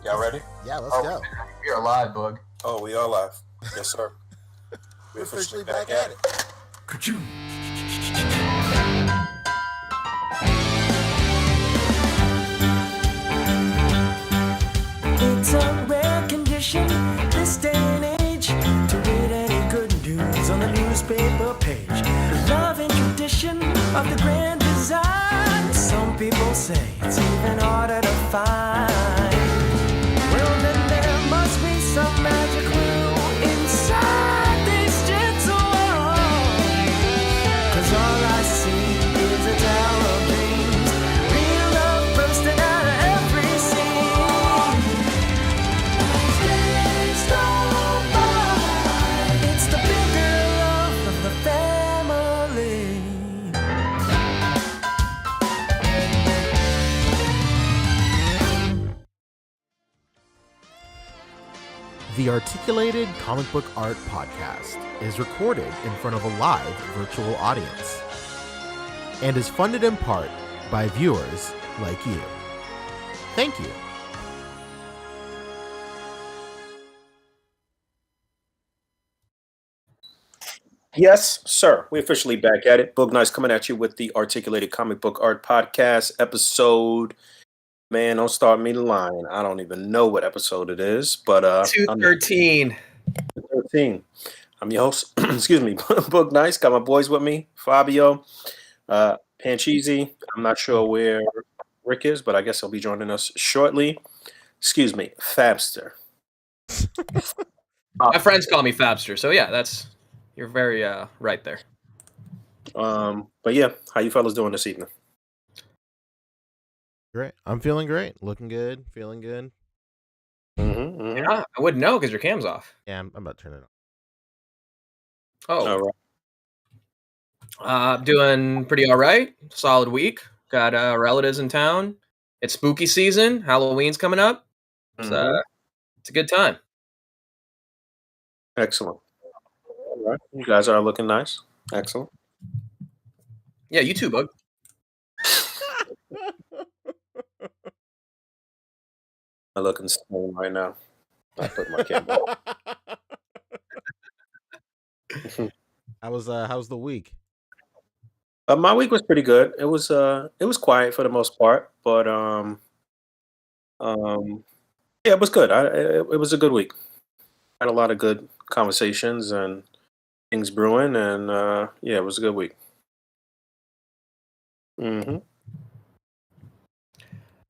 Y'all ready? Yeah, let's go. We are live, Boog. Oh, we are live. Yes, sir. We're officially back at it. Ka-choo. It's a rare condition this day and age to read any good news on the newspaper page. Love and tradition of the grand design. Some people say it's even harder to find. Well, then there must be some magic clue inside these gentle walls. 'Cause all I see is a tower of dreams. Real love bursting out of every scene. Days go by. It's the bigger love of the family. The Articulated Comic Book Art Podcast is recorded in front of a live virtual audience and is funded in part by viewers like you. Thank you. Yes, sir. We're officially back at it. Boog Nice coming at you with the Articulated Comic Book Art Podcast episode. Man, don't start me lying. I don't even know what episode it is, but 213. 13. I'm your host. Excuse me, Boog Nice. Got my boys with me, Fabio, Panchisi. I'm not sure where Rick is, but I guess he'll be joining us shortly. Excuse me, Fabster. My friends call me Fabster, so yeah, you're very right there. But yeah, how you fellas doing this evening? Great. I'm feeling great. Looking good. Feeling good. Yeah, I wouldn't know because your cam's off. Yeah, I'm about to turn it on. Oh, All right. doing pretty all right. Solid week. Got relatives in town. It's spooky season. Halloween's coming up. It's a good time. Excellent. All right. You guys are looking nice. Excellent. Yeah, you too, Bug. I'm looking sane right now. I put my camera on. How's the week? My week was pretty good. It was quiet for the most part, but yeah, it was good. It was a good week. Had a lot of good conversations and things brewing, and yeah, it was a good week.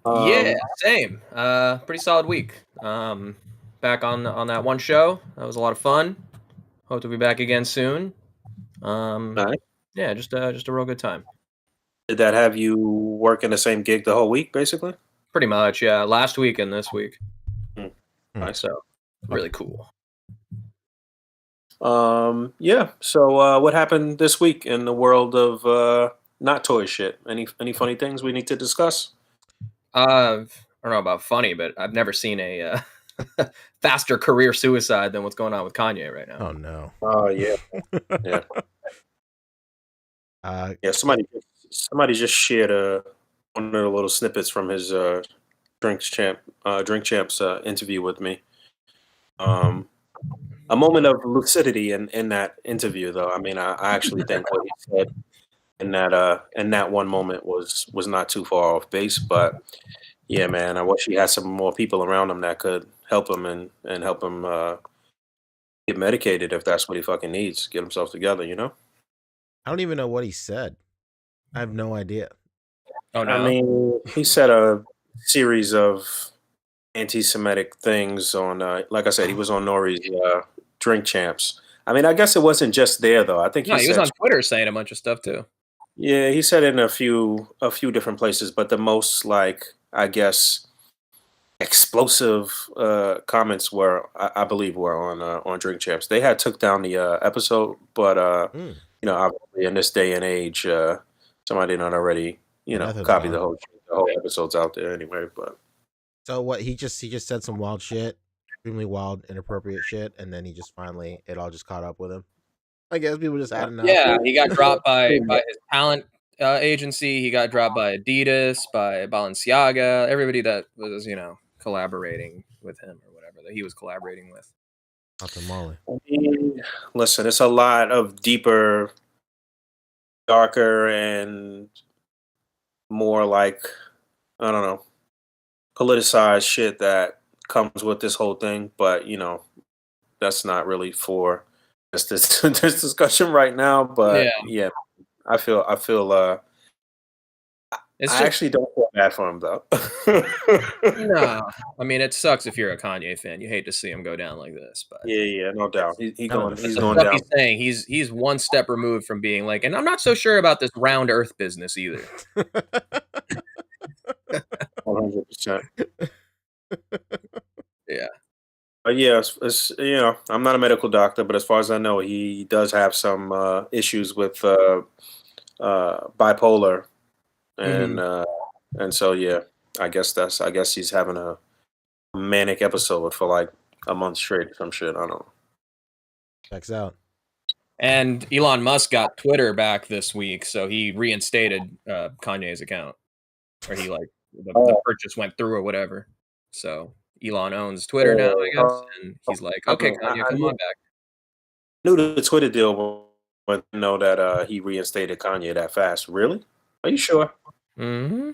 Yeah, same. Pretty solid week. Back on that one show. That was a lot of fun. Hope to be back again soon. Nice. Yeah, just a real good time. Did that have you working the same gig the whole week, basically? Pretty much, yeah. Last week and this week. Nice. So really cool. Yeah. So what happened this week in the world of not toy shit? Any funny things we need to discuss? I don't know about funny, but I've never seen a faster career suicide than what's going on with Kanye right now. Oh no. Oh yeah. Yeah. Yeah. Somebody just shared one of the little snippets from his Drink Champs interview with me. A moment of lucidity in that interview, though. I mean, I actually think what he said in that one moment was not too far off base. But yeah, man, I wish he had some more people around him that could help him and help him get medicated if that's what he fucking needs. Get himself together, you know. I don't even know what he said. I have no idea. Oh no. I mean, he said a series of anti-Semitic things on, like I said, he was on Nori's Drink Champs. I mean, I guess it wasn't just there though. I think he was on Twitter saying a bunch of stuff too. Yeah, he said it in a few different places, but the most, like, I guess, explosive comments I believe were on Drink Champs. They had took down the episode, but you know, obviously in this day and age, somebody not already, you know, copy the whole episode's out there anyway. But so what? He just said some wild shit, extremely wild, inappropriate shit, and then it all just caught up with him. I guess people just had enough. Yeah, he got dropped by his talent agency. He got dropped by Adidas, by Balenciaga, everybody that was, collaborating with him or whatever that he was collaborating with. Out to Molly. I mean, listen, it's a lot of deeper, darker, and more like, I don't know, politicized shit that comes with this whole thing. But that's not really for this this discussion right now. But yeah, I feel It's I just actually don't feel bad for him though. no. I mean, it sucks if you're a Kanye fan. You hate to see him go down like this, but Yeah, no doubt. He's Kind going of he's the going stuff down. he's saying, he's one step removed from being like, and I'm not so sure about this round Earth business either. 100%. Yeah. But yeah, it's I'm not a medical doctor, but as far as I know, he does have some issues with bipolar, and so yeah, I guess he's having a manic episode for like a month straight, some shit. I don't know. Checks out. And Elon Musk got Twitter back this week, so he reinstated Kanye's account, or he the purchase went through or whatever. So Elon owns Twitter now, I guess, and he's like, okay, Kanye, come on back. I knew the Twitter deal, but I know that he reinstated Kanye that fast. Really? Are you sure? Mm-hmm.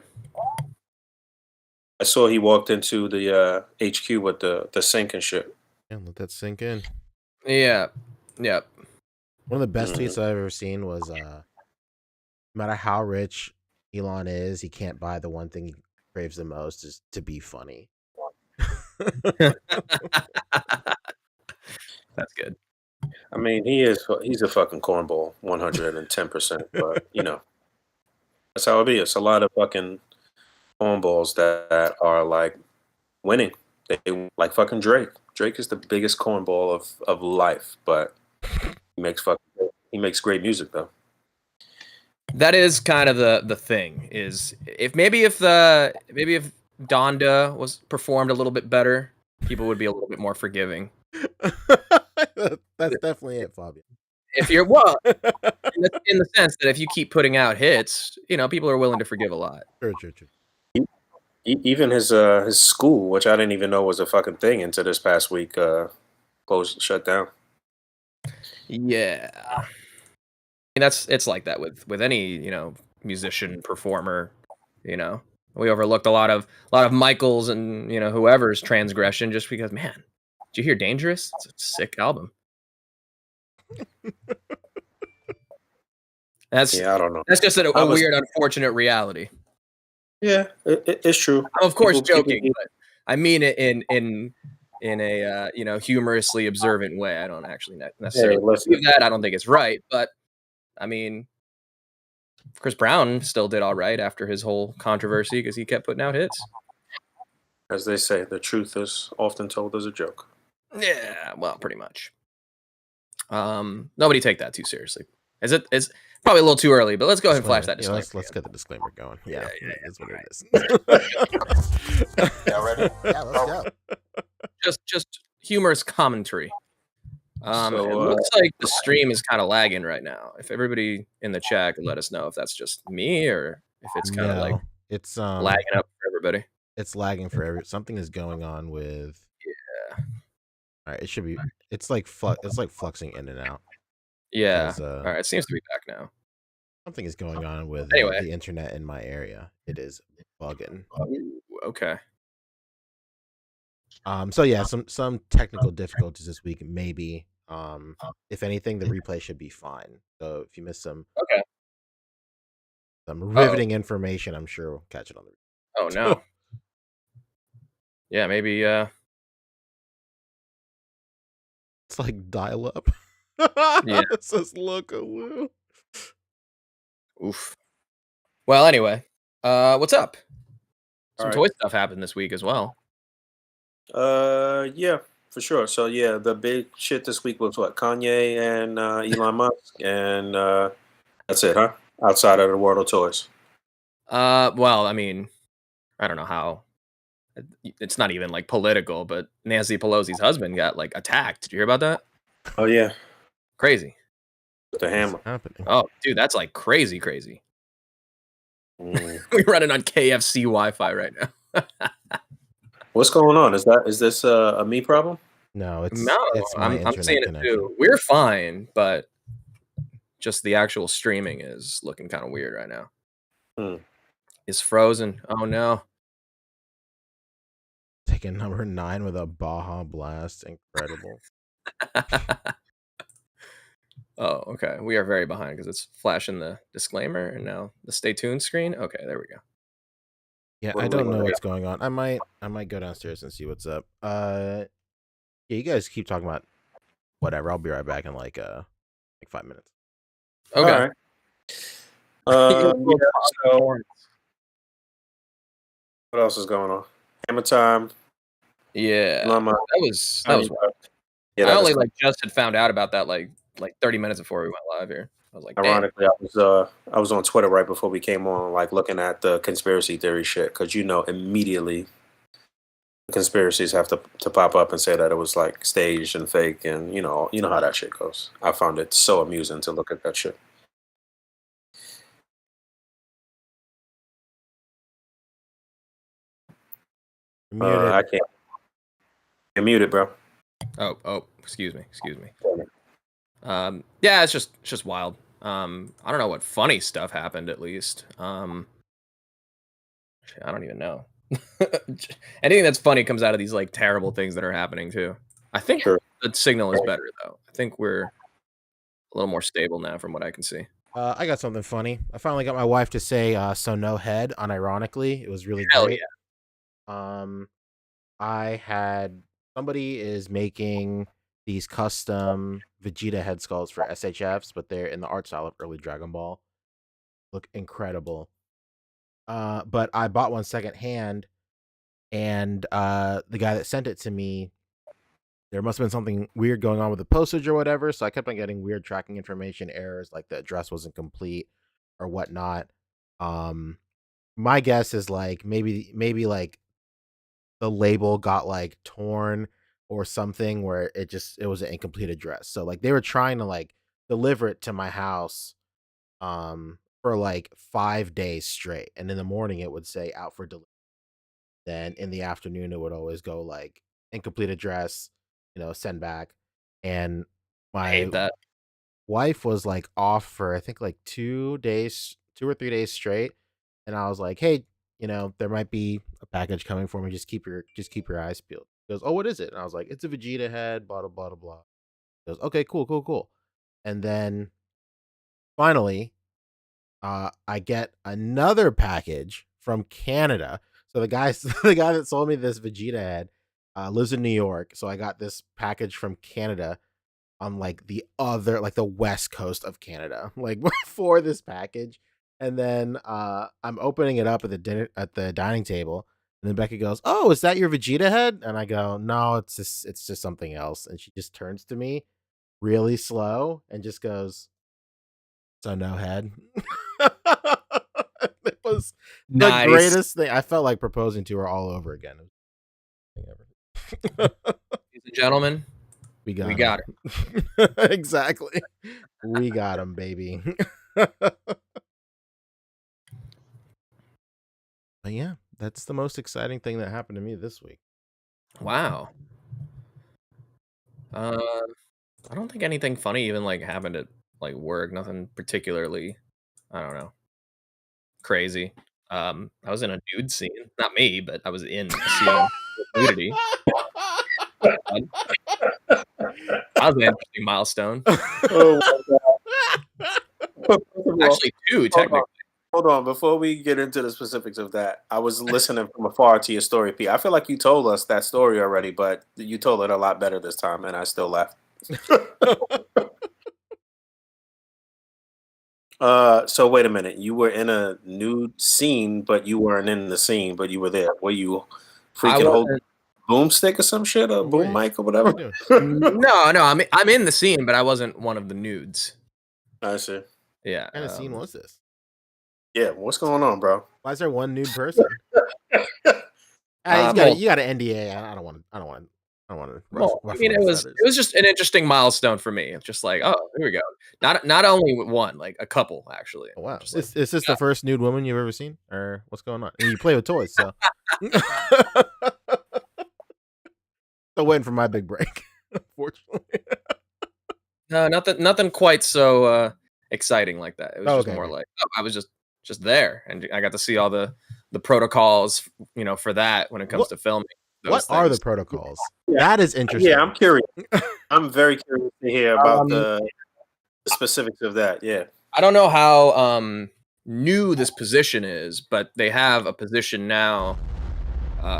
I saw he walked into the HQ with the sink and shit. Yeah, let that sink in. Yeah. Yep. One of the best tweets I've ever seen was no matter how rich Elon is, he can't buy the one thing he craves the most is to be funny. That's good. I mean, he's a fucking cornball, 110%. But that's how it be. It's a lot of fucking cornballs that are like winning. They like fucking Drake. Drake is the biggest cornball of life, but he makes great music though. That is kind of the thing. Is if Donda was performed a little bit better, people would be a little bit more forgiving. That's definitely it, Fabian. If you're in the sense that if you keep putting out hits, people are willing to forgive a lot. True. Even his school, which I didn't even know was a fucking thing until this past week, shut down. Yeah, I mean, it's like that with any musician performer. We overlooked a lot of Michael's and whoever's transgression just because, man, did you hear Dangerous? It's a sick album. I don't know. That's just a weird, unfortunate reality. Yeah, it's true. I'm of course joking, but I mean it in a humorously observant way. I don't actually necessarily believe that. I don't think it's right, but I mean, Chris Brown still did all right after his whole controversy because he kept putting out hits. As they say, the truth is often told as a joke. Yeah, well, pretty much. Nobody take that too seriously. It's probably a little too early, but let's go ahead and flash that disclaimer. Let's get the disclaimer going. Yeah, that's what it is. Y'all ready? Yeah, let's go. Just humorous commentary. It looks like the stream is kind of lagging right now. If everybody in the chat could let us know if that's just me or if it's kind of like it's lagging up for everybody. It's lagging for something is going on with. Yeah. All right, it should be. It's like fluxing in and out. Yeah. All right, it seems to be back now. Something is going on with the internet in my area. It is bugging. Okay. So yeah, some technical difficulties this week, maybe. If anything, the replay should be fine. So if you missed some riveting information, I'm sure we'll catch it on the. Oh no. Yeah, maybe. It's like dial up. Yeah. It says local. Oof. Well, anyway, what's up? Some All toy stuff happened this week as well. Yeah, for sure. So yeah, the big shit this week was what? Kanye and Elon Musk, and that's it, huh? Outside of the world of toys. Well, I mean, I don't know how. It's not even like political, but Nancy Pelosi's husband got like attacked. Did you hear about that? Oh yeah, Crazy. with the hammer. Happening. Oh, dude, that's like crazy. We're running on KFC Wi-Fi right now. What's going on? Is this a me problem? No, it's my I'm internet seeing it connection. too. We're fine, but just the actual streaming is looking kind of weird right now. It's frozen. Oh no. Taking number 9 with a Baja Blast. Incredible. Oh, okay. We are very behind because it's flashing the disclaimer and now the stay tuned screen. Okay, there we go. Yeah, I don't know what's going on. I might go downstairs and see what's up. Yeah, you guys keep talking about whatever. I'll be right back in like 5 minutes. Okay. All right. So what else is going on? Hammer time. Yeah, that was wild. Yeah, I only just had found out about that like 30 minutes before we went live here. I was like, ironically, I was on Twitter right before we came on, like looking at the conspiracy theory shit, because immediately conspiracies have to pop up and say that it was like staged and fake, and you know how that shit goes. I found it so amusing to look at that shit. I can't. You're muted, bro. Oh, excuse me. Yeah, it's just wild. I don't know what funny stuff happened. At least, I don't even know. Anything that's funny comes out of these like terrible things that are happening too. I think the signal is better though. I think we're a little more stable now from what I can see. I got something funny. I finally got my wife to say "so no head" unironically. It was really Hell great. Yeah. I had somebody is making these custom Vegeta head sculpts for SHFs, but they're in the art style of early Dragon Ball. Look incredible. But I bought one secondhand, and the guy that sent it to me, there must have been something weird going on with the postage or whatever. So I kept on getting weird tracking information errors, like the address wasn't complete or whatnot. My guess is like maybe like the label got like torn or something where it was an incomplete address. So like they were trying to like deliver it to my house for like 5 days straight, and in the morning it would say out for delivery. Then in the afternoon it would always go like incomplete address, send back. And I hate that. wife was like off for I think like 2 or 3 days straight, and I was like, hey, there might be a package coming for me. Just keep your eyes peeled. He goes, oh, what is it? And I was like, it's a Vegeta head, blah, blah, blah, blah. He goes, okay, cool. And then finally, I get another package from Canada. So the guy that sold me this Vegeta head lives in New York. So I got this package from Canada on like the west coast of Canada, like for this package. And then I'm opening it up at the dining table, and then Becky goes, "Oh, is that your Vegeta head?" And I go, "No, it's just something else." And she just turns to me really slow and just goes, "So no head." It was the greatest thing. I felt like proposing to her all over again. Ladies and gentlemen, we got him. Exactly. We got him, baby. But yeah, that's the most exciting thing that happened to me this week. Wow. I don't think anything funny even like happened at like work. Nothing particularly, I don't know, crazy. I was in a nude scene. Not me, but I was in a scene with nudity. That was an interesting milestone. Oh my God. Actually, 2 technically. Hold on, before we get into the specifics of that, I was listening from afar to your story, Pete. I feel like you told us that story already, but you told it a lot better this time, and I still laughed. So wait a minute. You were in a nude scene, but you weren't in the scene, but you were there. Were you freaking holding a boomstick or some shit, or boom mic or whatever? No. I'm in the scene, but I wasn't one of the nudes. I see. Yeah. What kind of scene was this? Yeah, what's going on, bro? Why is there one nude person? You got an NDA. I don't want I want to. Well, I mean, it was just an interesting milestone for me. It's just like, oh, here we go. Not only one, like a couple actually. Oh, wow, like, is this the first nude woman you've ever seen, or what's going on? And you play with toys, so. Still waiting for my big break, unfortunately. No, nothing quite so exciting like that. It was just more like, oh, I was just there, and I got to see all the protocols, for that when it comes to filming. What are the protocols? That is interesting. Yeah, I'm curious. I'm very curious to hear about the specifics of that. Yeah, I don't know how new this position is, but they have a position now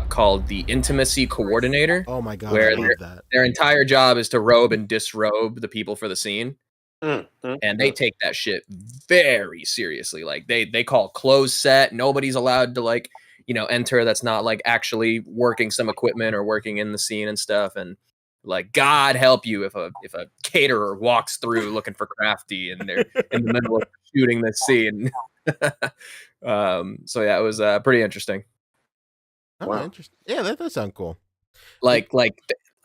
called the intimacy coordinator. Oh my god, where I love that. Their entire job is to robe and disrobe the people for the scene. And they take that shit very seriously. Like they call closed set. Nobody's allowed to like, enter that's not like actually working some equipment or working in the scene and stuff. And like, God help you if a caterer walks through looking for Crafty and they're in the middle of shooting this scene. So yeah, it was pretty interesting. Oh, wow. Interesting. Yeah, that does sound cool. Like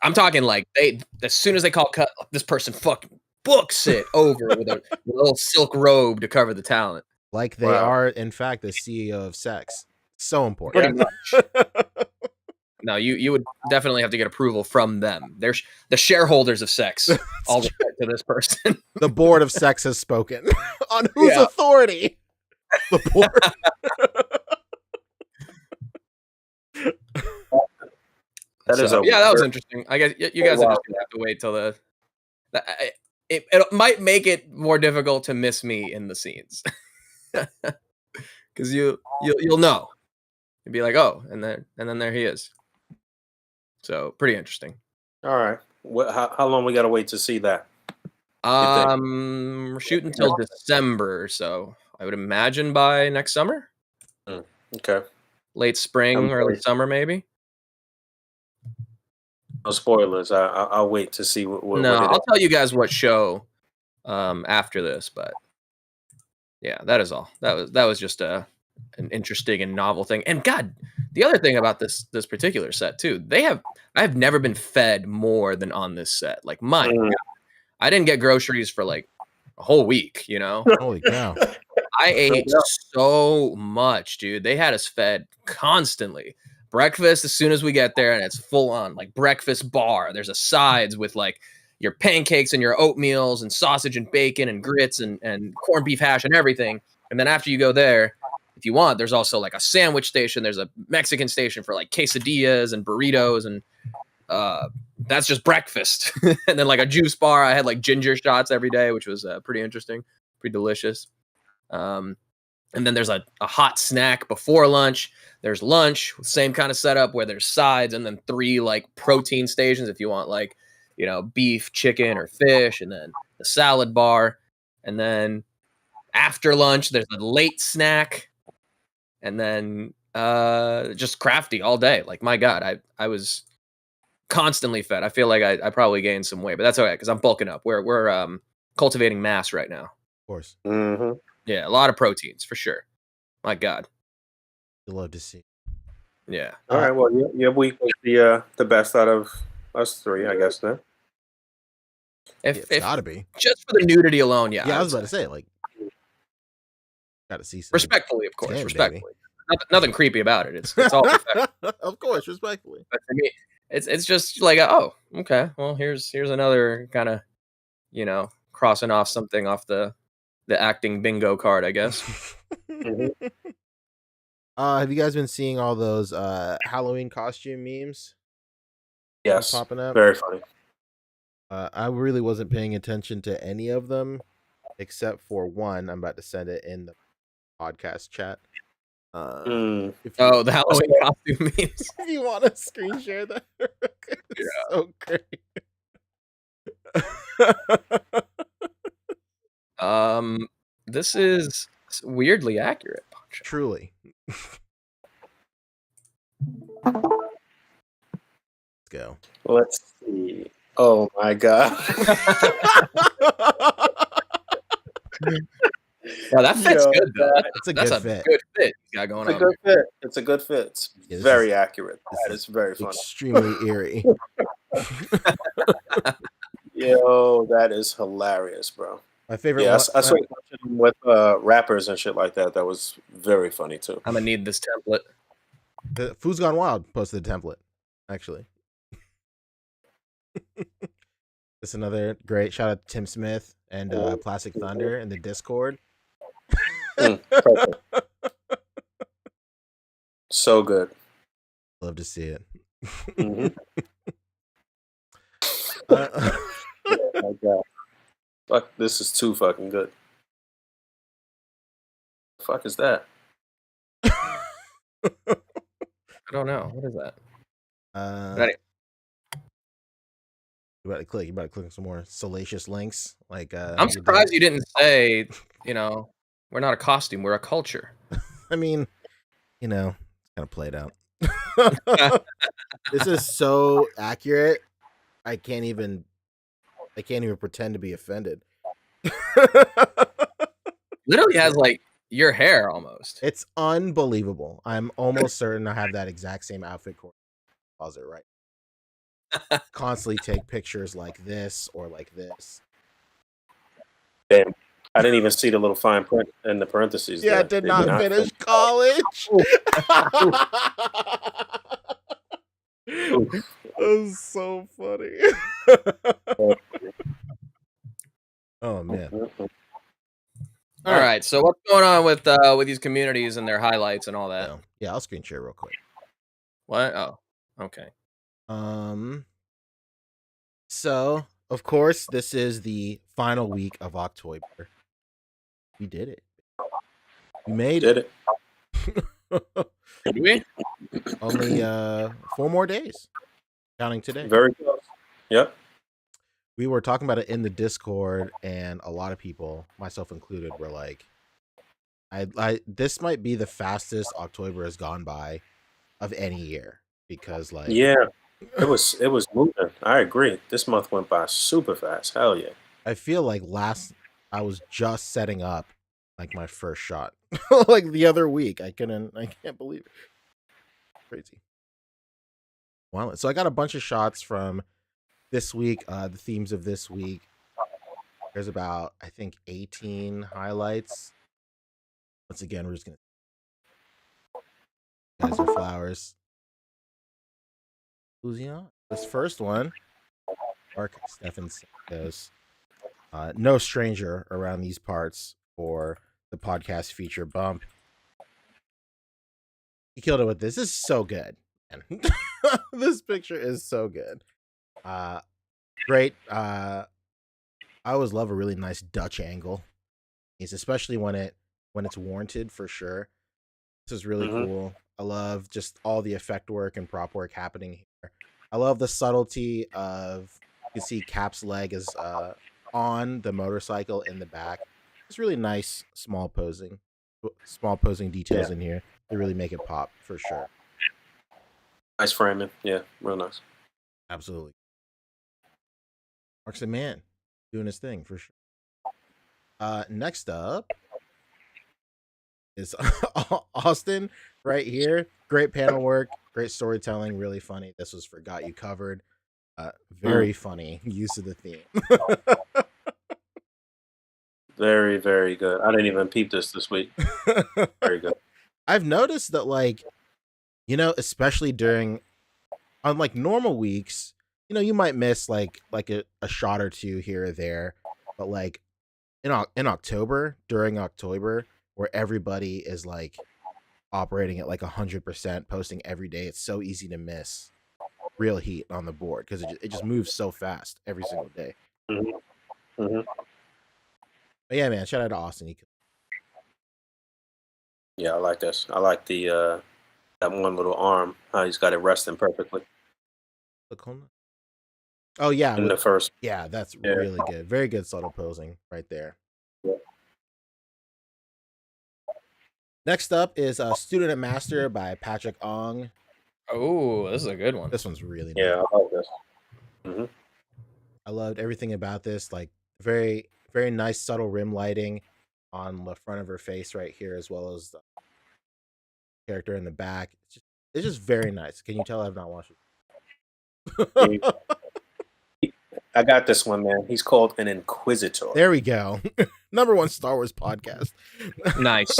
I'm talking like they, as soon as they call cut, this person fucking books it over with a little silk robe to cover the talent. Like they are, in fact, the CEO of sex. So important. No, you would definitely have to get approval from them. They're the shareholders of sex. All respect to this person. The board of sex has spoken. On whose authority? The board. That was interesting. I guess you guys are just gonna have to wait till it might make it more difficult to miss me in the scenes, because you'll know. You'll be like, oh, and then there he is. So pretty interesting. All right. How long we gotta wait to see that? We're shooting until December, so I would imagine by next summer. Okay. Late spring, early summer, maybe. No spoilers. I'll wait to see what I'll tell you guys what show after this, but yeah, that is all. That was just an interesting and novel thing. And God, the other thing about this particular set too, I've never been fed more than on this set. Like God, I didn't get groceries for like a whole week, Holy cow. I ate so much, dude. They had us fed constantly. Breakfast as soon as we get there, and it's full on like breakfast bar. There's a sides with like your pancakes and your oatmeals and sausage and bacon and grits and corned beef hash and everything. And then after you go there, if you want, there's also like a sandwich station. There's a Mexican station for like quesadillas and burritos, and that's just breakfast. And then like a juice bar. I had like ginger shots every day, which was pretty interesting, pretty delicious. And then there's a hot snack before lunch. There's lunch, same kind of setup where there's sides, and then 3 like protein stations if you want like, beef, chicken, or fish, and then the salad bar. And then after lunch, there's a late snack, and then just Crafty all day. Like, my God, I was constantly fed. I feel like I probably gained some weight, but that's okay because I'm bulking up. We're cultivating mass right now. Of course. Mm-hmm. Yeah, a lot of proteins for sure. My God. You'll love to see. Yeah. All right. Well, your week was the best out of us 3, I guess. Then. If gotta be just for the nudity alone, yeah. Yeah, I was about to say like, gotta see some respectfully, of course, respectfully. Nothing creepy about it. It's all of course, respectfully. But for me, it's just like, oh, okay. Well, here's another kind of, crossing off something off the acting bingo card, I guess. Mm-hmm. Have you guys been seeing all those Halloween costume memes? Yes, popping up. Very funny. I really wasn't paying attention to any of them, except for one. I'm about to send it in the podcast chat. The Halloween costume memes. If you want to screen share that, it's so great. This is weirdly accurate. Truly. Let's go. Let's see. Oh my God. Well, that fits good though. That's a good fit. You got going on. Good fit. It's a good fit. It's very accurate. It's very funny. Extremely eerie. Yo, that is hilarious, bro. My favorite Yeah, one. I saw him with rappers and shit like that. That was very funny too. I'm gonna need this template. The Food's Gone Wild posted the template, actually. It's another great shout out to Tim Smith and Plastic Thunder in the Discord. So good. Love to see it. Oh my God. Fuck, this is too fucking good. The fuck is that? I don't know. What is that? You better click on some more salacious links. Like I'm surprised you didn't say, we're not a costume, we're a culture. I mean, it's kind of played out. This is so accurate. I can't even pretend to be offended. Literally has like your hair almost. It's unbelievable. I'm almost certain I have that exact same outfit closet right. Constantly take pictures like this or like this. Damn. I didn't even see the little fine print in the parentheses. Yeah, did not finish college. That was so funny. Oh man. All right, so what's going on with these communities and their highlights and all that? Yeah, I'll screen share real quick. What? Oh, okay. So of course this is the final week of OcTOYber. We did it. We made it. Did we? Only 4 more days, counting today. Very close. Yep. We were talking about it in the Discord, and a lot of people, myself included, were like, this might be the fastest OcTOYber has gone by of any year, because like, yeah, it was moving. I agree. This month went by super fast. Hell yeah. I feel like I was just setting up like my first shot like the other week. I can't believe it. Crazy. Wow. So I got a bunch of shots from this week, the themes of this week. There's about, I think, 18 highlights. Once again, we're just gonna guys are flowers. Who's he on? This first one, Mark Stephen goes, no stranger around these parts for the podcast feature bump. He killed it with this. This is so good. This picture is so good. Great. I always love a really nice Dutch angle. It's especially when it's warranted, for sure. This is really cool. I love just all the effect work and prop work happening here. I love the subtlety of, you can see Cap's leg is on the motorcycle in the back. It's really nice small posing details in here to really make it pop, for sure. Nice framing. Yeah, real nice. Absolutely. Mark's the man, doing his thing, for sure. Next up is Austin right here. Great panel work, great storytelling, really funny. This was for Got You Covered. Very funny use of the theme. Very, very good. I didn't even peep this week. Very good. I've noticed that, like, especially on like normal weeks, you might miss like a shot or two here or there, but like in October, during OcTOYber, where everybody is like operating at like 100%, posting every day, it's so easy to miss real heat on the board because it just moves so fast every single day. But yeah, man, shout out to Austin. Yeah, I like this. I like the that one little arm, how he's got it resting perfectly. Oh yeah, in the first. Yeah, that's really good. Very good subtle posing right there. Yeah. Next up is Student and Master by Patrick Ong. Oh, this is a good one. This one's really nice. Yeah, I like this. I loved everything about this. Like, very, very nice subtle rim lighting on the front of her face right here, as well as the character in the back. It's just very nice. Can you tell I've not watched it? I got this one, man. He's called an Inquisitor. There we go. Number 1 Star Wars podcast. Nice.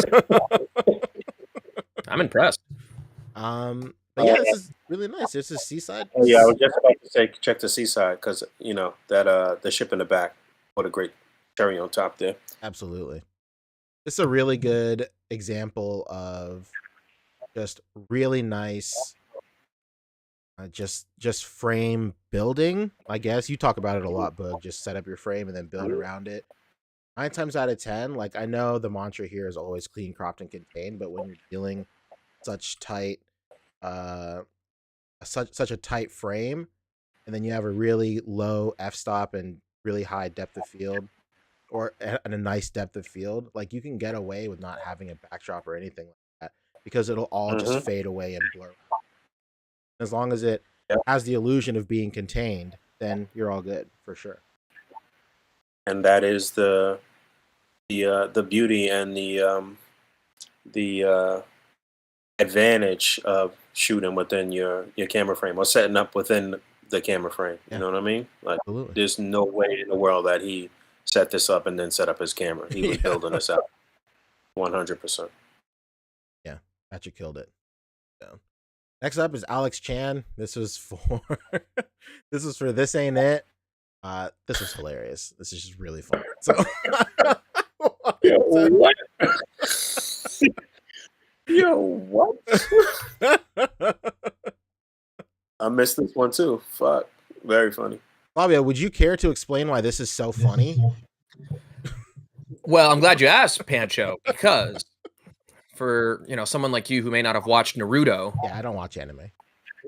I'm impressed. But yeah, this is really nice. This is Seaside. Oh yeah, I was just about to say check the Seaside because you know that the ship in the back. What a great cherry on top there. Absolutely. It's a really good example of just really nice just frame building. I guess you talk about it a lot, Boog. Just set up your frame and then build around it. 9 times out of 10, like I know the mantra here is always clean, cropped, and contained, but when you're dealing such tight such a tight frame, and then you have a really low f-stop and really high depth of field, or and a nice depth of field, like you can get away with not having a backdrop or anything like that because it'll all just fade away and blur. As long as it has the illusion of being contained, then you're all good for sure. And that is the beauty and the advantage of shooting within your camera frame or setting up within the camera frame. You know what I mean? Like, Absolutely. There's no way in the world that he set this up and then set up his camera. He was building this out 100%. Yeah, Patrick killed it. So. Next up is Alex Chan. This was for This Ain't It. This was hilarious. This is just really fun. So Yo, what? Yo, what? I missed this one too. Fuck. Very funny. Fabio, would you care to explain why this is so funny? Well, I'm glad you asked, Pancho, because for someone like you who may not have watched Naruto. Yeah, I don't watch anime.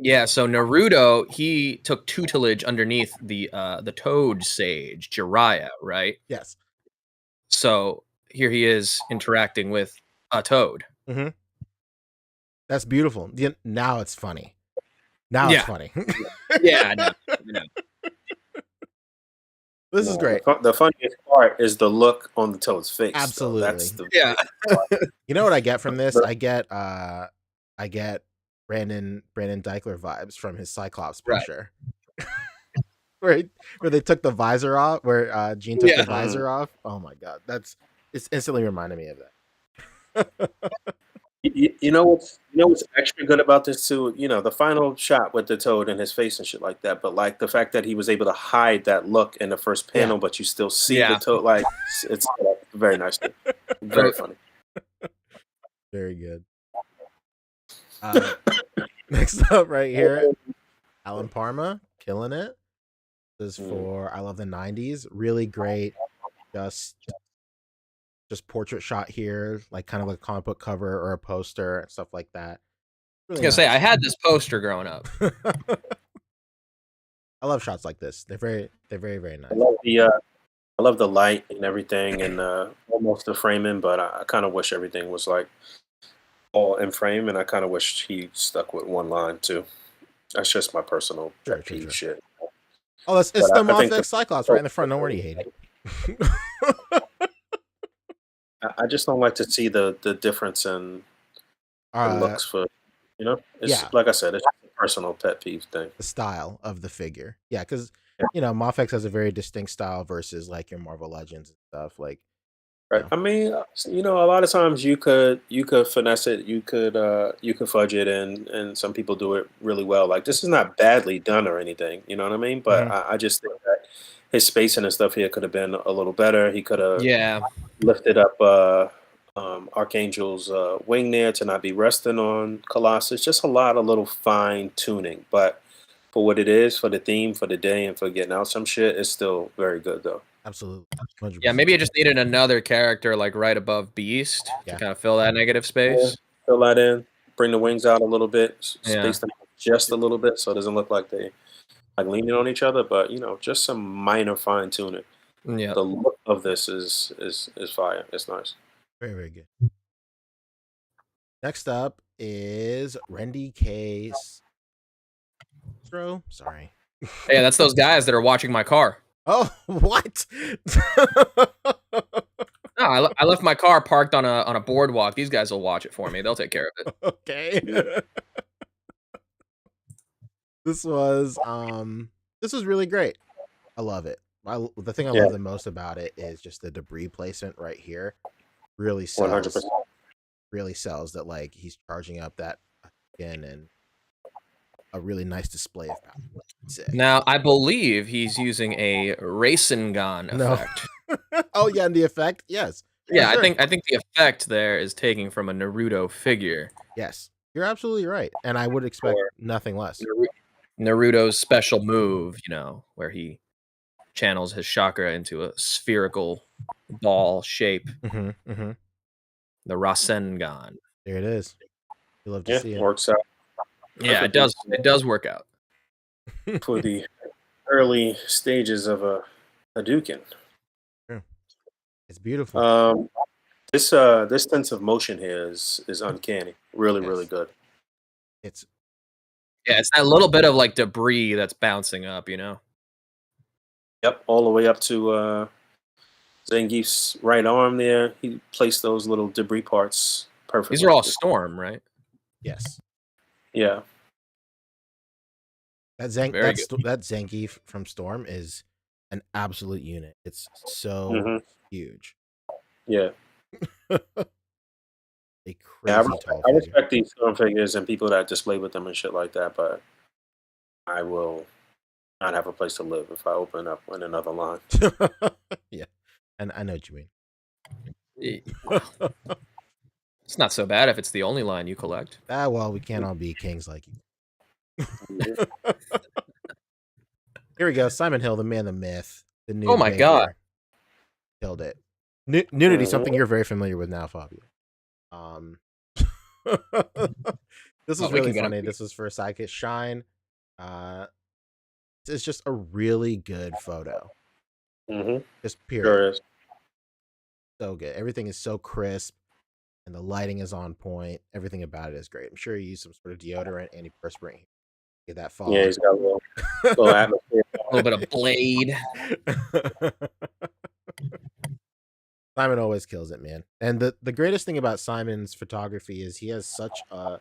Yeah, so Naruto, he took tutelage underneath the Toad Sage, Jiraiya, right? Yes. So here he is interacting with a toad. Mm-hmm. That's beautiful. Now it's funny. Now it's funny. Yeah, I know. This is great. The funniest part is the look on the toad's face. Absolutely. That's You know what I get from this? I get Brandon Deichler vibes from his Cyclops picture. Right. where they took the visor off, where Jean took the visor off. Oh my god. It's instantly reminded me of that. You know what's extra good about this too? The final shot with the toad and his face and shit like that. But like the fact that he was able to hide that look in the first panel, but you still see the toad. Like it's very nice. Very funny. Very good. Next up, right here, Alan Parma killing it. This is for I Love the 90s. Really great. Just portrait shot here, like kind of like a comic book cover or a poster and stuff like that. Really I was gonna say I had this poster growing up. I love shots like this. They're very very nice. I love the light and everything and almost the framing, but I kind of wish everything was like all in frame, and I kind of wish he stuck with one line too. That's just my personal shit. Oh, it's the Mothx Cyclops right in the front. Don't worry, you hate it. I just don't like to see the difference in looks for, it's like I said, it's a personal pet peeve thing. The style of the figure. Yeah, because, Mothx has a very distinct style versus like your Marvel Legends and stuff. Like, right. I mean, a lot of times you could finesse it, you could fudge it, and some people do it really well. Like this is not badly done or anything, you know what I mean? But I just think that his spacing and stuff here could have been a little better. He could have lifted up Archangel's wing there to not be resting on Colossus. Just a lot of little fine tuning, but for what it is, for the theme, for the day, and for getting out some shit, it's still very good though. Absolutely. 100%. Yeah, maybe it just needed another character like right above Beast to kind of fill that negative space. Yeah, fill that in, bring the wings out a little bit, space them just a little bit so it doesn't look like they like leaning on each other, but just some minor fine tuning. Yeah. The look of this is fire. It's nice. Very, very good. Next up is Randy K. Sorry. Yeah, that's those guys that are watching my car. Oh, what? No, I left my car parked on a boardwalk. These guys will watch it for me. They'll take care of it. Okay. This was really great. I love it. The thing I love the most about it is just the debris placement right here. Really sells. 100%. Really sells that like he's charging up that skin and a really nice display of power. Now I believe he's using a Rasengan effect. Oh yeah, and the effect, yes. Yeah, sure. I think the effect there is taking from a Naruto figure. Yes, you're absolutely right, and I would expect nothing less. Naruto's special move, you know, where he channels his chakra into a spherical ball shape. The Rasengan. There it is. You love to see it. Works out. Yeah, it does. It does work out for the early stages of a Hadouken. Yeah. It's beautiful. This sense of motion here is uncanny. Really, really good. It's that little bit of like debris that's bouncing up, you know. Yep, all the way up to Zangief's right arm there. He placed those little debris parts perfectly. These are all Storm, right? Yes. Yeah. That Zangief from Storm is an absolute unit. It's so huge. Yeah. A crazy tall I respect these Storm figures and people that display with them and shit like that, but I will not have a place to live if I open up in another line. Yeah, and I know what you mean. It's not so bad if it's the only line you collect. Well, we can't all be kings like you. Here we go. Simon Hill, the man, the myth, the new. Oh my god, killed it. Nudity, something you're very familiar with now, Fabio. This is really funny. This is for Sidekick Shine. It's just a really good photo. Just period. Sure is. So good. Everything is so crisp, and the lighting is on point. Everything about it is great. I'm sure you use some sort of deodorant, antiperspirant. Get that fog. Yeah, he's got a little atmosphere. A little bit of blade. Simon always kills it, man. And the greatest thing about Simon's photography is he has such a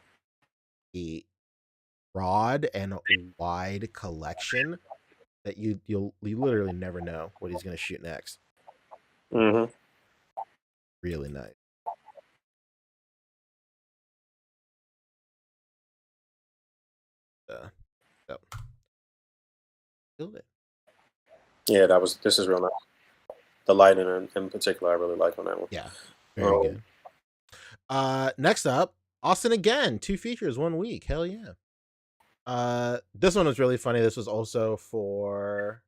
broad and wide collection that you literally never know what he's going to shoot next. Really nice. So killed it. Yeah, this is real nice. The lighting in particular, I really like on that one. Yeah, very good. Next up, Austin again. 2 features, 1 week. Hell yeah. This one was really funny. This was for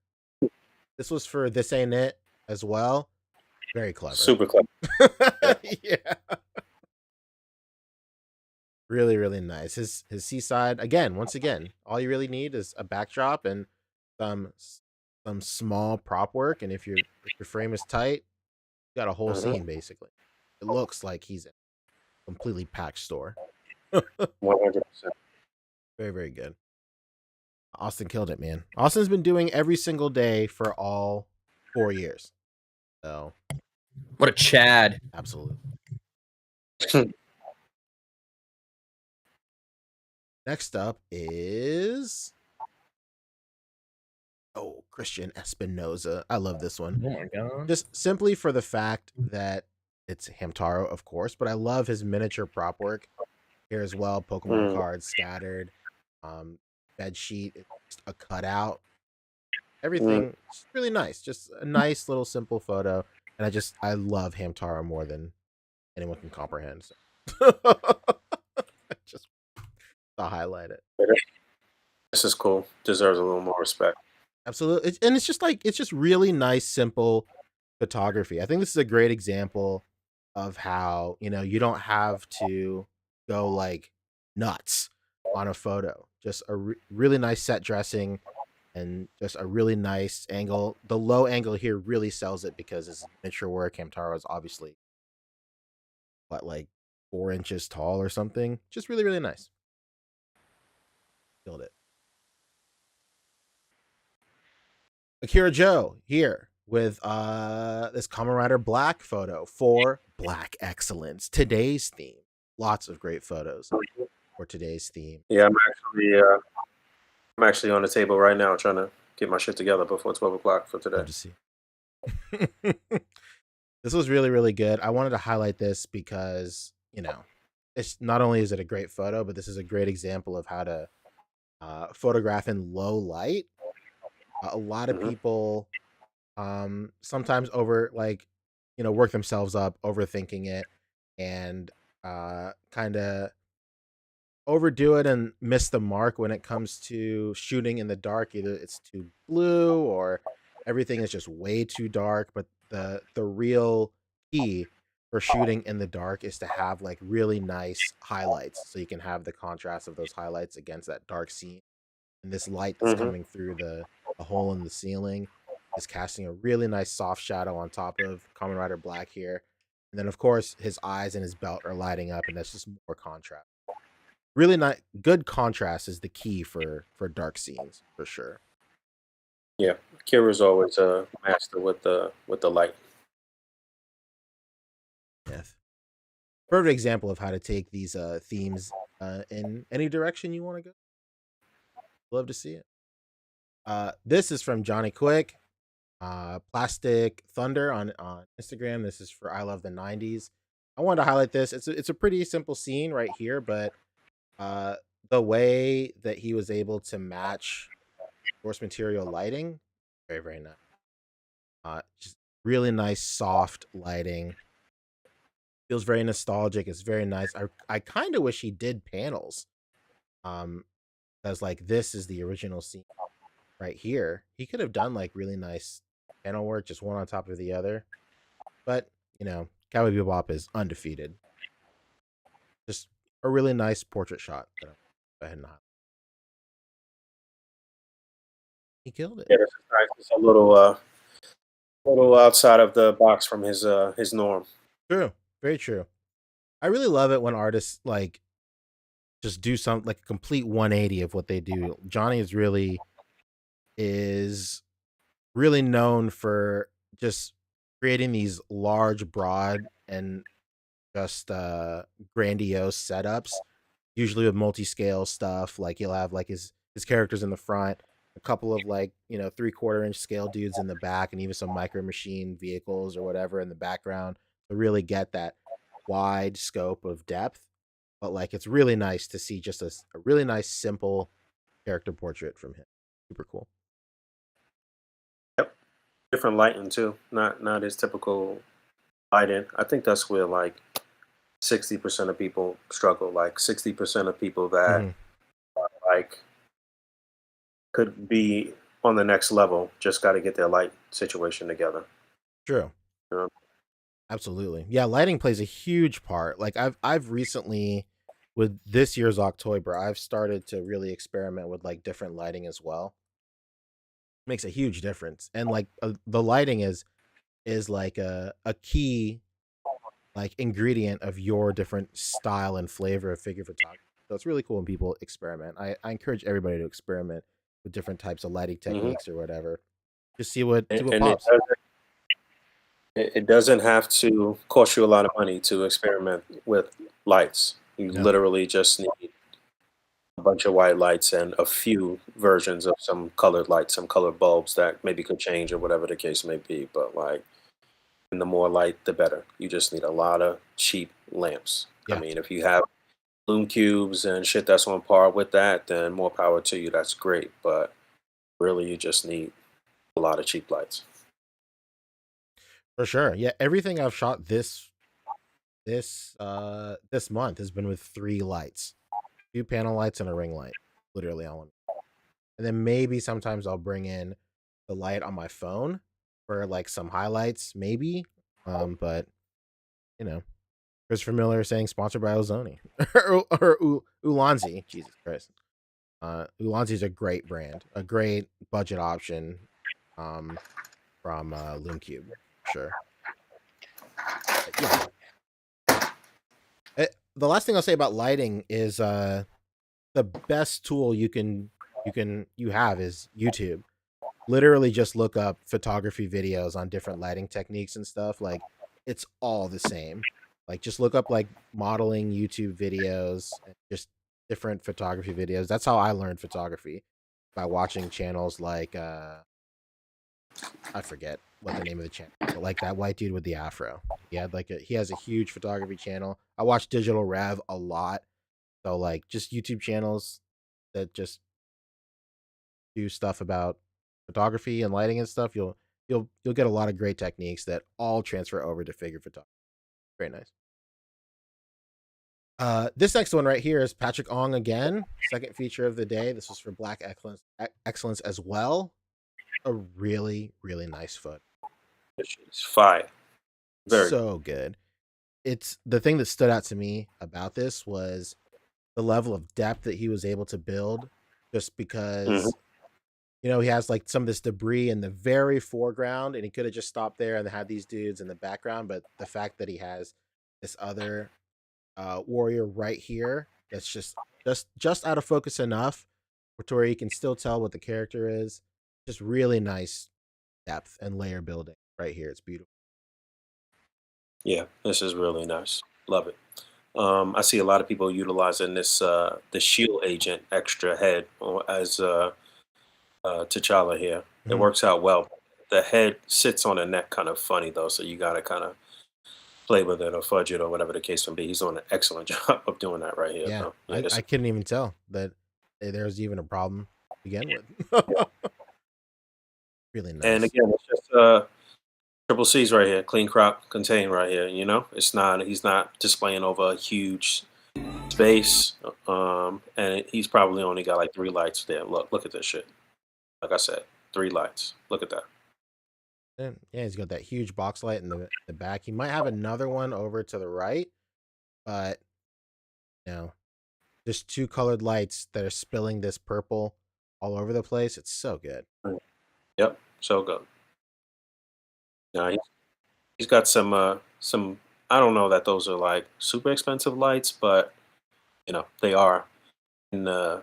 This Ain't It as well. Very clever. Super clever. Yeah. Really, really nice. His seaside once again, all you really need is a backdrop and some small prop work, and if your frame is tight, you got a whole scene basically. It looks like he's in a completely packed store. 100%. Very, very good. Austin killed it, man. Austin's been doing every single day for all 4 years. So what a Chad. Absolutely. Next up is Christian Espinoza. I love this one. Oh my god. Just simply for the fact that it's Hamtaro, of course, but I love his miniature prop work here as well. Pokemon cards scattered, bed sheet, just a cutout. Everything really nice. Just a nice little simple photo. And I love Hamtaro more than anyone can comprehend. So. Just to highlight it. This is cool. Deserves a little more respect. Absolutely. And it's just really nice, simple photography. I think this is a great example of how, you don't have to go like nuts on a photo. Just a really nice set dressing and just a really nice angle. The low angle here really sells it because it's miniature work. Hamtaro is obviously like 4 inches tall or something. Just really, really nice. Killed it. Akira Joe here with this Kamen Rider Black photo for Black Excellence. Today's theme. Lots of great photos for today's theme. Yeah, I'm actually on the table right now trying to get my shit together before 12 o'clock for today. Love to see. This was really, really good. I wanted to highlight this because, it's not only is it a great photo, but this is a great example of how to photograph in low light. A lot of people sometimes work themselves up, overthinking it, and kind of overdo it and miss the mark when it comes to shooting in the dark. Either it's too blue or everything is just way too dark. But the real key for shooting in the dark is to have like really nice highlights, so you can have the contrast of those highlights against that dark scene. And this light that's coming through the hole in the ceiling is casting a really nice soft shadow on top of Kamen Rider Black here. And then of course his eyes and his belt are lighting up, and that's just more contrast. Really nice, good contrast is the key for dark scenes for sure. Yeah, Kira's always a master with the light. Yes, perfect example of how to take these themes in any direction you want to go. Love to see it. This is from Johnny Quick, Plastic Thunder on Instagram. This is for I Love the 90s. I wanted to highlight this. It's a pretty simple scene right here, but the way that he was able to match source material lighting, very, very nice. Just really nice soft lighting. Feels very nostalgic. It's very nice. I kind of wish he did panels. Because like this is the original scene right here. He could have done like really nice panel work, just one on top of the other. But Cowboy Bebop is undefeated. Just a really nice portrait shot. Go ahead and highlight. He killed it. Yeah, this is nice. It's a little outside of the box from his norm. True, very true. I really love it when artists like just do something like a complete 180 of what they do. Johnny is really known for just creating these large, broad, and just grandiose setups, usually with multi-scale stuff. Like he'll have like his characters in the front, a couple of like 3/4 inch scale dudes in the back, and even some micro machine vehicles or whatever in the background to really get that wide scope of depth. But like it's really nice to see just a really nice simple character portrait from him. Super cool. Yep, different lighting too. Not his typical lighting. I think that's where like 60% of people struggle. Like 60% of people that like could be on the next level just got to get their light situation together. True. Absolutely. Yeah, lighting plays a huge part. Like I've recently, with this year's OcTOYber, I've started to really experiment with like different lighting as well. Makes a huge difference. And like the lighting is like a key like ingredient of your different style and flavor of figure photography. So it's really cool when people experiment. I encourage everybody to experiment with different types of lighting techniques or whatever. Just see what pops. It doesn't have to cost you a lot of money to experiment with lights. You literally just need a bunch of white lights and a few versions of some colored lights, some colored bulbs that maybe could change or whatever the case may be. But like, and the more light, the better. You just need a lot of cheap lamps. Yeah. I mean, if you have bloom cubes and shit that's on par with that, then more power to you. That's great. But really, you just need a lot of cheap lights. For sure. Yeah, everything I've shot this month has been with 3 lights. 2 panel lights and a ring light. Literally all one. And then maybe sometimes I'll bring in the light on my phone for like some highlights, maybe. But Christopher Miller saying sponsored by Ozoni or Ulanzi. Jesus Christ. Ulanzi is a great brand, a great budget option from Loom Cube. Sure. Yeah. The last thing I'll say about lighting is the best tool you have is YouTube. Literally just look up photography videos on different lighting techniques and stuff. Like it's all the same. Like just look up like modeling YouTube videos and just different photography videos. That's how I learned photography. by watching channels like I forget what the name of the channel, but like that white dude with the afro. He has a huge photography channel. I watch Digital Rev a lot. So like just YouTube channels that just do stuff about photography and lighting and stuff. You'll get a lot of great techniques that all transfer over to figure photography. Very nice. This next one right here is Patrick Ong again. Second feature of the day. This was for Black Excellence as well. A really, really nice foot. It's fire. Very so good. It's the thing that stood out to me about this was the level of depth that he was able to build, just because he has like some of this debris in the very foreground, and he could have just stopped there and had these dudes in the background. But the fact that he has this other warrior right here that's just out of focus enough to where you can still tell what the character is. Just really nice depth and layer building right here. It's beautiful. Yeah, this is really nice. Love it. I see a lot of people utilizing this the shield agent extra head as T'Challa here. It works out well. The head sits on the neck kind of funny though, so you got to kind of play with it or fudge it or whatever the case may be. He's doing an excellent job of doing that right here. Yeah, though. I couldn't even tell that there's even a problem to begin with. Really nice. And again, it's just triple C's right here, clean crop contain right here. He's not displaying over a huge space, and he's probably only got like 3 lights there. Look at this shit. Like I said, 3 lights. Look at that. Yeah, he's got that huge box light in the back. He might have another one over to the right, but just 2 colored lights that are spilling this purple all over the place. It's so good. Yep, so good. Now he's got some. I don't know that those are like super expensive lights, but they are in the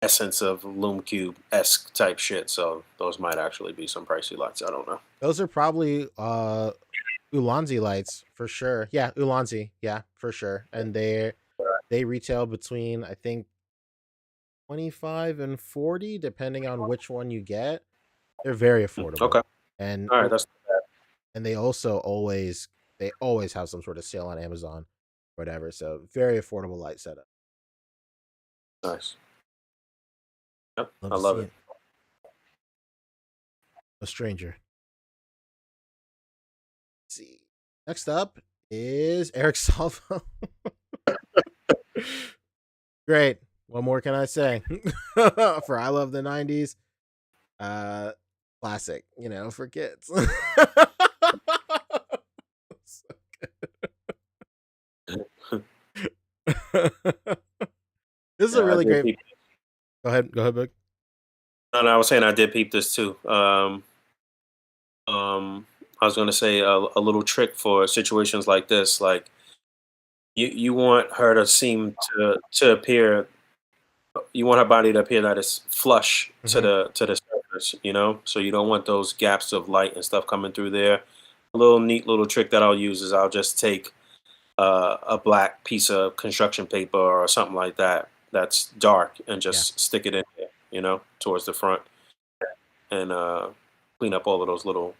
essence of Loom Cube esque type shit. So those might actually be some pricey lights. I don't know. Those are probably Ulanzi lights for sure. Yeah, Ulanzi. Yeah, for sure. And they retail between, I think, 25 and 40, depending on which one you get. They're very affordable. Okay. And all right, that's not bad. And they also always have some sort of sale on Amazon, whatever. So very affordable light setup. Nice. Yep, I love it. A stranger. Let's see. Next up is Eric Salvo. Great. What more can I say? For I Love the 90s. Classic, for kids. This is a really great. Go ahead, Boog. No, I was saying I did peep this too. I was going to say a little trick for situations like this, like you want her to seem to appear. You want her body to appear that it's flush to the surface, So you don't want those gaps of light and stuff coming through there. A neat little trick that I'll use is I'll just take a black piece of construction paper or something like that that's dark and just stick it in there, towards the front, and clean up all of those little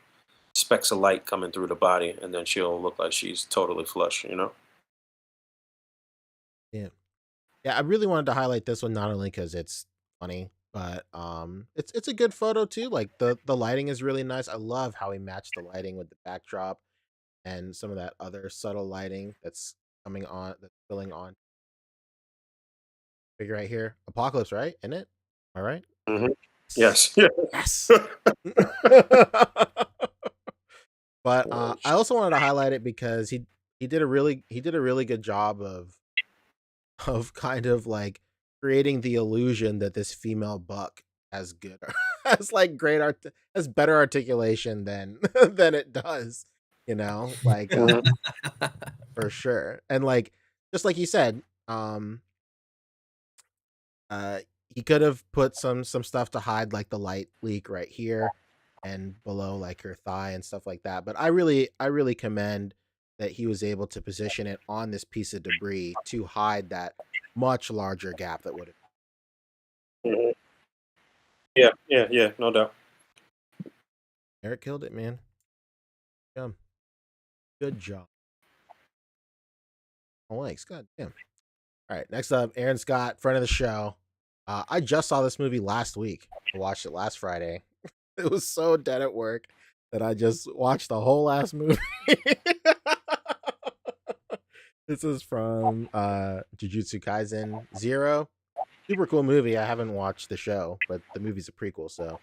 specks of light coming through the body, and then she'll look like she's totally flush. Yeah, I really wanted to highlight this one not only because it's funny, but it's a good photo too. Like the lighting is really nice. I love how he matched the lighting with the backdrop and some of that other subtle lighting that's coming on, that's filling on. Figure right here, Apocalypse, right? Isn't it? All right. Yes. Yes. But I also wanted to highlight it because he did a really good job of kind of like creating the illusion that this female buck has has better articulation than it does, like for sure. And like just like you said, he could have put some stuff to hide like the light leak right here and below like her thigh and stuff like that. But I really commend that he was able to position it on this piece of debris to hide that much larger gap that would have. Yeah, no doubt. Eric killed it, man. Yeah. Good job. Oh, thanks. God damn. All right, next up, Aaron Scott, friend of the show. I just saw this movie last week. I watched it last Friday. It was so dead at work that I just watched the whole last movie. This is from Jujutsu Kaisen 0. Super cool movie. I haven't watched the show, but the movie's a prequel, so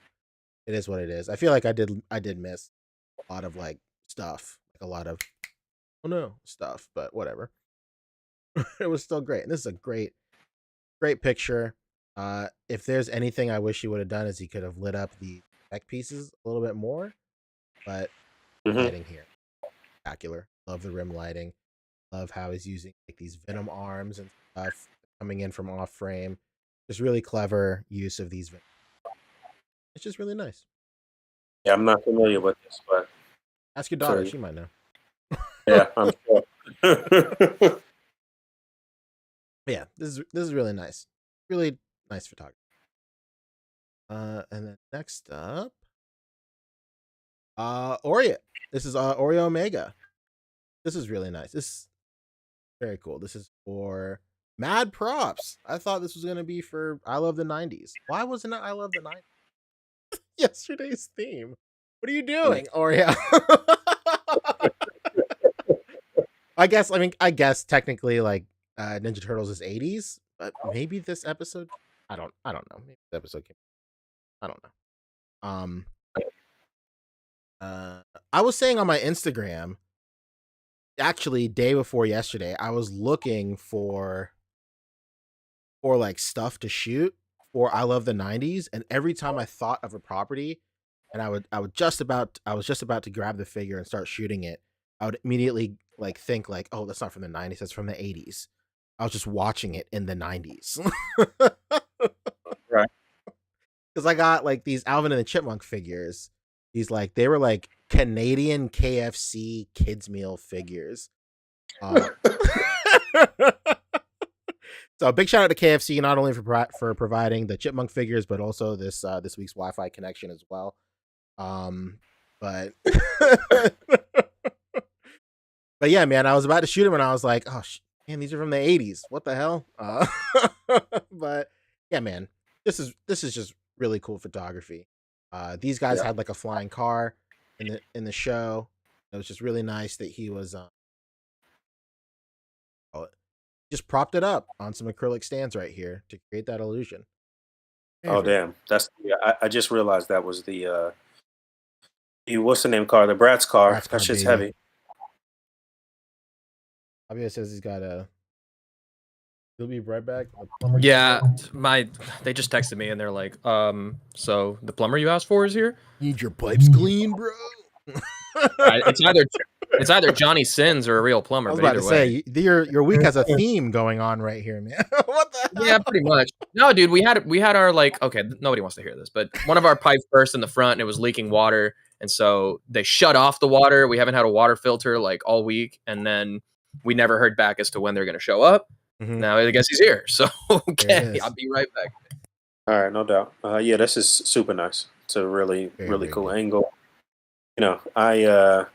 it is what it is. I feel like I did miss a lot of like stuff, like a lot of stuff, but whatever. It was still great. And this is a great picture. If there's anything I wish he would have done is he could have lit up the tech pieces a little bit more, but lighting here, spectacular. Love the rim lighting. Love how he's using like these venom arms and stuff coming in from off frame. Just really clever use of these. It's just really nice. Yeah, I'm not familiar with this, but ask your daughter; she might know. Yeah, I'm sure. Yeah, this is really nice. Really nice photography. And then next up, Oreo. This is Oreo Omega. This is really nice. This is very cool. This is for Mad Props. I thought this was gonna be for I Love the 90s. Why wasn't it I Love the 90s? Yesterday's theme. What are you doing, Oreo? I guess technically like Ninja Turtles is 80s, but maybe this episode I don't know. Maybe the episode came. I don't know. I was saying on my Instagram, actually day before yesterday, I was looking for like stuff to shoot for I Love the 90s, and every time I thought of a property and I was just about to grab the figure and start shooting it, I would immediately like think like, oh, that's not from the 90s, that's from the 80s. I was just watching it in the 90s. Right. Because I got like these Alvin and the Chipmunk figures. These like they were like Canadian KFC kids meal figures. So a big shout out to KFC, not only for providing the Chipmunk figures, but also this week's Wi-Fi connection as well. But but yeah, man, I was about to shoot him and I was like, oh man, these are from the 80s. What the hell? But yeah, man, this is just really cool photography. These guys had like a flying car in the show. It was just really nice that he was just propped it up on some acrylic stands right here to create that illusion. Oh damn, I just realized that was the what's the name car? The Bratz car. That shit's heavy. Javier says he's got a. He'll be right back. Yeah, they just texted me and they're like, so the plumber you asked for is here. Need your pipes clean, bro. It's either Johnny Sins or a real plumber. I was about to say your week has a theme going on right here, man. What the hell? Yeah, pretty much. No, dude, we had our like, okay, nobody wants to hear this, but one of our pipes burst in the front and it was leaking water, and so they shut off the water. We haven't had a water filter like all week, and then we never heard back as to when they're going to show up. Mm-hmm. Now I guess he's here, so okay, I'll be right back. All right, no doubt. Yeah, this is super nice. It's a really cool angle. You know, I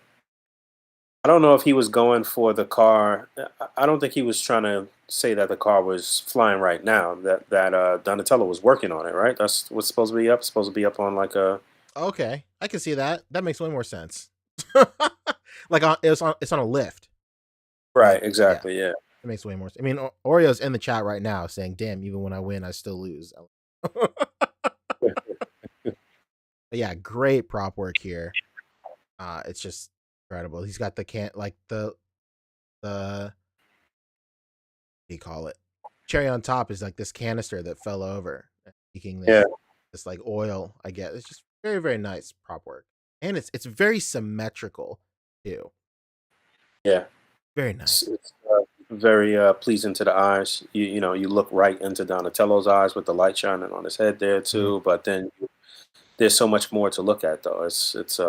don't know if he was going for the car. I don't think he was trying to say that the car was flying right now. That Donatello was working on it, right? That's what's supposed to be up. It's supposed to be up on like a. Okay, I can see that. That makes way more sense. Like it's on a lift. Right. Exactly. Yeah. It makes way more sense. I mean, Oreo's in the chat right now saying, "Damn, even when I win, I still lose." But yeah, great prop work here. It's just incredible. He's got the what do you call it? Cherry on top is like this canister that fell over, leaking this like oil. I guess it's just very, very nice prop work, and it's very symmetrical too. Yeah, very nice. It's very pleasing to the eyes. You know, you look right into Donatello's eyes with the light shining on his head there too. Mm-hmm. But then there's so much more to look at, though. It's it's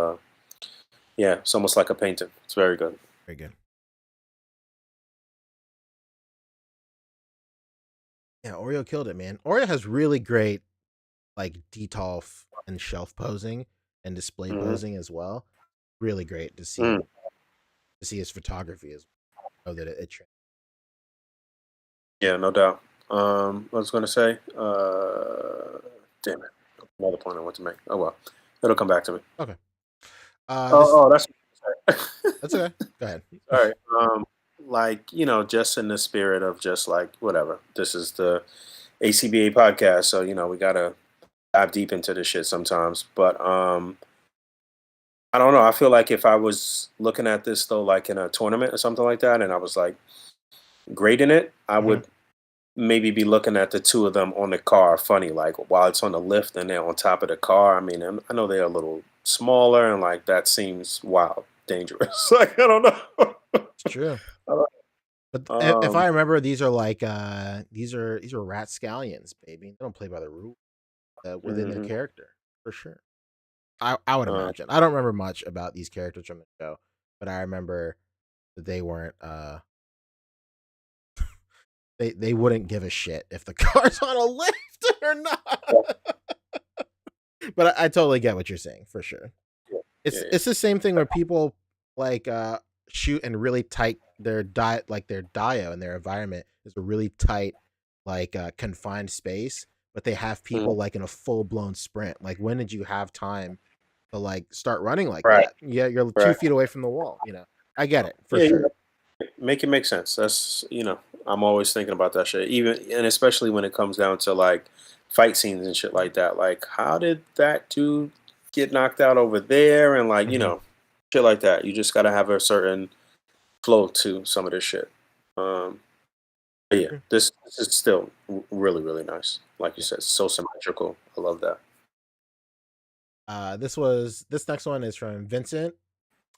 almost like a painting. It's very good. Very good. Yeah, Oreo killed it, man. Oreo has really great like detolf and shelf posing and display posing as well. Really great to see his photography as well. That it Yeah, no doubt. I was going to say, damn it, another point I want to make. Oh well, it'll come back to me. okay. That's that's okay. Go ahead. All right. Like, just in the spirit of just like whatever. This is the A.C.B.A podcast, so we gotta dive deep into this shit sometimes. But I don't know. I feel like if I was looking at this though, like in a tournament or something like that, and I was like grading it, I would maybe be looking at the two of them on the car funny, like while it's on the lift and they're on top of the car. I mean, I know they're a little smaller, and like that seems wild, dangerous. Like I don't know. It's true. But if I remember, these are like these are rat scallions, baby. They don't play by the rules within their character for sure. I would imagine. I don't remember much about these characters from the show, but I remember that they weren't they wouldn't give a shit if the car's on a lift or not. But I totally get what you're saying for sure. It's the same thing where people like shoot in really tight their dio and their environment is a really tight like confined space, but they have people like in a full blown sprint. Like when did you have time to like start running like that? Yeah, you're 2 feet away from the wall. I get it for sure. Make it make sense. That's I'm always thinking about that shit. Even and especially when it comes down to like fight scenes and shit like that. Like how did that dude get knocked out over there? And like shit like that. You just gotta have a certain flow to some of this shit. But yeah, this is still really really nice. Like you said, so symmetrical. I love that. This next one is from Vincent,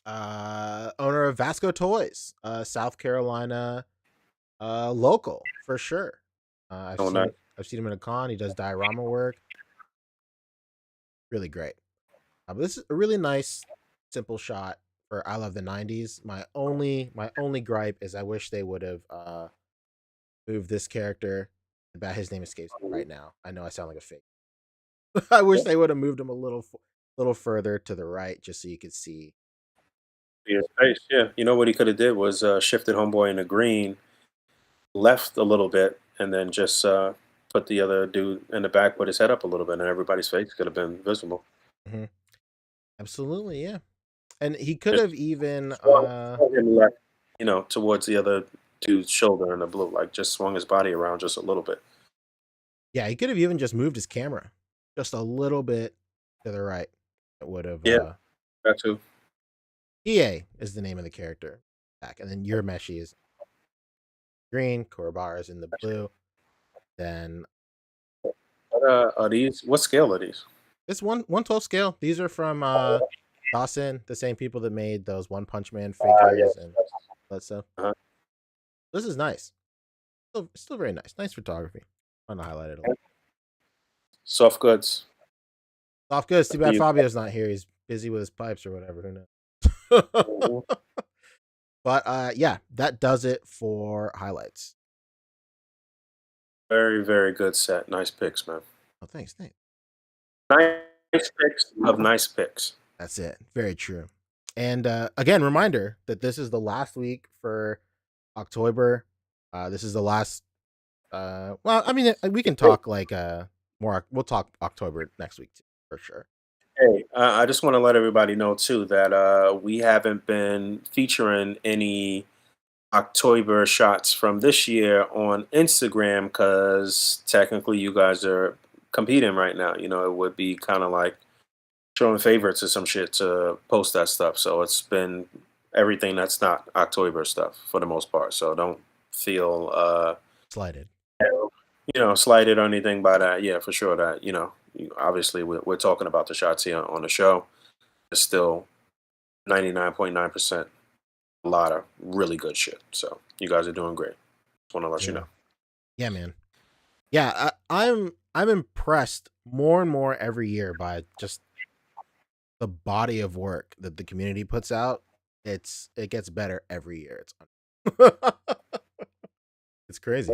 owner of Vasco Toys, South Carolina, local for sure. I've seen him in a con. He does diorama work. Really great. But this is a really nice, simple shot for I Love the '90s. My only gripe is I wish they would have moved this character. About his name escapes me right now. I know I sound like a fake. I wish they would have moved him a little further to the right, just so you could see. Yeah, you know what he could have did was shifted homeboy into green, left a little bit, and then just put the other dude in the back, put his head up a little bit, and everybody's face could have been visible. Absolutely, yeah. And he could have even towards the other dude's shoulder in the blue, like just swung his body around just a little bit. Yeah, he could have even just moved his camera just a little bit to the right. It would have that too. A.C.B.A is the name of the character back, and then your Meshi is green, Korobar is in the blue. Then are these? What scale are these? It's 1/12 scale. These are from Dawson, the same people that made those One Punch Man figures and that stuff. This is nice. Still very nice. Nice photography. I'm gonna highlight it a little. Soft goods. Soft goods. Too bad Fabio's not here. He's busy with his pipes or whatever. Who knows? But yeah, that does it for highlights. Very, very good set. Nice picks, man. Oh, thanks. Nice picks of nice picks. That's it. Very true. And again, reminder that this is the last week for OcTOYber. This is the last. Well, I mean, we can talk like more. We'll talk OcTOYber next week too, for sure. Hey, I just want to let everybody know too that we haven't been featuring any OcTOYber shots from this year on Instagram because technically you guys are competing right now. It would be kind of like showing favorites or some shit to post that stuff. So it's been everything that's not OcTOYber stuff for the most part. So don't feel slighted. Slighted or anything by that. Yeah, for sure that obviously we're talking about the shots here on the show. It's still 99.9%. A lot of really good shit. So you guys are doing great. Just want to let you know. Yeah, man. Yeah, I'm impressed more and more every year by just the body of work that the community puts out. It gets better every year. It's crazy.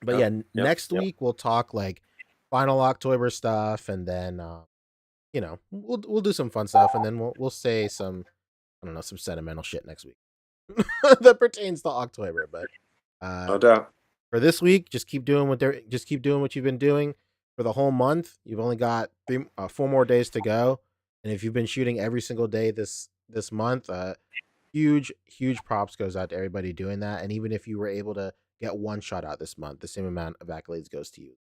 But next week we'll talk like final OcTOYber stuff, and then we'll do some fun stuff, and then we'll say some, I don't know, some sentimental shit next week that pertains to OcTOYber. But No doubt. for this week, just keep doing what you've been doing for the whole month. You've only got 4 more days to go, and if you've been shooting every single day this month, huge props goes out to everybody doing that. And even if you were able to get one shot out this month, the same amount of accolades goes to you.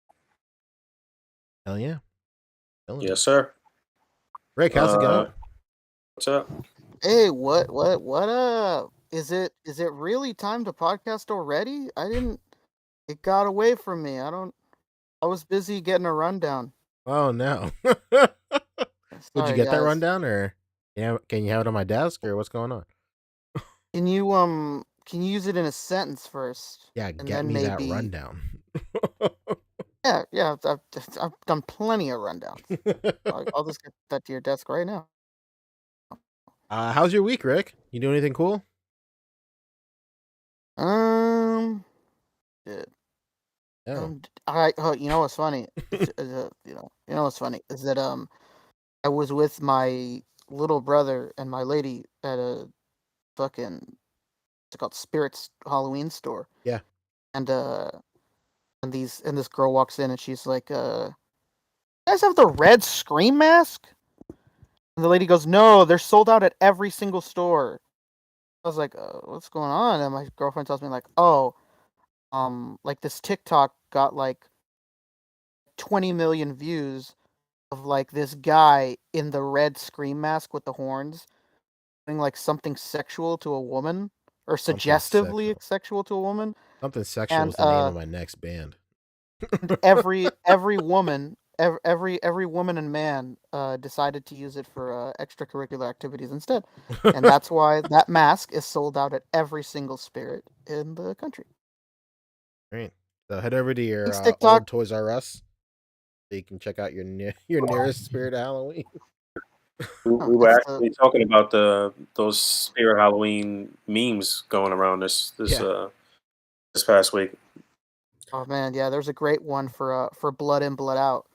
Hell yeah. Yes, sir. Rick, how's it going? What's up? Hey, what up? Is it really time to podcast already? It got away from me. I was busy getting a rundown. Oh no. Would you get that rundown, or can you have it on my desk, or what's going on? Can you use it in a sentence first? Yeah, and get me that rundown. Yeah, I've done plenty of rundowns. I'll just get that to your desk right now. How's your week, Rick? You do anything cool? Good. Oh. You know what's funny? What's funny is that I was with my little brother and my lady at a fucking, it's called Spirits Halloween store. Yeah. And this girl walks in and she's like, "You guys have the red Scream mask?" And the lady goes, "No, they're sold out at every single store." I was like, "What's going on?" And my girlfriend tells me like, "Oh, like this TikTok got like 20 million views of like this guy in the red Scream mask with the horns doing like something sexual to a woman, or suggestively sexual to a woman." Something sexual is the name of my next band. every woman, every woman and man decided to use it for extracurricular activities instead, and that's why that mask is sold out at every single Spirit in the country. Great. So head over to your old Toys R Us so you can check out your nearest Spirit Halloween. We were actually talking about those Spirit Halloween memes going around this past week. Oh man, yeah, there's a great one for Blood In, Blood Out.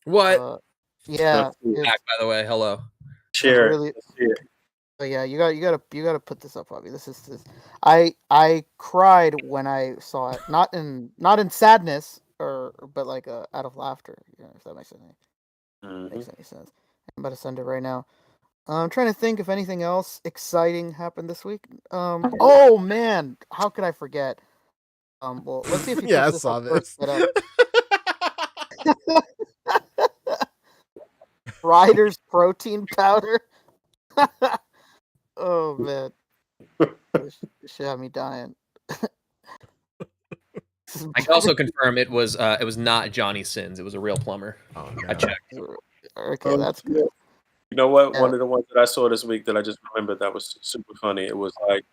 What? Yeah. Back, by the way, hello. Share really, it. But yeah, you gotta put this up, Bobby. This is. I cried when I saw it, not in sadness but like out of laughter. If that makes any sense. I'm about to send it right now. I'm trying to think if anything else exciting happened this week. Oh man, how could I forget? Well, let's see if you I saw this. Ryder's protein powder. Oh man, this should have me dying. I can also confirm it was not Johnny Sins. It was a real plumber. Oh no. I checked. Okay, that's good. You know what? Yeah. One of the ones that I saw this week that I just remembered that was super funny. It was like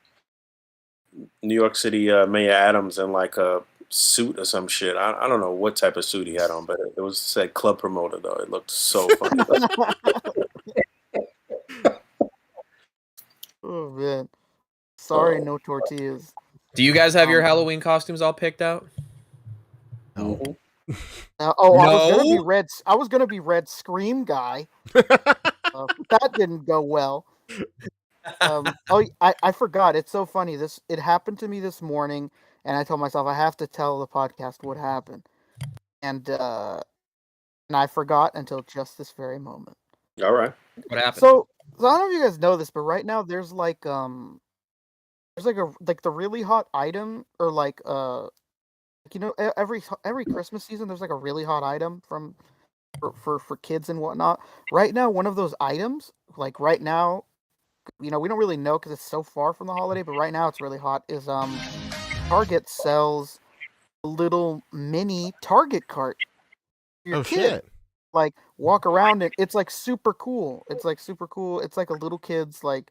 New York City Mayor Adams in like a suit or some shit. I don't know what type of suit he had on, but it was said club promoter though. It looked so funny. Oh man, sorry, no tortillas. Do you guys have your Halloween costumes all picked out? No. No? I was gonna be Red Scream guy. That didn't go well. I forgot. It's so funny. It happened to me this morning, and I told myself I have to tell the podcast what happened, and I forgot until just this very moment. All right. What happened? So I don't know if you guys know this, but right now there's like the really hot item, or like every Christmas season there's like a really hot item for kids and whatnot. Right now, one of those items, like right now, we don't really know because it's so far from the holiday, but right now it's really hot, is Target sells a little mini Target cart for your kid. Shit. Like walk around it. It's like super cool. It's like a little kid's like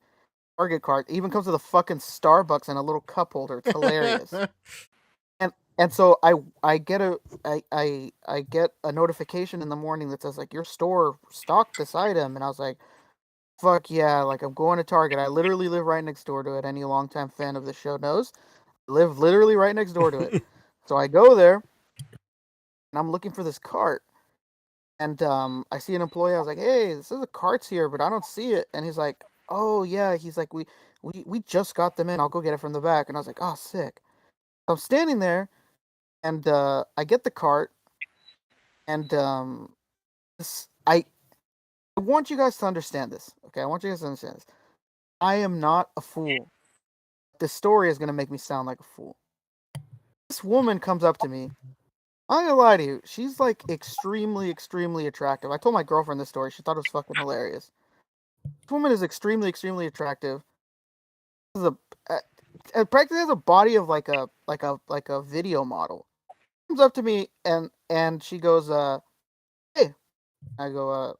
Target cart. It even comes with a fucking Starbucks and a little cup holder. It's hilarious. And so I get a notification in the morning that says like your store stocked this item, and I was like, fuck yeah, like I'm going to Target. I literally live right next door to it. Any longtime fan of the show knows. I live literally right next door to it. So I go there and I'm looking for this cart, And I see an employee. I was like, "Hey, this is a cart's here, but I don't see it." And he's like, "Oh yeah." He's like, "We just got them in. I'll go get it from the back." And I was like, "Oh, sick." So I'm standing there, and I get the cart, and I want you guys to understand this. Okay, I want you guys to understand this. I am not a fool. This story is gonna make me sound like a fool. This woman comes up to me. I'm not gonna lie to you. She's like extremely, extremely attractive. I told my girlfriend this story. She thought it was fucking hilarious. This woman is extremely, extremely attractive. This is practically has a body of like a video model. Comes up to me and she goes, "Hey." I go,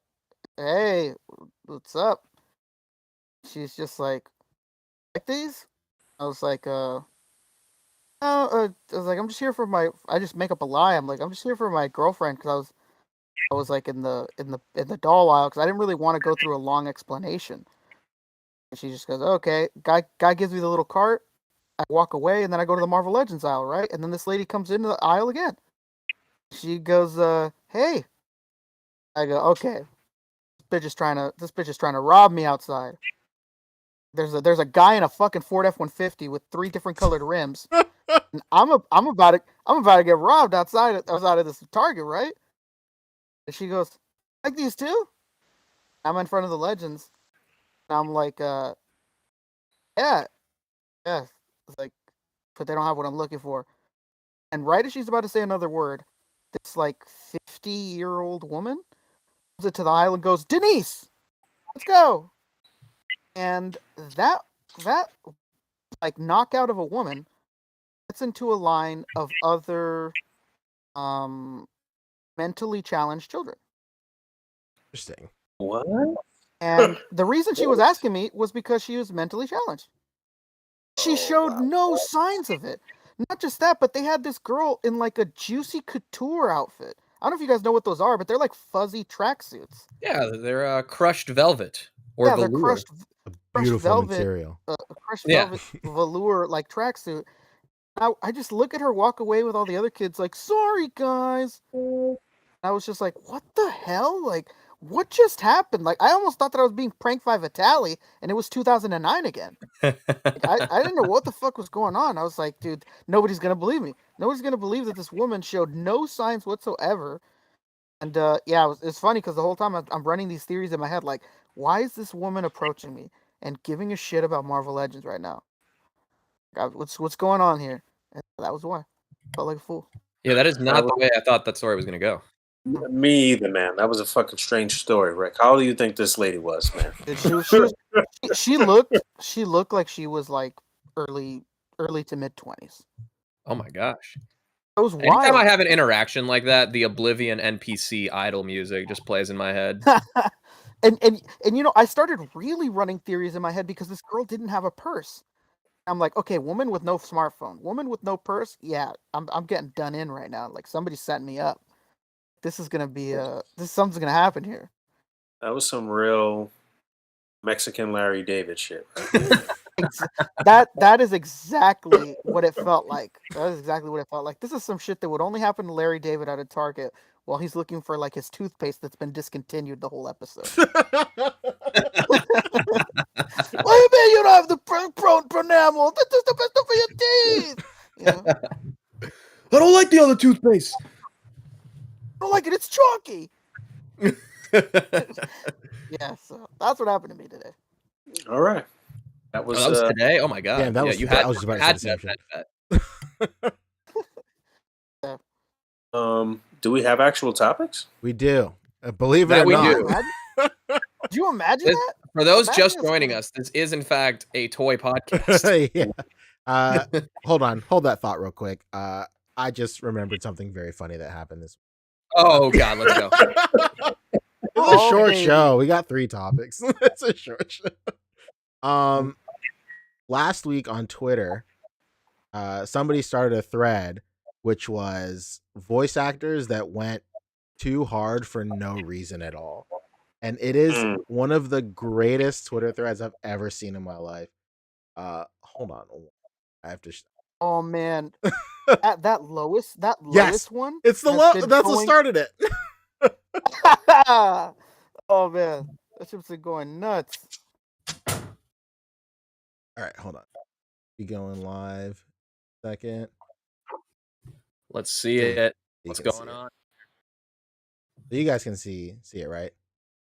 "Hey, what's up?" She's just like these. I was like, I was like, I'm just here for my. I just make up a lie. I'm like, I'm just here for my girlfriend because I was like in the doll aisle because I didn't really want to go through a long explanation. And she just goes, "Okay." Guy gives me the little cart. I walk away and then I go to the Marvel Legends aisle, right? And then this lady comes into the aisle again. She goes, "Hey." I go, "Okay." This bitch is trying to rob me outside. There's a guy in a fucking Ford F-150 with 3 different colored rims. And I'm about to get robbed outside of this Target, right? And she goes, "Like these too?" I'm in front of the Legends. And I'm like, yeah, yeah. It's like, but they don't have what I'm looking for. And right as she's about to say another word, this like 50-year-old woman comes into the aisle and goes, "Denise, let's go." And that like knockout of a woman gets into a line of other um mentally challenged children. Interesting. What? And the reason she was asking me was because she was mentally challenged. She showed wow. no signs of it. Not just that, but they had this girl in like a Juicy Couture outfit. I don't know if you guys know what those are, but they're like fuzzy tracksuits. Yeah, they're crushed velvet or Yeah, they're velour. A crushed beautiful velvet, material. crushed Yeah. velvet velour like tracksuit. I just look at her walk away with all the other kids, like, "Sorry, guys." I was just like, "What the hell? Like, what just happened?" Like, I almost thought that I was being pranked by Vitaly, and it was 2009 again. Like, I didn't know what the fuck was going on. I was like, dude, nobody's gonna believe me. Nobody's gonna believe that this woman showed no signs whatsoever. And yeah, it's funny because the whole time I'm running these theories in my head, like, why is this woman approaching me and giving a shit about Marvel Legends right now? What's going on here? And that was why. Felt like a fool. Yeah, that is not the way I thought that story was gonna go. Me either, man. That was a fucking strange story, Rick. How old do you think this lady was, man? She looked like she was like early to mid 20s. Oh my gosh. It was Anytime I wild. have an interaction like that, the Oblivion NPC idle music just plays in my head. and you know, I started really running theories in my head because this girl didn't have a purse. I'm like, okay, woman with no smartphone, woman with no purse. Yeah, I'm getting done in right now. Like somebody's setting me up. This is gonna be something's gonna happen here. That was some real Mexican Larry David shit. Right? That is exactly what it felt like. That is exactly what it felt like. This is some shit that would only happen to Larry David at a Target while he's looking for like his toothpaste that's been discontinued the whole episode. What do you mean you don't have the pronamel? This is the best for your teeth. You know? I don't like the other toothpaste. I don't like it. It's chalky. Yeah, so that's what happened to me today. All right. That was, that was today? Oh my god. Damn, that was. You had, I was just about had to say the same that. Yeah. Do we have actual topics? We do. Believe it That or we not. do. Do you imagine that? For those Imagine just it's joining funny. us, this is in fact a toy podcast. Yeah. Hold that thought real quick. I just remembered something very funny that happened this Oh god, let's go. It's a short show. We got 3 topics. It's a short show. Last week on Twitter, somebody started a thread which was voice actors that went too hard for no reason at all. And it is one of the greatest Twitter threads I've ever seen in my life. Hold on. I have to Oh man. that Lois yes, one. it's the that's what started it. Oh man, that ship's been going nuts. All right, hold on. Be going live. Second. Let's see it. You What's can going see it. on? So you guys can see it, right?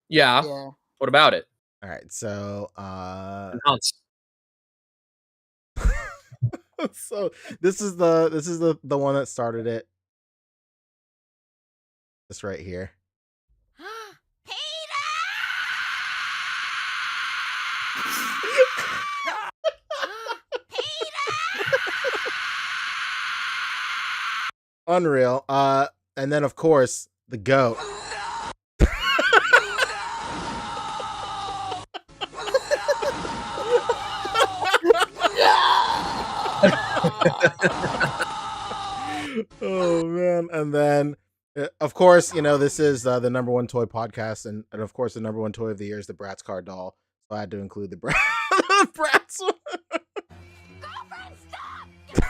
Yeah. Yeah. What about it? All right, so Announce. so this is the one that started it. This right here. Unreal. And then of course the goat. Oh man. And then of course, this is the number one toy podcast, and of course the number one toy of the year is the Bratz car doll. So I had to include the Bratz one. Girlfriend, stop! Get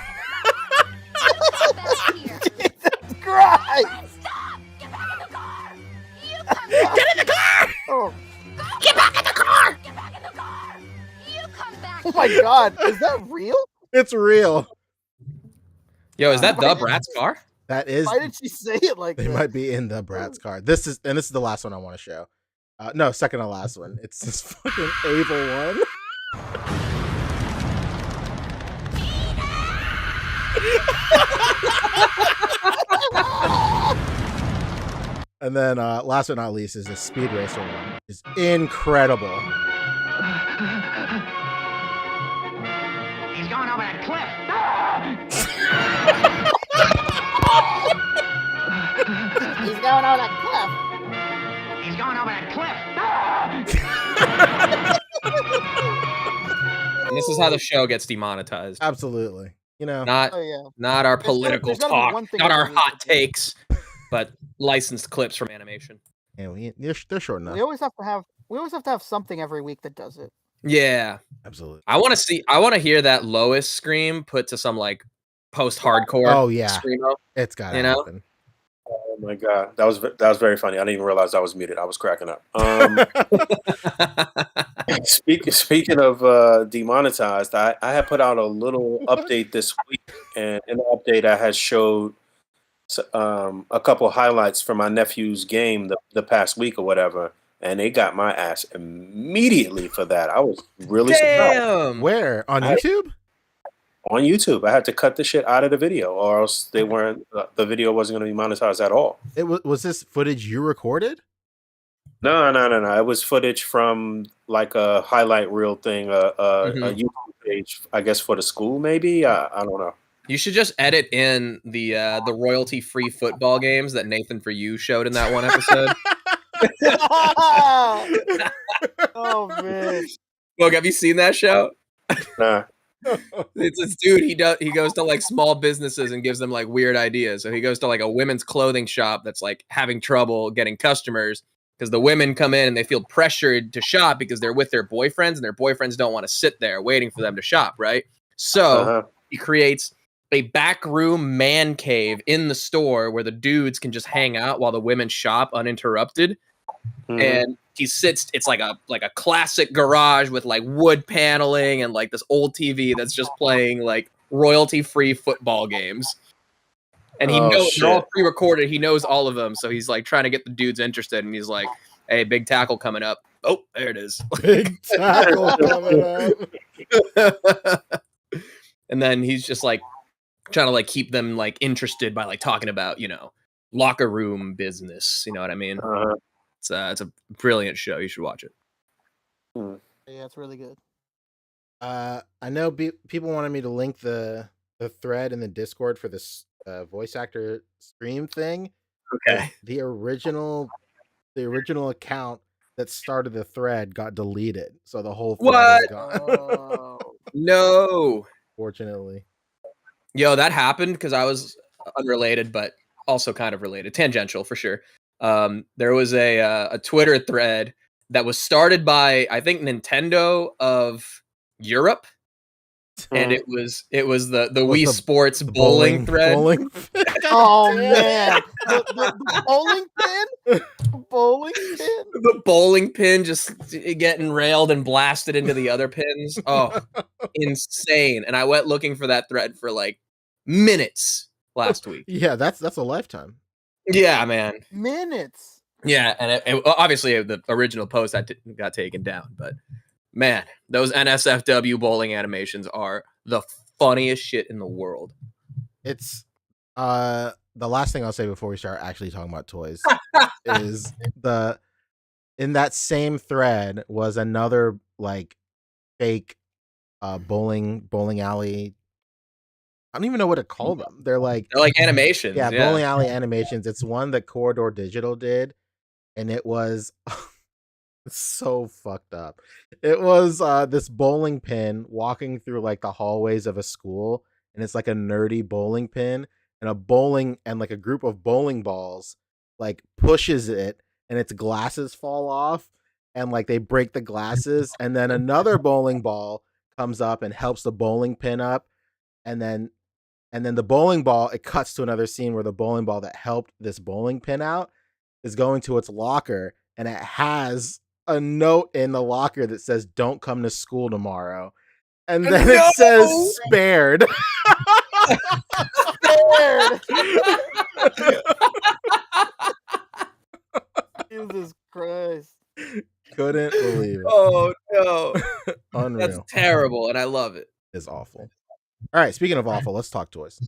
back here! Jesus Christ! Girlfriend, stop! Get back in the car! You come back! Get in the car! Oh. Get back in the car! Get back in the car! You come back! Oh my God, is that real? It's real. Yo, is that the Bratz car? That is. Why did she say it like They that? might be in the Bratz car. This is the last one I want to show. No, second to last one. It's this fucking evil one. And then last but not least is the Speed Racer one. It's incredible. He's going over that cliff. He's going over that cliff. He's going over that cliff. And this is how the show gets demonetized. Absolutely. Not Oh yeah. not our political there's gotta be talk, one thing not our every week hot to do. takes, but licensed clips from animation. And they're short enough. We always have to have something every week that does it. Yeah. Absolutely. I want to hear that Lois scream put to some like post-hardcore. Oh yeah. Screamo. It's gotta You know? happen. Oh my god, that was very funny. I didn't even realize I was muted. I was cracking up. Speaking of demonetized, I had put out a little update this week, and in the update I had showed a couple highlights from my nephew's game the past week or whatever, and they got my ass immediately for that. I was really surprised. Damn. Where? On YouTube? On YouTube, I had to cut the shit out of the video, or else they weren't. The video wasn't going to be monetized at all. Was this footage you recorded? No. It was footage from like a highlight reel thing, a YouTube page, I guess for the school, maybe. I don't know. You should just edit in the royalty-free football games that Nathan For You showed in that one episode. Oh man. Look, have you seen that show? Nah. It's this dude. He goes to like small businesses and gives them like weird ideas. So he goes to like a women's clothing shop that's like having trouble getting customers because the women come in and they feel pressured to shop because they're with their boyfriends and their boyfriends don't want to sit there waiting for them to shop, right? So he creates a back room man cave in the store where the dudes can just hang out while the women shop uninterrupted. And he sits, it's like a classic garage with like wood paneling and like this old TV that's just playing like royalty-free football games. And he knows they're all pre-recorded. He knows all of them. So he's like trying to get the dudes interested. And he's like, hey, big tackle coming up. Oh, there it is. Big tackle coming up. And then he's just like trying to like keep them like interested by like talking about, locker room business. You know what I mean? It's a brilliant show. You should watch it. Yeah, it's really good. I know people wanted me to link the thread in the Discord for this voice actor stream thing. Okay. The original account that started the thread got deleted, so the whole thread is gone. Oh. No. Fortunately. Yo, that happened because I was unrelated, but also kind of related, tangential for sure. There was a Twitter thread that was started by, I think, Nintendo of Europe, and it was the Wii Sports bowling thread. Bowling. Oh man, the bowling pin. bowling pin. The bowling pin just getting railed and blasted into the other pins. Oh, insane! And I went looking for that thread for like minutes last week. Yeah, that's a lifetime. Yeah, man. Minutes. Yeah, and it obviously the original post that got taken down, but man, those NSFW bowling animations are the funniest shit in the world. It's the last thing I'll say before we start actually talking about toys is in that same thread was another like fake bowling alley. I don't even know what to call them. They're like animations. Yeah, bowling alley animations. It's one that Corridor Digital did, and it was so fucked up. It was this bowling pin walking through like the hallways of a school, and it's like a nerdy bowling pin, and a group of bowling balls like pushes it, and its glasses fall off, and like they break the glasses, and then another bowling ball comes up and helps the bowling pin up, and then the bowling ball, it cuts to another scene where the bowling ball that helped this bowling pin out is going to its locker, and it has a note in the locker that says, "Don't come to school tomorrow." And then it says spared. Spared. Jesus Christ. Couldn't believe it. Oh no. Unreal. That's terrible, and I love it. It's awful. All right, speaking of awful, let's talk toys.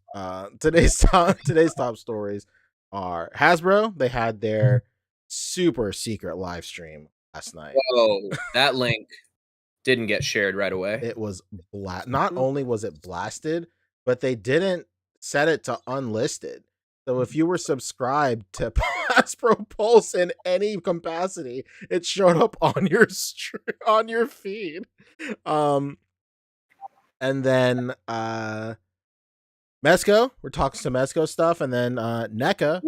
Today's top stories are Hasbro. They had their super secret live stream last night. Oh, that link didn't get shared right away. It was not only was it blasted, but they didn't set it to unlisted. So if you were subscribed to Hasbro Pulse in any capacity, it showed up on your feed. And then Mezco, we're talking some Mezco stuff, and then NECA,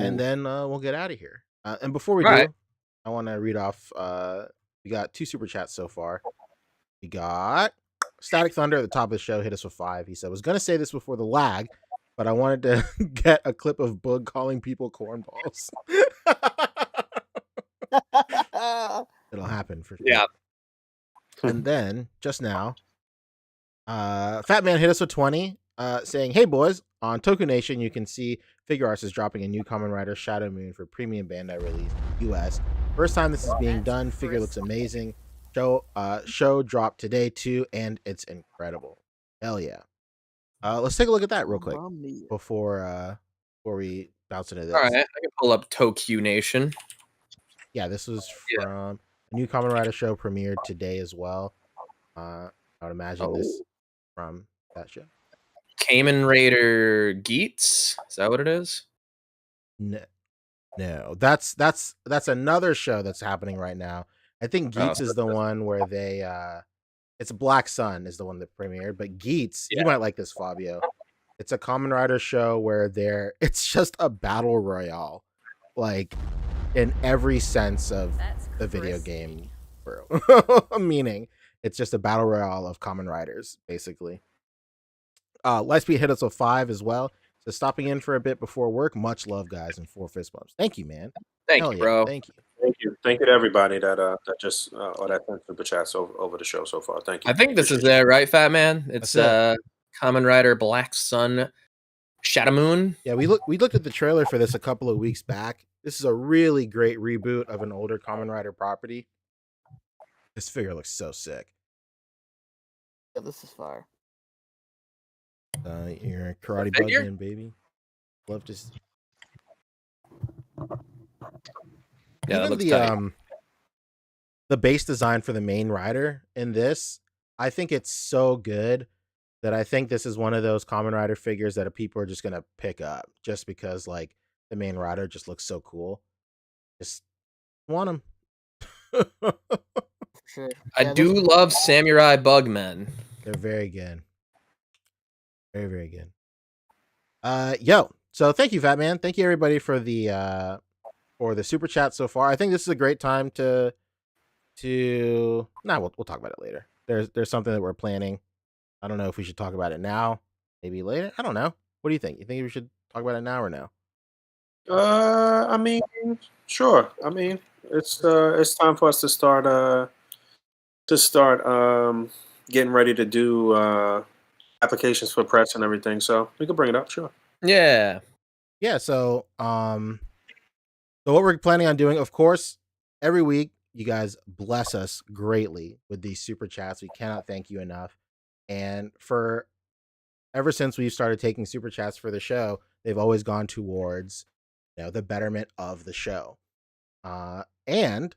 and then we'll get out of here. And before we do, I want to read off. We got 2 super chats so far. We got Static Thunder at the top of the show, hit us with 5. He said, "Was gonna say this before the lag, but I wanted to get a clip of Boog calling people cornballs." It'll happen for sure. Yeah. And then just now, Fat Man hit us with 20, saying, "Hey boys, on Toku Nation you can see Figure Arts is dropping a new Kamen Rider Shadow Moon for premium Bandai release US. First time this is being done. Figure looks amazing. Show dropped today too, and it's incredible. Hell yeah." Let's take a look at that real quick before we bounce into this. All right, I can pull up Toku Nation. Yeah, this was from a new Kamen Rider show premiered today as well. I would imagine this from that show. Kamen Rider Geats? Is that what it is? No, that's another show that's happening right now. I think Geats is the one where they it's Black Sun is the one that premiered, but Geats, you might like this, Fabio. It's a Kamen Rider show where it's just a battle royale, like in every sense of the video game meaning. It's just a battle royale of Kamen Riders, basically. Lightspeed hit us with 5 as well. So stopping in for a bit before work. Much love, guys, and 4 fist bumps. Thank you, man. Thank you, bro. Thank you. Thank you to everybody that just or that sent super chats over the show so far. Thank you. I think this is it, right, Fat Man? It's Kamen Rider Black Sun Shadow Moon. Yeah, we looked at the trailer for this a couple of weeks back. This is a really great reboot of an older Kamen Rider property. This figure looks so sick. Yeah, this is fire. You're a karate bug in, baby. Love to see. Yeah, even the base design for the main rider in this, I think it's so good that I think this is one of those Kamen Rider figures that people are just gonna pick up just because like the main rider just looks so cool. Just want him. Sure. I do love Samurai Bugmen. They're very good. Very, very good. So thank you, Fat Man. Thank you everybody for the super chat so far. I think this is a great time we'll talk about it later. There's something that we're planning. I don't know if we should talk about it now, maybe later. I don't know. What do you think? You think we should talk about it now or no? I mean, sure. I mean, it's time for us to start getting ready to do applications for press and everything. So we can bring it up, sure. Yeah. Yeah. So what we're planning on doing, of course, every week you guys bless us greatly with these super chats. We cannot thank you enough. And for ever since we've started taking super chats for the show, they've always gone towards the betterment of the show. And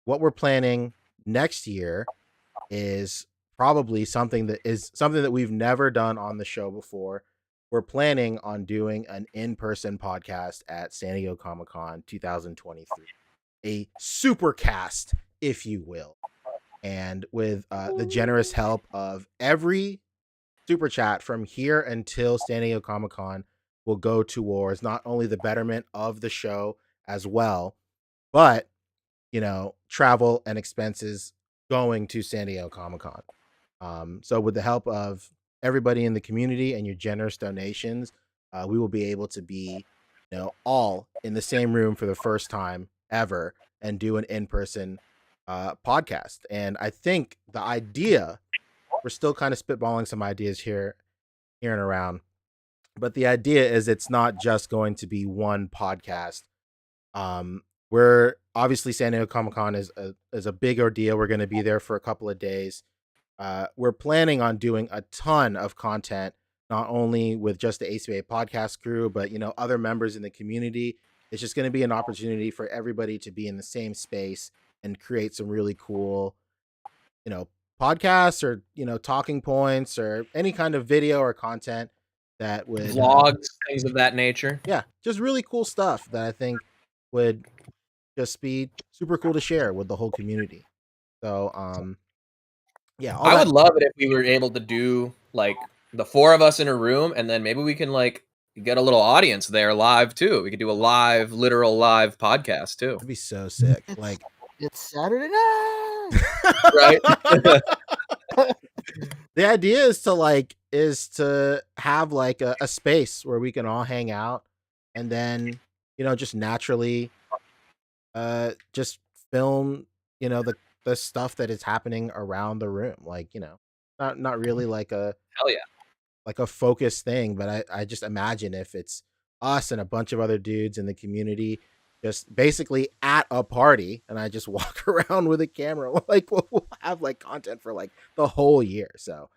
what we're planning next year is probably something that we've never done on the show before. We're planning on doing an in-person podcast at San Diego Comic-Con 2023, a super cast, if you will. And with the generous help of every super chat from here until San Diego Comic-Con will go towards not only the betterment of the show as well, but travel and expenses going to San Diego Comic-Con. So with the help of everybody in the community and your generous donations, we will be able to be, all in the same room for the first time ever and do an in-person podcast. And I think the idea, we're still kind of spitballing some ideas here and around, but the idea is it's not just going to be one podcast. We're obviously San Diego Comic-Con is a big ordeal. We're going to be there for a couple of days. We're planning on doing a ton of content, not only with just the A.C.B.A podcast crew, but other members in the community. It's just going to be an opportunity for everybody to be in the same space and create some really cool, podcasts or talking points or any kind of video or content that would vlogs, things of that nature. Yeah, just really cool stuff that I think would just be super cool to share with the whole community. So yeah, I would love it if we were able to do like the four of us in a room, and then maybe we can like get a little audience there live too. We could do a literal live podcast too. That'd be so sick. It's Saturday night, right? The idea is to have like a space where we can all hang out, and then just naturally just film the stuff that is happening around the room, not really like a hell yeah, like a focused thing, but I just imagine if it's us and a bunch of other dudes in the community just basically at a party, and I just walk around with a camera, like we'll have like content for like the whole year. So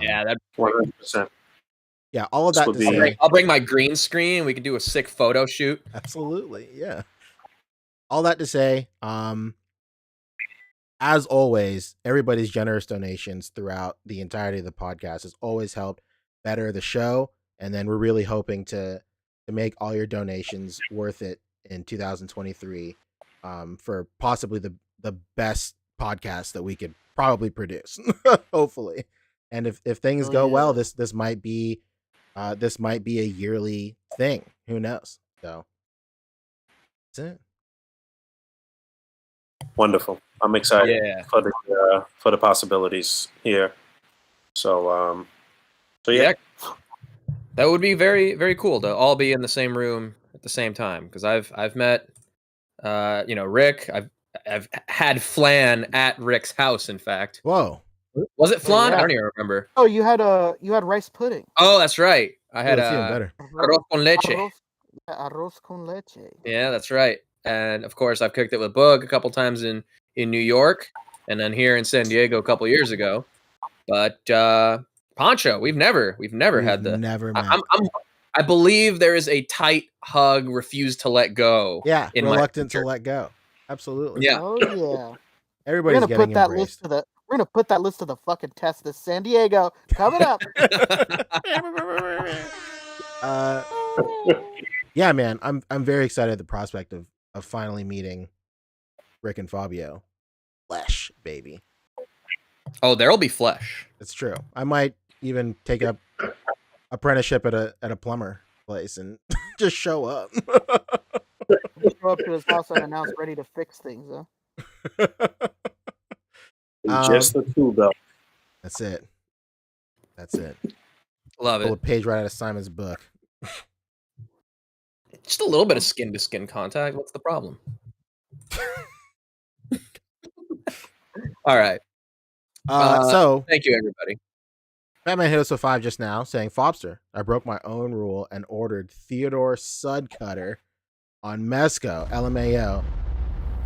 yeah, that's 100%. Yeah, all of that to say, I'll bring my green screen. We can do a sick photo shoot. Absolutely, yeah. All that to say, as always, everybody's generous donations throughout the entirety of the podcast has always helped better the show, and then we're really hoping to make all your donations worth it in 2023 for possibly the best podcast that we could probably produce, hopefully. And if things go well, this might be a yearly thing. Who knows? So that's it. Wonderful. I'm excited for the possibilities here. So yeah. That would be very, very cool to all be in the same room at the same time, because I've met Rick. I've had flan at Rick's house, in fact. Whoa. Was it flan? I don't even remember. Oh, you had rice pudding. Oh, that's right. I had better. Arroz con leche. Arroz con leche. Yeah, that's right. And of course, I've cooked it with Boog a couple times in New York, and then here in San Diego a couple years ago. But Pancho, we've never had the. Never met. I believe there is a tight hug, refuse to let go. Yeah, reluctant to let go. Absolutely. Yeah. Oh yeah. Everybody's getting embraced. We're gonna put that list to the fucking test. This San Diego coming up. Yeah, man, I'm very excited at the prospect of finally meeting Rick and Fabio. Flesh, baby. Oh, there'll be flesh. It's true. I might even take up apprenticeship at a plumber place and just show up. Show up to his house unannounced, ready to fix things, huh? Just the two, though. That's it. Love it. Pull a page right out of Simon's book. Just a little bit of skin-to-skin contact. What's the problem? All right. So thank you, everybody. Batman hit us with 5 just now, saying, Fobster, I broke my own rule and ordered Theodore Sud Cutter on Mezco, LMAO.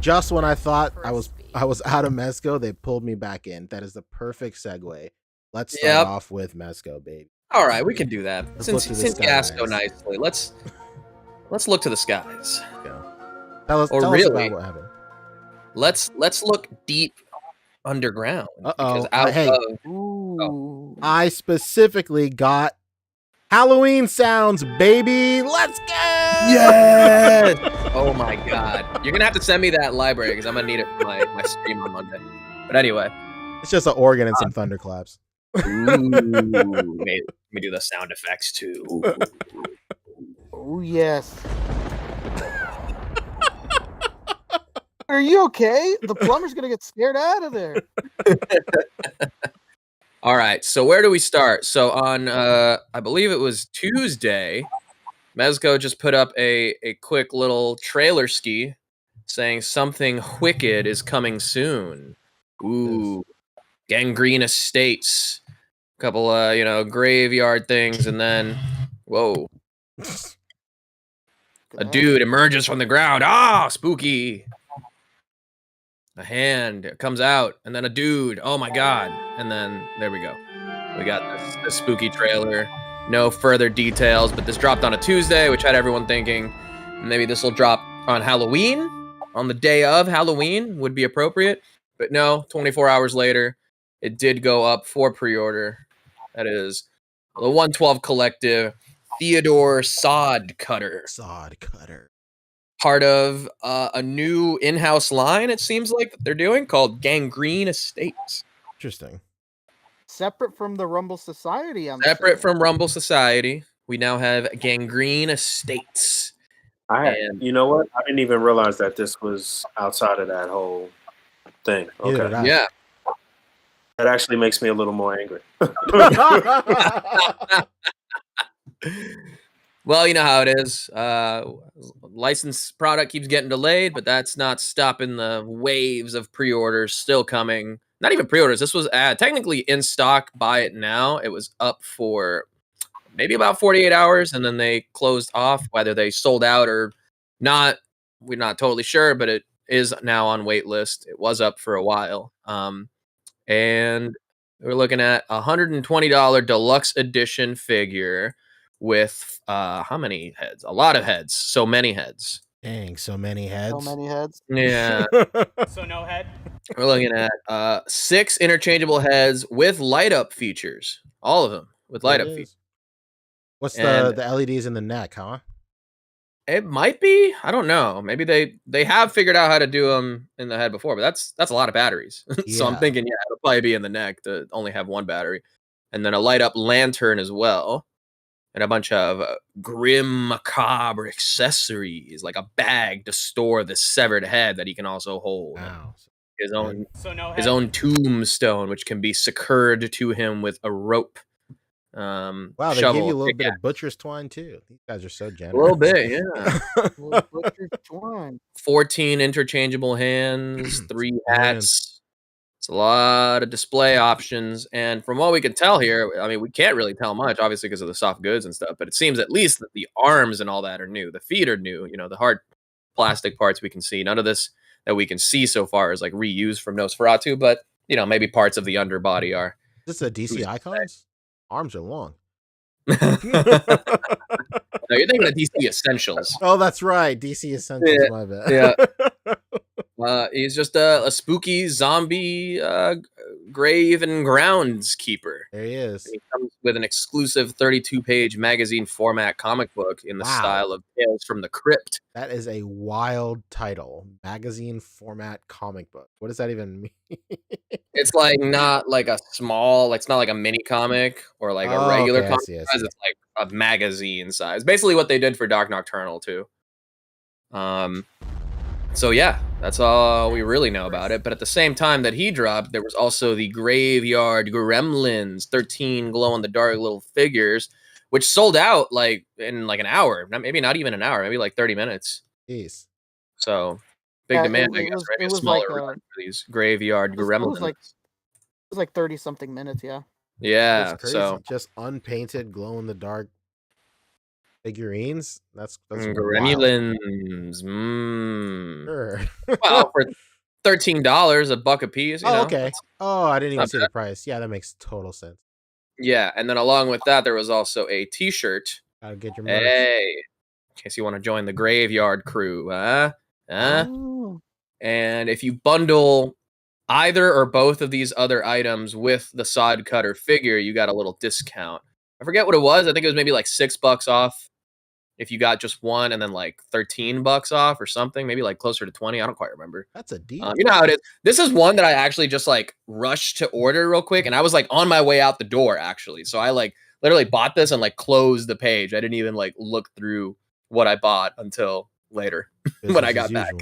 Just when I thought I was out of Mezco, they pulled me back in. That is the perfect segue. Let's start off with Mezco, baby. All right, we can do that. Let's Since you asked so nicely, let's look to the skies. Tell us about what happened. Let's look deep underground. Because I specifically got Halloween sounds, baby. Let's go! Yes! Oh my god. You're gonna have to send me that library because I'm gonna need it for my stream on Monday. But anyway. It's just an organ and some thunderclaps. Ooh, let me do the sound effects too. Oh yes. Are you okay? The plumber's gonna get scared out of there. All right, so where do we start? So on, I believe it was Tuesday, Mezco just put up a quick little trailer ski saying something wicked is coming soon. Ooh, Gangrene Estates, a couple graveyard things, and then whoa, a dude emerges from the ground. Ah, spooky. A hand comes out, and then a dude. Oh my god! And then there we go. We got this spooky trailer. No further details, but this dropped on a Tuesday, which had everyone thinking maybe this will drop on Halloween, on the day of Halloween would be appropriate. But no, 24 hours later, it did go up for pre-order. That is the 112 Collective Theodore Sod Cutter. Sod Cutter. Part of a new in-house line, it seems like they're doing, called Gangrene Estates. Interesting. Separate from the Rumble Society. Separate from Rumble Society, we now have Gangrene Estates. You know what? I didn't even realize that this was outside of that whole thing. Okay. Yeah. That actually makes me a little more angry. Well, you know how it is. Licensed product keeps getting delayed, but that's not stopping the waves of pre-orders still coming. Not even pre-orders. This was technically in stock. Buy it now. It was up for maybe about 48 hours, and then they closed off. Whether they sold out or not, we're not totally sure, but it is now on wait list. It was up for a while. And we're looking at $120 deluxe edition figure with how many heads? A lot of heads. So many heads. Dang, so many heads. So many heads. Yeah. So no head. We're looking at 6 interchangeable heads with light up features. All of them with light up features. What's the LEDs in the neck, huh? It might be. I don't know. Maybe they have figured out how to do them in the head before, but that's a lot of batteries. So I'm thinking, it'll probably be in the neck to only have one battery, and then a light up lantern as well. And a bunch of grim, macabre accessories, like a bag to store the severed head that he can also hold. Wow. His own tombstone, which can be secured to him with a rope. Wow, they give you a little bit of butcher's twine too. These guys are so generous. A little bit, yeah. Butcher's twine. 14 interchangeable hands, 3 hats. It's a lot of display options, and from what we can tell here, I mean, we can't really tell much, obviously, because of the soft goods and stuff, but it seems at least that the arms and all that are new. The feet are new, the hard plastic parts we can see. None of this that we can see so far is like reused from Nosferatu, but, maybe parts of the underbody are. Is this a DC Icons? Arms are long. No, you're thinking of DC Essentials. Oh, that's right. DC Essentials, my bad. Yeah. He's just a spooky zombie grave and groundskeeper. There he is. He comes with an exclusive 32-page magazine format comic book in the style of Tales from the Crypt. That is a wild title. Magazine format comic book. What does that even mean? It's like not like a small, it's not like a mini comic or like a regular comic size. It's like a magazine size. Basically what they did for Dark Nocturnal too. So yeah, that's all we really know about it. But at the same time that he dropped, there was also the Graveyard Gremlins, 13 glow-in-the-dark little figures which sold out like in like an hour, maybe not even an hour, maybe like 30 minutes. Jeez. So big demand, I guess, was, maybe it a was smaller like run for these graveyard gremlins. It was like 30 something minutes. Yeah. Yeah, That's crazy. so Just unpainted, glow in the dark figurines. That's wild. gremlins. Sure. Well, for $13, a buck a piece. You know, okay. Oh, I didn't even not see bad. the price. Yeah, that makes total sense. Yeah, and then along with that, there was also a T-shirt. Gotta get your merch. Hey, in case you want to join the graveyard crew, Oh. And if you bundle either or both of these other items with the sod cutter figure, you got a little discount. I forget what it was. I think it was maybe like $6 off if you got just one, and then like $13 off or something, maybe like closer to 20. I don't quite remember. That's a deal. You know how it is. This is one that I actually just like rushed to order real quick, and I was like on my way out the door actually. So I like literally bought this and like closed the page. I didn't even like look through what I bought until later when I got back.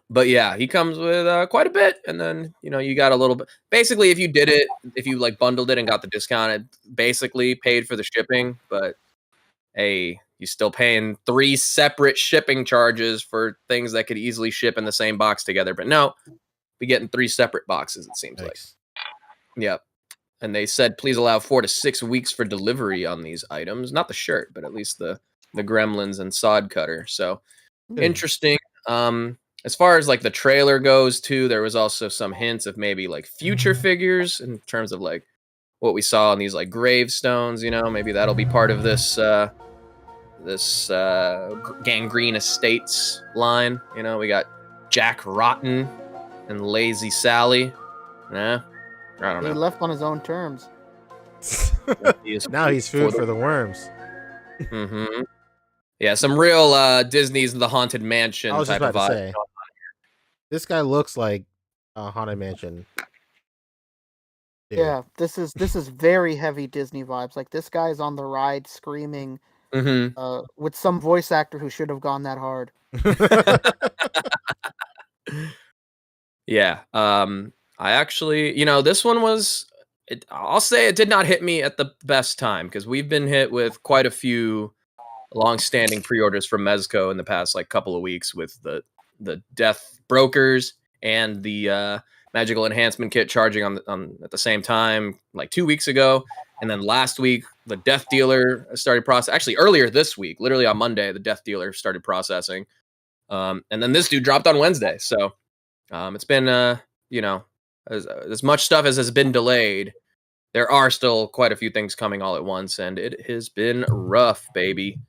But yeah, he comes with quite a bit, and then you know you got a little bit. Basically, if you like bundled it and got the discount, it basically paid for the shipping. But hey, you're still paying 3 separate shipping charges for things that could easily ship in the same box together. But no, we're getting 3 separate boxes. It seems like. Yep. And they said please allow 4 to 6 weeks for delivery on these items. Not the shirt, but at least the gremlins and sod cutter. So interesting. As far as like the trailer goes too, there was also some hints of maybe like future figures in terms of like what we saw on these like gravestones, you know, maybe that'll be part of this Gangrene Estates line. You know, we got Jack Rotten and Lazy Sally. I don't know. He left on his own terms. Now he's food for the worms. Mm-hmm. Yeah, some real Disney's The Haunted Mansion I was type just about of to vibe. say, this guy looks like a Haunted Mansion. Dude. Yeah, this is very heavy Disney vibes. Like this guy's on the ride screaming with some voice actor who should have gone that hard. Yeah. I actually, you know, this one was, I'll say it did not hit me at the best time because we've been hit with quite a few long-standing pre-orders from Mezco in the past like couple of weeks with the Death Brokers and the Magical Enhancement Kit charging on at the same time like 2 weeks ago, and then last week the Death Dealer started processing. Actually, earlier this week, literally on Monday, the Death Dealer started processing, and then this dude dropped on Wednesday. So it's been you know, as much stuff as has been delayed, there are still quite a few things coming all at once, and it has been rough, baby.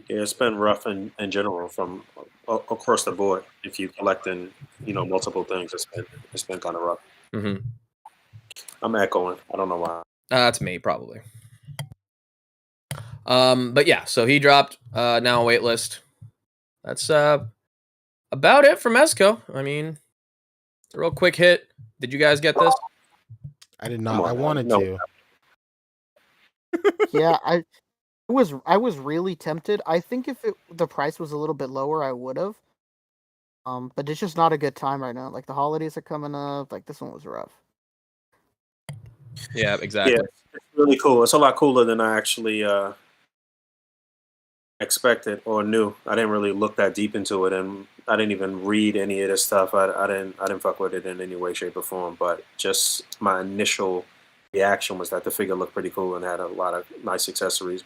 Yeah, it's been rough in general from across the board. If you collecting, you know, multiple things, it's been kind of rough. Mm-hmm. I'm echoing. I don't know why. That's me, probably. But yeah, so he dropped. Now a wait list. That's about it for Mezco. I mean, it's a real quick hit. Did you guys get this? I did not. I wanted to. Yeah, I was really tempted. I think if the price was a little bit lower, I would have. But it's just not a good time right now. Like the holidays are coming up. Like this one was rough. Yeah, exactly. Yeah, it's really cool. It's a lot cooler than I actually expected or knew. I didn't really look that deep into it, and I didn't even read any of this stuff. I didn't fuck with it in any way, shape, or form. But just my initial reaction was that the figure looked pretty cool and had a lot of nice accessories.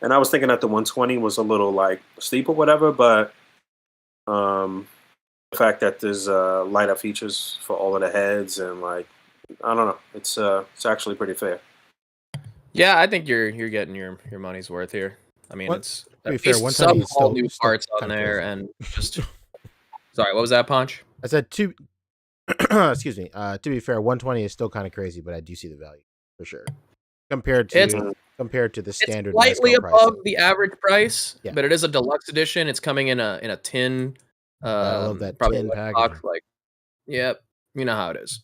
And I was thinking that the 120 was a little like steep or whatever, but the fact that there's light up features for all of the heads and like I don't know, it's actually pretty fair. Yeah, I think you're getting your money's worth here. I mean, it's to be fair, some all new parts on there, and just sorry, what was that, Punch? I said excuse me. To be fair, 120 is still kind of crazy, but I do see the value for sure compared to the standard. It's slightly above pricing. the average price, but it is a deluxe edition. It's coming in a tin. I love that probably tin packaging. box, like, yep, you know how it is.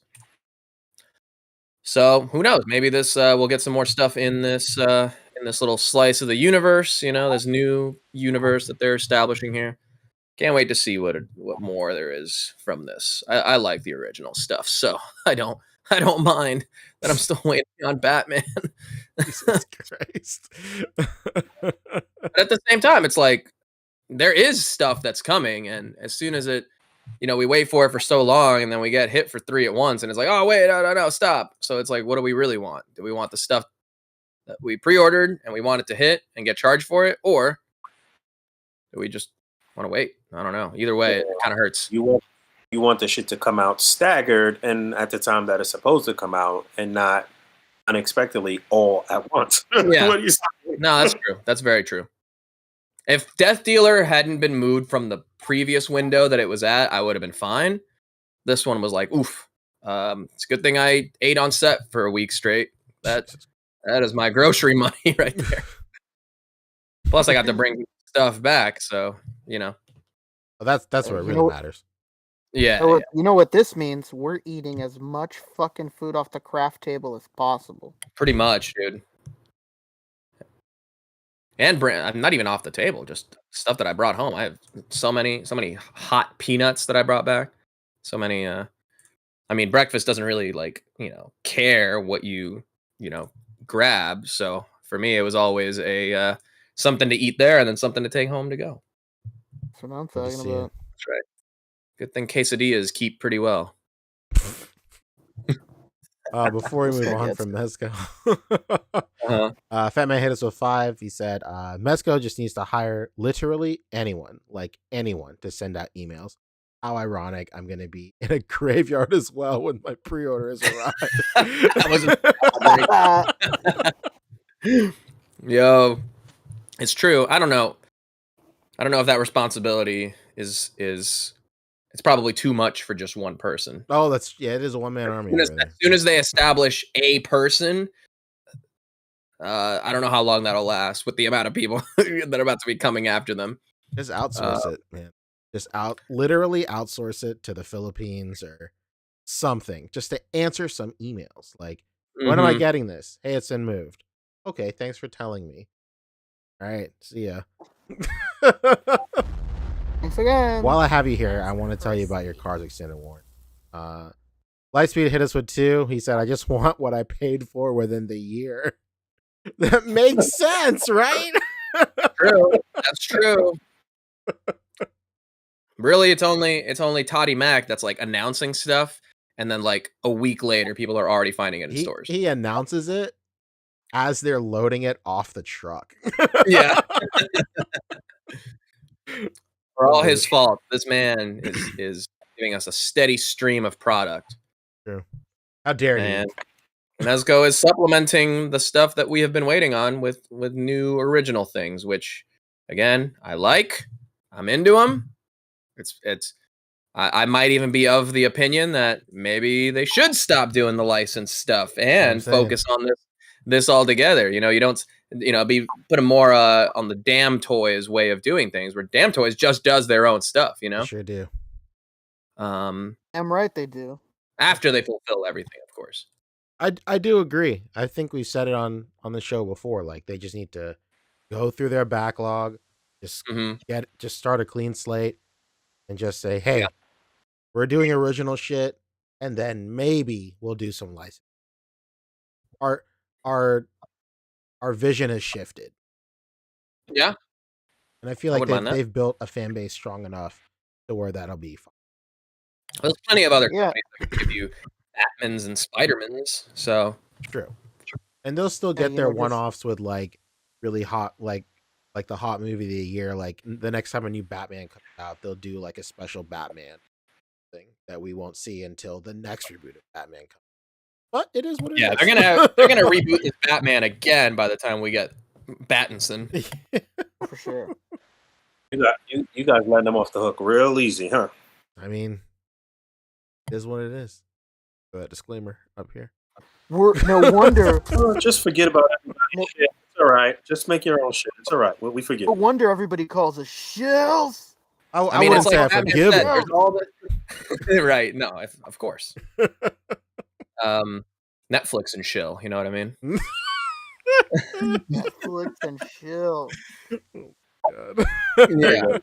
So who knows? Maybe this we'll get some more stuff in this little slice of the universe. You know, this new universe that they're establishing here. Can't wait to see what more there is from this. I like the original stuff, so I don't I don't mind that I'm still waiting on Batman. Jesus Christ. But at the same time, it's like there is stuff that's coming, and as soon as it, we wait for it for so long, and then we get hit for 3 at once, and it's like, oh wait, no, stop. So it's like, what do we really want? Do we want the stuff that we pre-ordered and we want it to hit and get charged for it, or do we just want to wait? I don't know. Either way, it kind of hurts. You want the shit to come out staggered and at the time that it's supposed to come out, and not unexpectedly all at once. Yeah. What are you saying? No, that's true. That's very true. If Death Dealer hadn't been moved from the previous window that it was at, I would have been fine. This one was like, oof. It's a good thing I ate on set for a week straight. That is my grocery money right there. Plus, I got to bring stuff back, so Well, that's what really matters. Yeah, You know what this means? We're eating as much fucking food off the craft table as possible. Pretty much, dude. And I'm not even off the table, just stuff that I brought home. I have so many hot peanuts that I brought back. So many. I mean, breakfast doesn't really care what you grab. So for me, it was always a something to eat there and then something to take home to go. That's what I'm talking about. That's right. Good thing quesadillas keep pretty well. Before we move on from Mezco, Fat Man hit us with 5. He said, Mezco just needs to hire literally anyone to send out emails. How ironic. I'm going to be in a graveyard as well when my pre-order has arrived. Yo, it's true. I don't know if that responsibility is it's probably too much for just one person. Oh, it is a one-man army. As soon as they establish a person, I don't know how long that'll last with the amount of people that are about to be coming after them. Just outsource it, man. Literally outsource it to the Philippines or something, just to answer some emails. Like, when am I getting this? Hey, it's been moved. Okay, thanks for telling me. All right, see ya. Thanks again. While I have you here, I want to tell you about your car's extended warranty. Lightspeed hit us with 2. He said, I just want what I paid for within the year. That makes sense, right? True. That's true. Really, it's only Toddy Mac that's like announcing stuff, and then like a week later, people are already finding it in stores. He announces it as they're loading it off the truck. Yeah. For all his fault, this man is giving us a steady stream of product. True. How dare you? Mezco is supplementing the stuff that we have been waiting on with new original things, which, again, I like. I'm into them. I might even be of the opinion that maybe they should stop doing the licensed stuff and focus on this altogether. You don't. Be put more on the Damn Toys way of doing things, where Damn Toys just does their own stuff. They sure do. I'm right, they do. After they fulfill everything, of course. I do agree. I think we've said it on the show before. Like, they just need to go through their backlog, just start a clean slate, and just say, hey, we're doing original shit, and then maybe we'll do some license. Our vision has shifted. Yeah. And I feel like they've built a fan base strong enough to where that'll be fun. There's plenty of other companies that can give you Batmans and Spider-Mans. So true. And they'll still get their one-offs with like really hot, like the hot movie of the year. Like the next time a new Batman comes out, they'll do like a special Batman thing that we won't see until the next reboot of Batman comes. But it is what it is. Yeah, they're gonna reboot this Batman again by the time we get Battinson. For sure. You guys letting them off the hook real easy, huh? I mean, it is what it is. That disclaimer up here. No wonder. Just forget about everybody. It's all right. Just make your own shit. It's all right. We forget. No wonder everybody calls us shills. I wouldn't say I forgive it. Right? No, of course. Netflix and chill. You know what I mean? Netflix and chill. God. Yeah.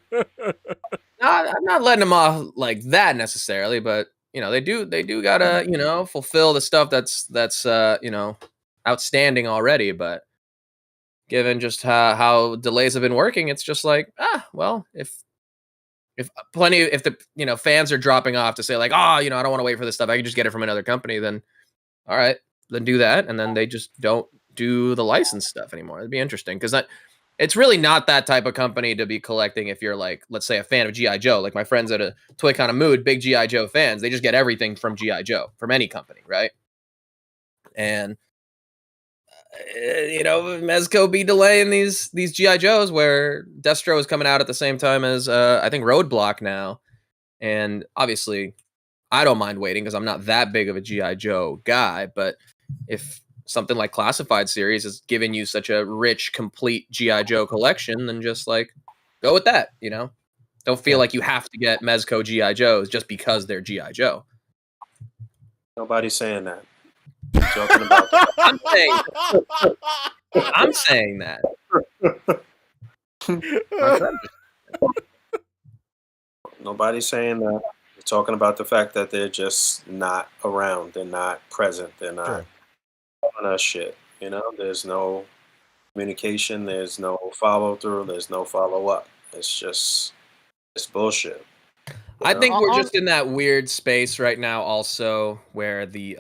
No, I'm not letting them off like that necessarily, but they do gotta fulfill the stuff that's outstanding already. But given just how delays have been working, it's just like, well, if the fans are dropping off to say like, I don't want to wait for this stuff, I can just get it from another company, then all right, then do that, and then they just don't do the license stuff anymore. It'd be interesting because it's really not that type of company to be collecting if you're like, let's say, a fan of G.I. Joe. Like my friends at a Toy Kind of Mood, big G.I. Joe fans, they just get everything from G.I. Joe, from any company, right? And Mezco be delaying these G.I. Joes where Destro is coming out at the same time as I think Roadblock now. And obviously I don't mind waiting because I'm not that big of a G.I. Joe guy, but if something like Classified Series is giving you such a rich, complete G.I. Joe collection, then just like go with that, Don't feel like you have to get Mezco G.I. Joes just because they're G.I. Joe. Nobody's saying that. You're talking about that. I'm saying that. Nobody's saying that. We're talking about the fact that they're just not around. They're not present. They're not on us shit. There's no communication. There's no follow through. There's no follow up. It's bullshit. I think we're just in that weird space right now also where the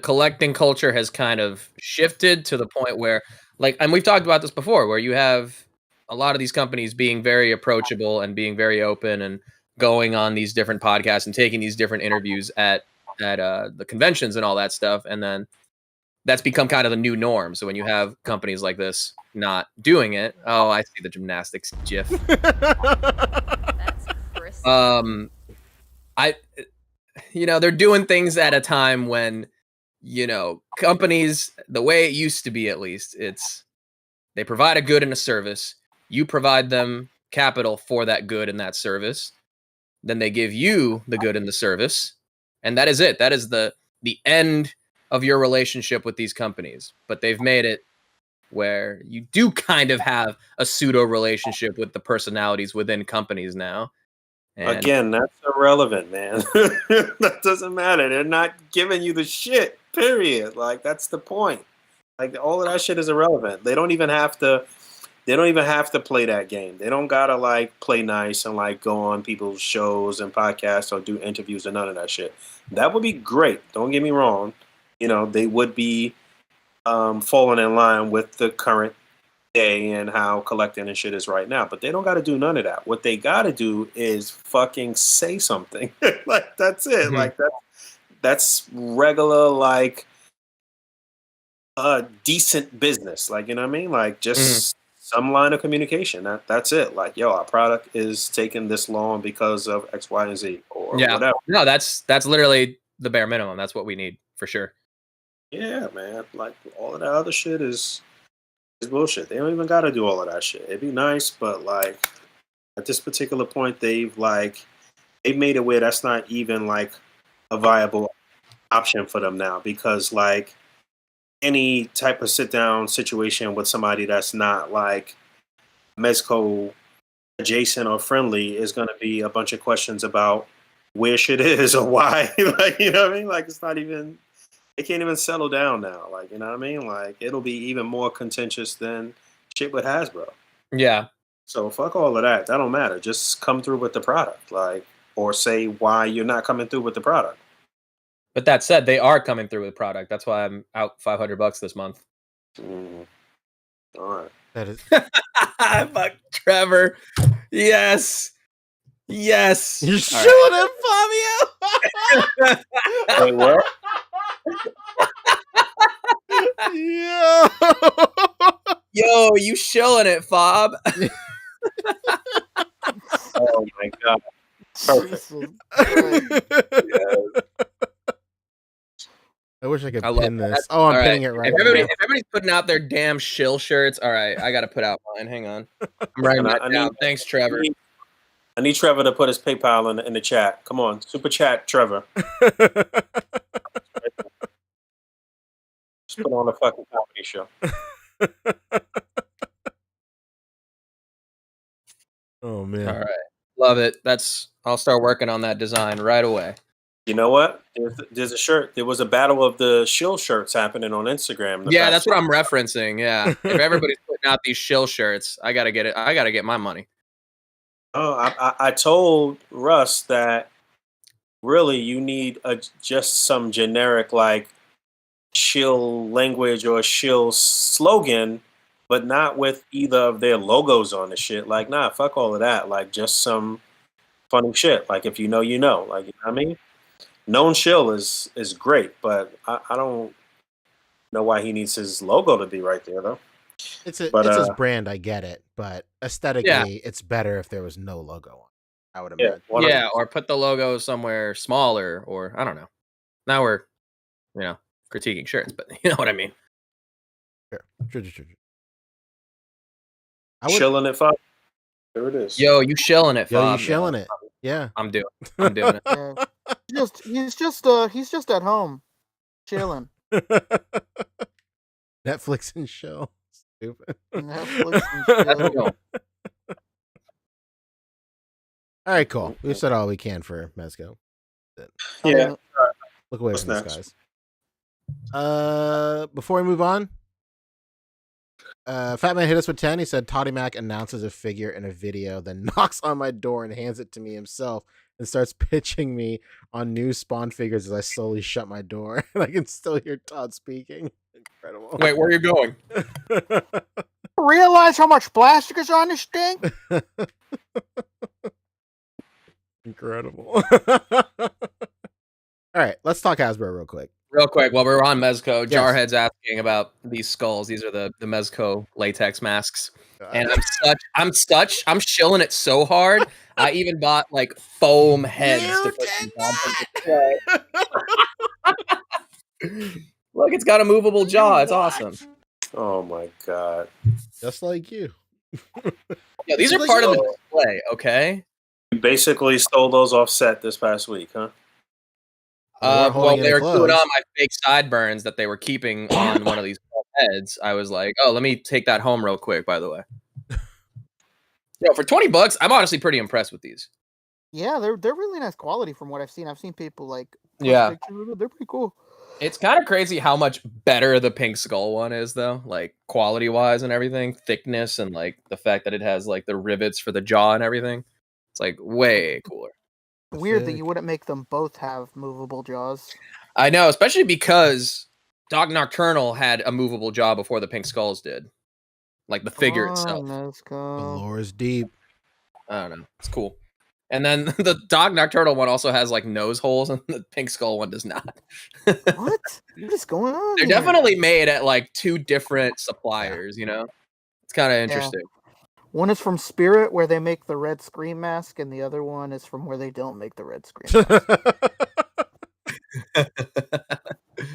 collecting culture has kind of shifted to the point where, like, and we've talked about this before, where you have a lot of these companies being very approachable and being very open and going on these different podcasts and taking these different interviews at the conventions and all that stuff. And then that's become kind of the new norm. So when you have companies like this not doing it, I see the gymnastics gif. That's Chris. They're doing things at a time when, companies, the way it used to be, at least, it's they provide a good and a service. You provide them capital for that good and that service. Then they give you the good and the service. And that is it. That is the end of your relationship with these companies. But they've made it where you do kind of have a pseudo relationship with the personalities within companies now. And again, that's irrelevant, man. That doesn't matter. They're not giving you the shit, period. Like, that's the point. Like, all of that shit is irrelevant. They don't even have to play that game. They don't gotta like play nice and like go on people's shows and podcasts or do interviews or none of that shit. That would be great. Don't get me wrong. They would be falling in line with the current day and how collecting and shit is right now. But they don't gotta do none of that. What they gotta do is fucking say something. Like, that's it. Mhm. Like, that's regular, like, decent business. Like, you know what I mean? Like, just some line of communication. That's it. Like, yo, our product is taking this long because of X, Y, and Z or whatever. No, that's literally the bare minimum. That's what we need for sure. Yeah, man. Like, all of that other shit is bullshit. They don't even got to do all of that shit. It'd be nice, but like at this particular point, they've made it where that's not even like a viable option for them now, because like any type of sit down situation with somebody that's not like Mezco adjacent or friendly is going to be a bunch of questions about where shit is or why. Like, you know what I mean? Like, it's not even, it can't even settle down now. Like, you know what I mean? Like, it'll be even more contentious than shit with Hasbro. Yeah. So fuck all of that. That don't matter. Just come through with the product, like, or say why you're not coming through with the product. But that said, they are coming through with product. That's why I'm out $500 this month. All right. That is. Fuck Trevor. Yes. Yes. You're showing him, Fabio. Wait, what? Yeah. Yo, you shilling it, Fob. Oh my god. Perfect. I wish I could I love pin that. this. Oh, I'm pinning it right If now. everybody's putting out their damn shill shirts, all right, I got to put out mine. Hang on. I'm writing that down. Thanks, Trevor. I need Trevor to put his PayPal in the chat. Come on, super chat, Trevor. Just put on a fucking comedy show. Oh man. All right. Love it. I'll start working on that design right away. You know what? There's a shirt. There was a battle of the shill shirts happening on Instagram. Yeah, that's what I'm referencing. Yeah, if everybody's putting out these shill shirts, I gotta get it. I gotta get my money. Oh, I told Russ that really you need just some generic like shill language or shill slogan, but not with either of their logos on the shit. Like, nah, fuck all of that. Like, just some funny shit. Like, if you know, you know. Like, you know what I mean? Known shill is great, but I don't know why he needs his logo to be right there though. It's his brand, I get it, but aesthetically, it's better if there was no logo on. I would imagine. Yeah, or put the logo somewhere smaller, or I don't know. Now we're, critiquing shirts, but you know what I mean. Sure. Shilling it, Fob. There it is. Yo, you shilling it, Fob. Yo, you shilling it. Yeah, I'm doing it. Yeah. He's just at home, chilling. Netflix and chill. Stupid. Netflix and chill. All right, cool. We've said all we can for Mezco. Yeah. Look away from these guys. Before we move on, Fat Man hit us with 10. He said Toddy Mac announces a figure in a video, then knocks on my door and hands it to me himself and starts pitching me on new Spawn figures as I slowly shut my door. And I can still hear Todd speaking. Incredible. Wait, where are you going? Realize how much plastic is on this thing? Incredible. All right, let's talk Hasbro real quick. While we're on Mezco, yes. Jarhead's asking about these skulls. These are the Mezco latex masks. And I'm shilling it so hard. I even bought like foam heads to put them on. Look, it's got a movable jaw. It's awesome. Oh my god. Just like you. Yeah, these are part of the display, okay? You basically stole those off set this past week, huh? Well, they were doing on my fake sideburns that they were keeping on one of these heads. I was like, oh, let me take that home real quick, by the way. For $20, I'm honestly pretty impressed with these. Yeah, they're really nice quality from what I've seen. I've seen people like they're pretty cool. It's kind of crazy how much better the Pink Skull one is, though, like quality wise and everything, thickness, and like the fact that it has like the rivets for the jaw and everything. It's like way cooler. Weird that you wouldn't make them both have movable jaws. I know, especially because Dog Nocturnal had a movable jaw before the Pink Skulls did. Like the figure itself. Mezco. The lore is deep. I don't know. It's cool. And then the Dog Nocturnal one also has like nose holes, and the Pink Skull one does not. What? What is going on? They're definitely made at like two different suppliers, you know? It's kind of interesting. Yeah. One is from Spirit, where they make the red Scream mask, and the other one is from where they don't make the red Scream mask.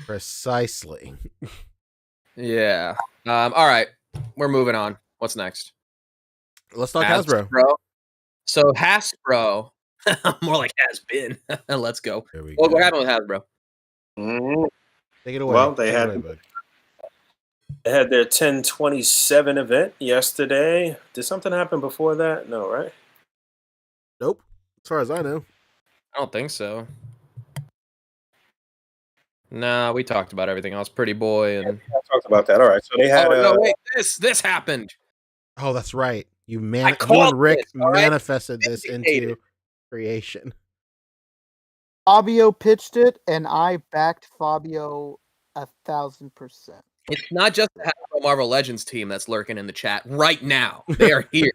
Precisely. Yeah. All right. We're moving on. What's next? Let's talk Hasbro. So Hasbro, more like has been. Let's go. Well, what happened with Hasbro? Mm-hmm. Take it away. Well, they had their 10/27 event yesterday. Did something happen before that? No, right? Nope. As far as I know. I don't think so. Nah, we talked about everything else. Pretty Boy and I talked about that. All right. So they had no, wait, this happened. Oh, that's right. You and Rick manifested this into creation. Fabio pitched it, and I backed Fabio 1,000%. It's not just the Hasbro Marvel Legends team that's lurking in the chat right now. They are here.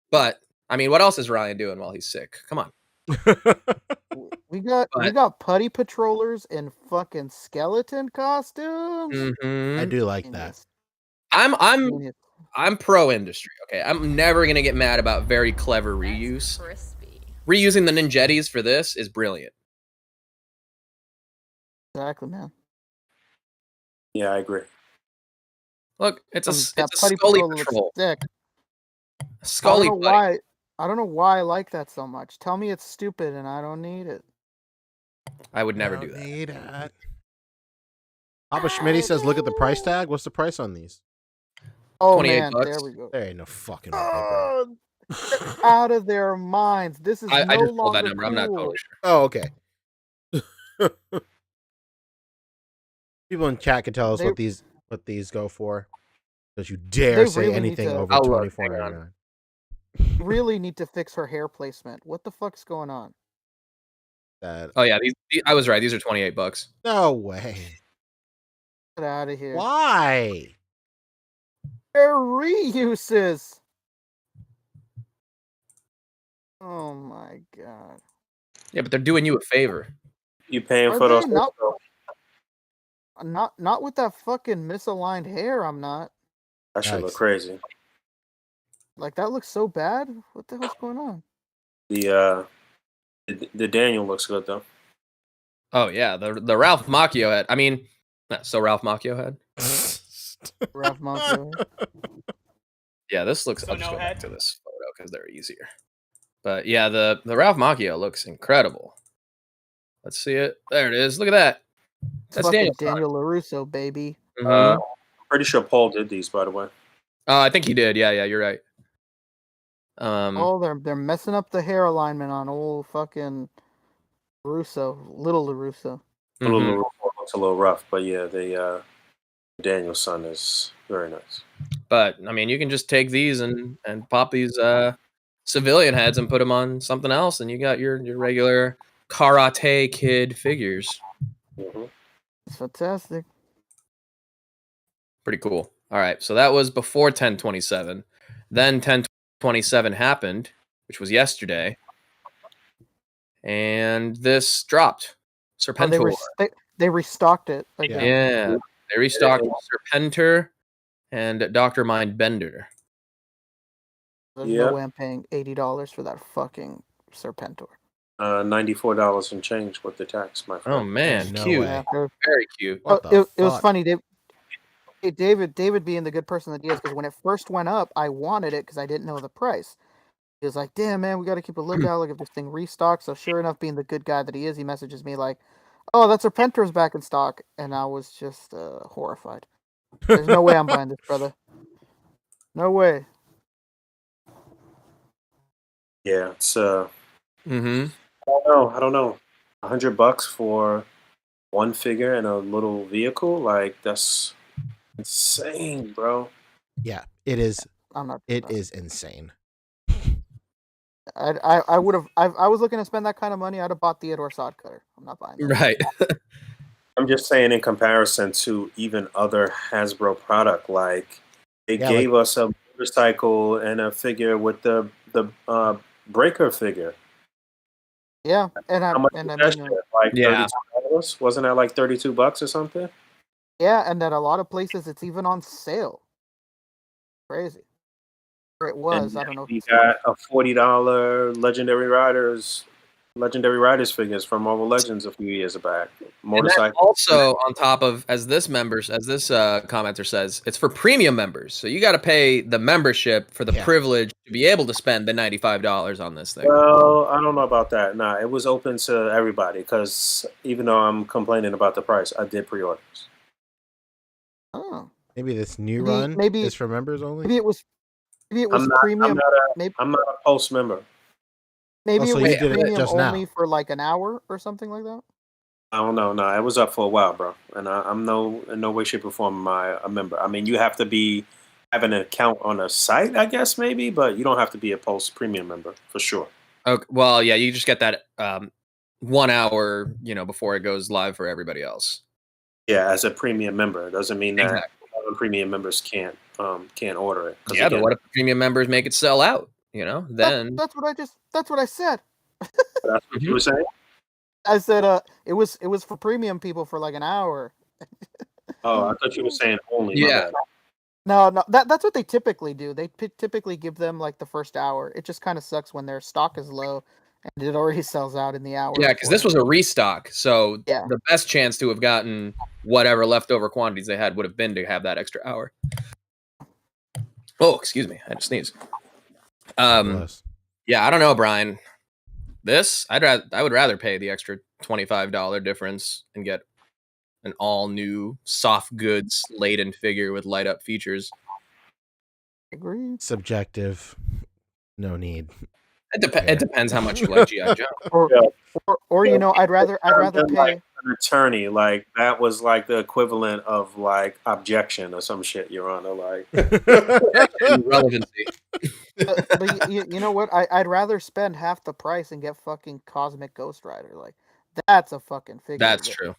But I mean, what else is Ryan doing while he's sick? Come on. We got putty patrollers in fucking skeleton costumes. Mm-hmm. I do like that. I'm pro industry. Okay, I'm never gonna get mad about very clever reuse. Reusing the Ninjettis for this is brilliant. Exactly, man. Yeah, I agree. Look, it's a Scully patrol. Scully, I don't know why I like that so much. Tell me it's stupid and I don't need it. I would never do that. Papa Schmitty says, look at the price tag. What's the price on these? Oh, $28. Man, there we go. There ain't no fucking way. Out of their minds. This is I no just pulled longer that number. I'm not cool. totally sure. Oh, okay. People in chat can tell us what these go for. Don't you dare say really anything over I'll look, hang $24.99. Really need to fix her hair placement. What the fuck's going on? Oh yeah, I was right. These are $28. No way. Get out of here. Why? They're reuses. Oh my god. Yeah, but they're doing you a favor. You paying Are for those? they not with that fucking misaligned hair, I'm not. That should Yikes. look crazy. Like that looks so bad. What the hell's going on? The Daniel looks good though. Oh yeah, the Ralph Macchio head. I mean, so Ralph Macchio head. Ralph Macchio. Yeah, this looks. I'll just go back to this photo because they're easier. But yeah, the Ralph Macchio looks incredible. Let's see it. There it is. Look at that. That's Daniel LaRusso, baby. Mm-hmm. Pretty sure Paul did these, by the way. I think he did. Yeah, you're right. They're messing up the hair alignment on old fucking little LaRusso. Mm-hmm. Looks a little rough, but yeah, the Daniel's son is very nice. But I mean, you can just take these and pop these civilian heads and put them on something else, and you got your regular Karate Kid figures. Mm-hmm. It's fantastic. Pretty cool. All right, so that was before 1027. Then 1027 happened, which was yesterday, and this dropped. Serpentor. They restocked it again. Yeah, they restocked Serpentor and Dr. Mindbender. There's no way I'm paying $80 for that fucking Serpentor. $94 and change with the tax, my friend. Oh man, no cute. way. Very cute. It was funny, David being the good person that he is, because when it first went up, I wanted it because I didn't know the price. He was like, damn, man, we got to keep a lookout, like if this thing restocks. So sure enough, being the good guy that he is, he messages me like, oh, that Serpentor's back in stock. And I was just horrified. There's no way I'm buying this, brother. No way. Yeah, it's Mm-hmm. I don't know. $100 for one figure and a little vehicle, like that's insane, bro. Yeah, it is. It is insane. I would have. I was looking to spend that kind of money. I'd have bought Theodore Sodcutter. I'm not buying that. Right. I'm just saying, in comparison to even other Hasbro product, like they gave us a motorcycle and a figure with the breaker figure. Yeah, and I mean, like $32? Wasn't that like $32 or something? Yeah, and at a lot of places it's even on sale. Crazy. Or it was. I don't know. We got a $40 Legendary Riders figures from Marvel Legends a few years back. Motorcycle. Also, on top of, as this commenter says, it's for premium members. So you got to pay the membership for the privilege to be able to spend the $95 on this thing. Well, I don't know about that. Nah, it was open to everybody because even though I'm complaining about the price, I did pre-orders. Oh, maybe this new run is for members only. Maybe it was premium. I'm not a Pulse member. Maybe it was premium just only now. for like an hour or something like that. I don't know. No, it was up for a while, bro. And I'm in no way, shape, or form a member. I mean, you have to have an account on a site, I guess, maybe, but you don't have to be a Pulse premium member for sure. Okay, well, yeah, you just get that 1 hour, before it goes live for everybody else. Yeah, as a premium member, it doesn't mean that premium members can't order it. Yeah, but what if premium members make it sell out? Then that's what I said. That's what you were saying? I said it was for premium people for like an hour. Oh, I thought you were saying only. Yeah. No, that's what they typically do. They typically give them like the first hour. It just kind of sucks when their stock is low and it already sells out in the hour. Yeah, because this was a restock, so yeah. The best chance to have gotten whatever leftover quantities they had would have been to have that extra hour. Oh, excuse me, I had to sneeze. Yeah, I don't know, Brian. This I would rather pay the extra $25 difference and get an all new soft goods laden figure with light up features. Agree. Subjective. No need. It depends how much you like GI Joe. Or you know, I'd rather pay like an attorney. Like that was like the equivalent of like objection or some shit, Your Honor. Like Relevancy. but you know what? I'd rather spend half the price and get fucking Cosmic Ghost Rider. Like that's a fucking figure. That's true.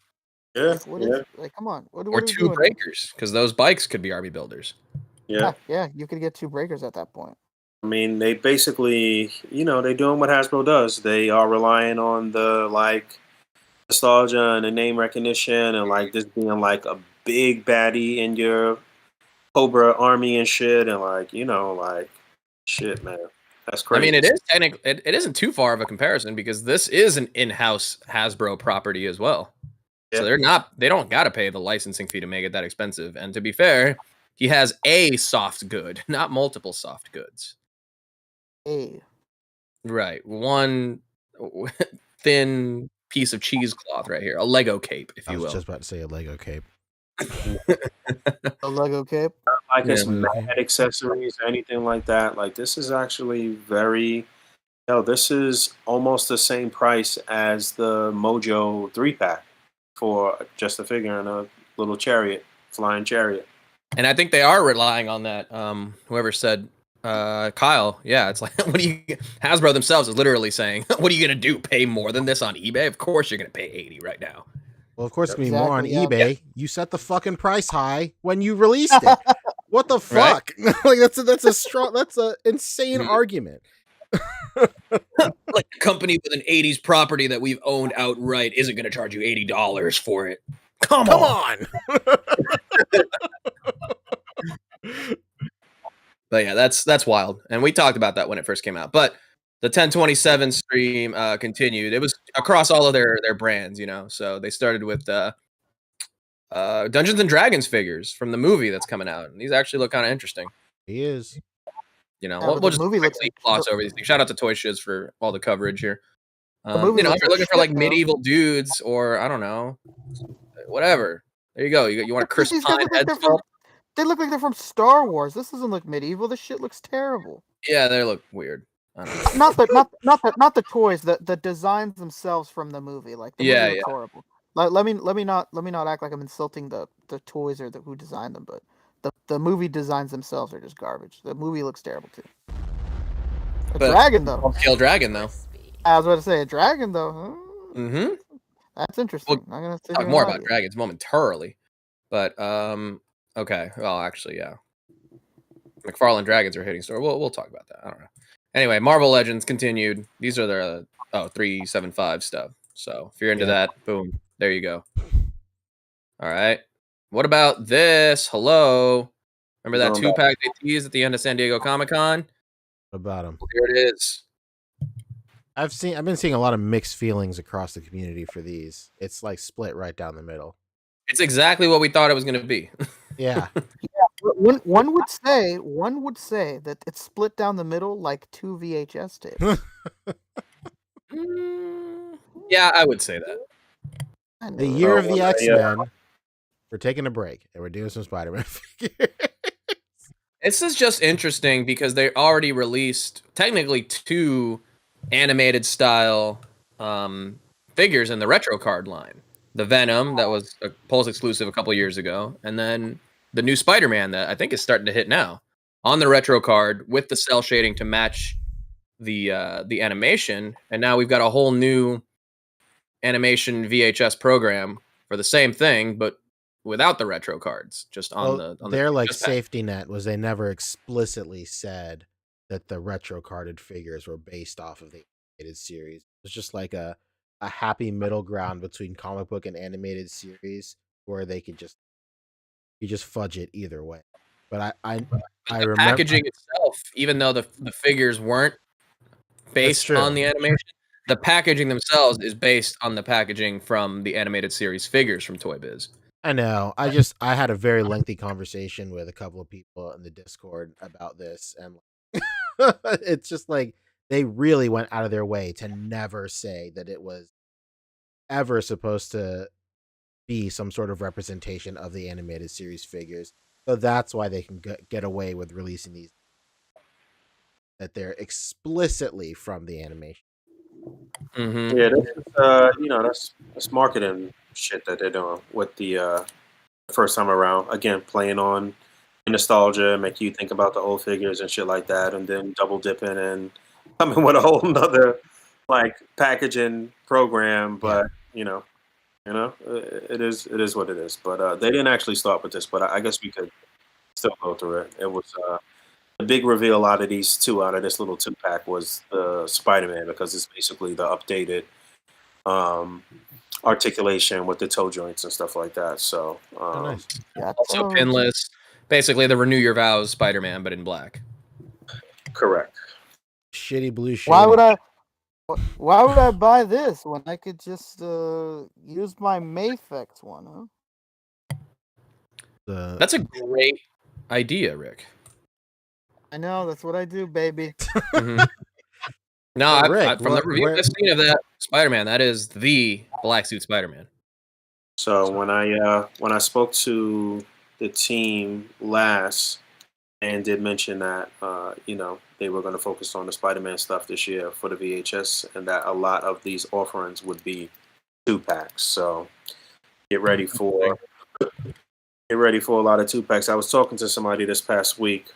yeah, Like, what yeah, is like? Come on, what Or are we two doing? breakers, because those bikes could be army builders. yeah. Yeah, you could get 2 breakers at that point. I mean, they basically, they're doing what Hasbro does. They are relying on the like nostalgia and the name recognition, and like this being like a big baddie in your Cobra army and shit, and like like shit, man, that's crazy. I mean, it is technically it isn't too far of a comparison because this is an in-house Hasbro property as well. So they don't got to pay the licensing fee to make it that expensive. And to be fair, he has a soft good, not multiple soft goods. Right. One thin piece of cheesecloth right here, a Lego cape, if you will. I was just about to say a Lego cape. A Lego cape. Like it's mad accessories or anything like that. Like this is actually very. This is almost the same price as the Mojo 3-pack for just a figure and a little flying chariot. And I think they are relying on that. Whoever said, Kyle, yeah, it's like, Hasbro themselves is literally saying, what are you going to do? Pay more than this on eBay? Of course you're going to pay $80 right now. Well, of course, it's going to be more on eBay. Yeah. You set the fucking price high when you released it. What the fuck? Right? Like that's an insane argument. Like a company with an 80s property that we've owned outright isn't going to charge you $80 for it. Come on. But yeah, that's wild. And we talked about that when it first came out. But the 1027 stream continued. It was across all of their brands, So they started with Dungeons and Dragons figures from the movie that's coming out. And these actually look kind of interesting. He is. We'll just quickly gloss over these things. Shout out to Toy Shiz for all the coverage here. If you're looking for like medieval dudes or I don't know, whatever. There you go. You want a Chris Pine head sculpt? They look like they're from Star Wars. This doesn't look medieval. This shit looks terrible. Yeah, they look weird. I don't know. not the toys. The designs themselves from the movie. Like the movie looks horrible. Like let me not act like I'm insulting the toys or who designed them, but the movie designs themselves are just garbage. The movie looks terrible too. Dragon though. Kill dragon though. I was about to say a dragon though. Mm-hmm. That's interesting. I'm gonna talk more about dragons momentarily, but okay. Well, actually, yeah. McFarlane Dragons are hitting store. We'll talk about that. I don't know. Anyway, Marvel Legends continued. These are their 375 stuff. So if you're into that, boom, there you go. All right. What about this? Hello. Remember that 2-pack they teased at the end of San Diego Comic-Con? What about them? Here it is. I've been seeing a lot of mixed feelings across the community for these. It's like split right down the middle. It's exactly what we thought it was going to be. Yeah. One would say that it's split down the middle like 2 VHS tapes. Yeah, I would say that. The year of the X-Men. We're taking a break and we're doing some Spider-Man figures. This is just interesting because they already released technically 2 animated style figures in the retro card line. The Venom that was a Pulse exclusive a couple years ago, and then the new Spider-Man that I think is starting to hit now on the retro card with the cell shading to match the animation. And now we've got a whole new animation VHS program for the same thing, but without the retro cards, just on their like safety net was they never explicitly said that the retro carded figures were based off of the animated series. It was just like a happy middle ground between comic book and animated series where they could just fudge it either way. But I remember packaging itself, even though the figures weren't based on the animation, the packaging themselves is based on the packaging from the animated series figures from Toy Biz. I know. I had a very lengthy conversation with a couple of people in the Discord about this, and it's just like they really went out of their way to never say that it was ever supposed to be some sort of representation of the animated series figures. So that's why they can get away with releasing these. that they're explicitly from the animation. Mm-hmm. Yeah, that's marketing shit that they're doing with the first time around. Again, playing on nostalgia, make you think about the old figures and shit like that, and then double dipping and coming with a whole nother like packaging program. But it is what it is. But they didn't actually start with this, but I guess we could still go through it. It was the big reveal out of these two, out of this little 2-pack, was the Spider-Man, because it's basically the updated articulation with the toe joints and stuff like that. So Nice. Also pinless. Basically, the Renew Your Vows Spider-Man, but in black. Correct. Shitty blue shit. Why would I buy this when I could just use my Mafex one, huh? That's a great idea, Rick. I know, that's what I do, baby. Mm-hmm. No, Rick, from the review I've seen of that Spider-Man, that is the black suit Spider-Man. So when I spoke to the team last and did mention that they were going to focus on the Spider-Man stuff this year for the VHS, and that a lot of these offerings would be 2-packs. So get ready for a lot of 2-packs. I was talking to somebody this past week.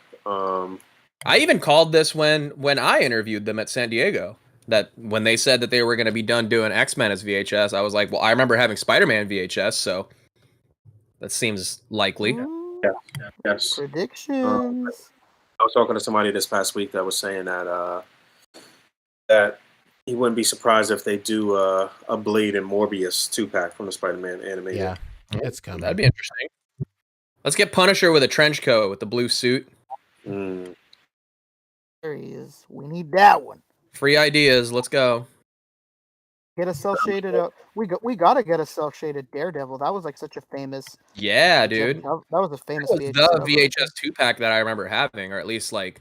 I even called this when I interviewed them at San Diego. That when they said that they were going to be done doing X-Men as VHS, I was like, well, I remember having Spider-Man VHS, so that seems likely. Ooh, yes. Predictions. I was talking to somebody this past week that was saying that that he wouldn't be surprised if they do a Blade and Morbius 2-pack from the Spider-Man animated. Yeah, it's coming. That'd be interesting. Let's get Punisher with a trench coat with the blue suit. Mm. There he is. We need that one. Free ideas. Let's go. Get a cell shaded up. We gotta get a cell shaded Daredevil. That was like such a famous. Yeah, dude. That was a famous VHS. The VHS 2-pack that I remember having, or at least like,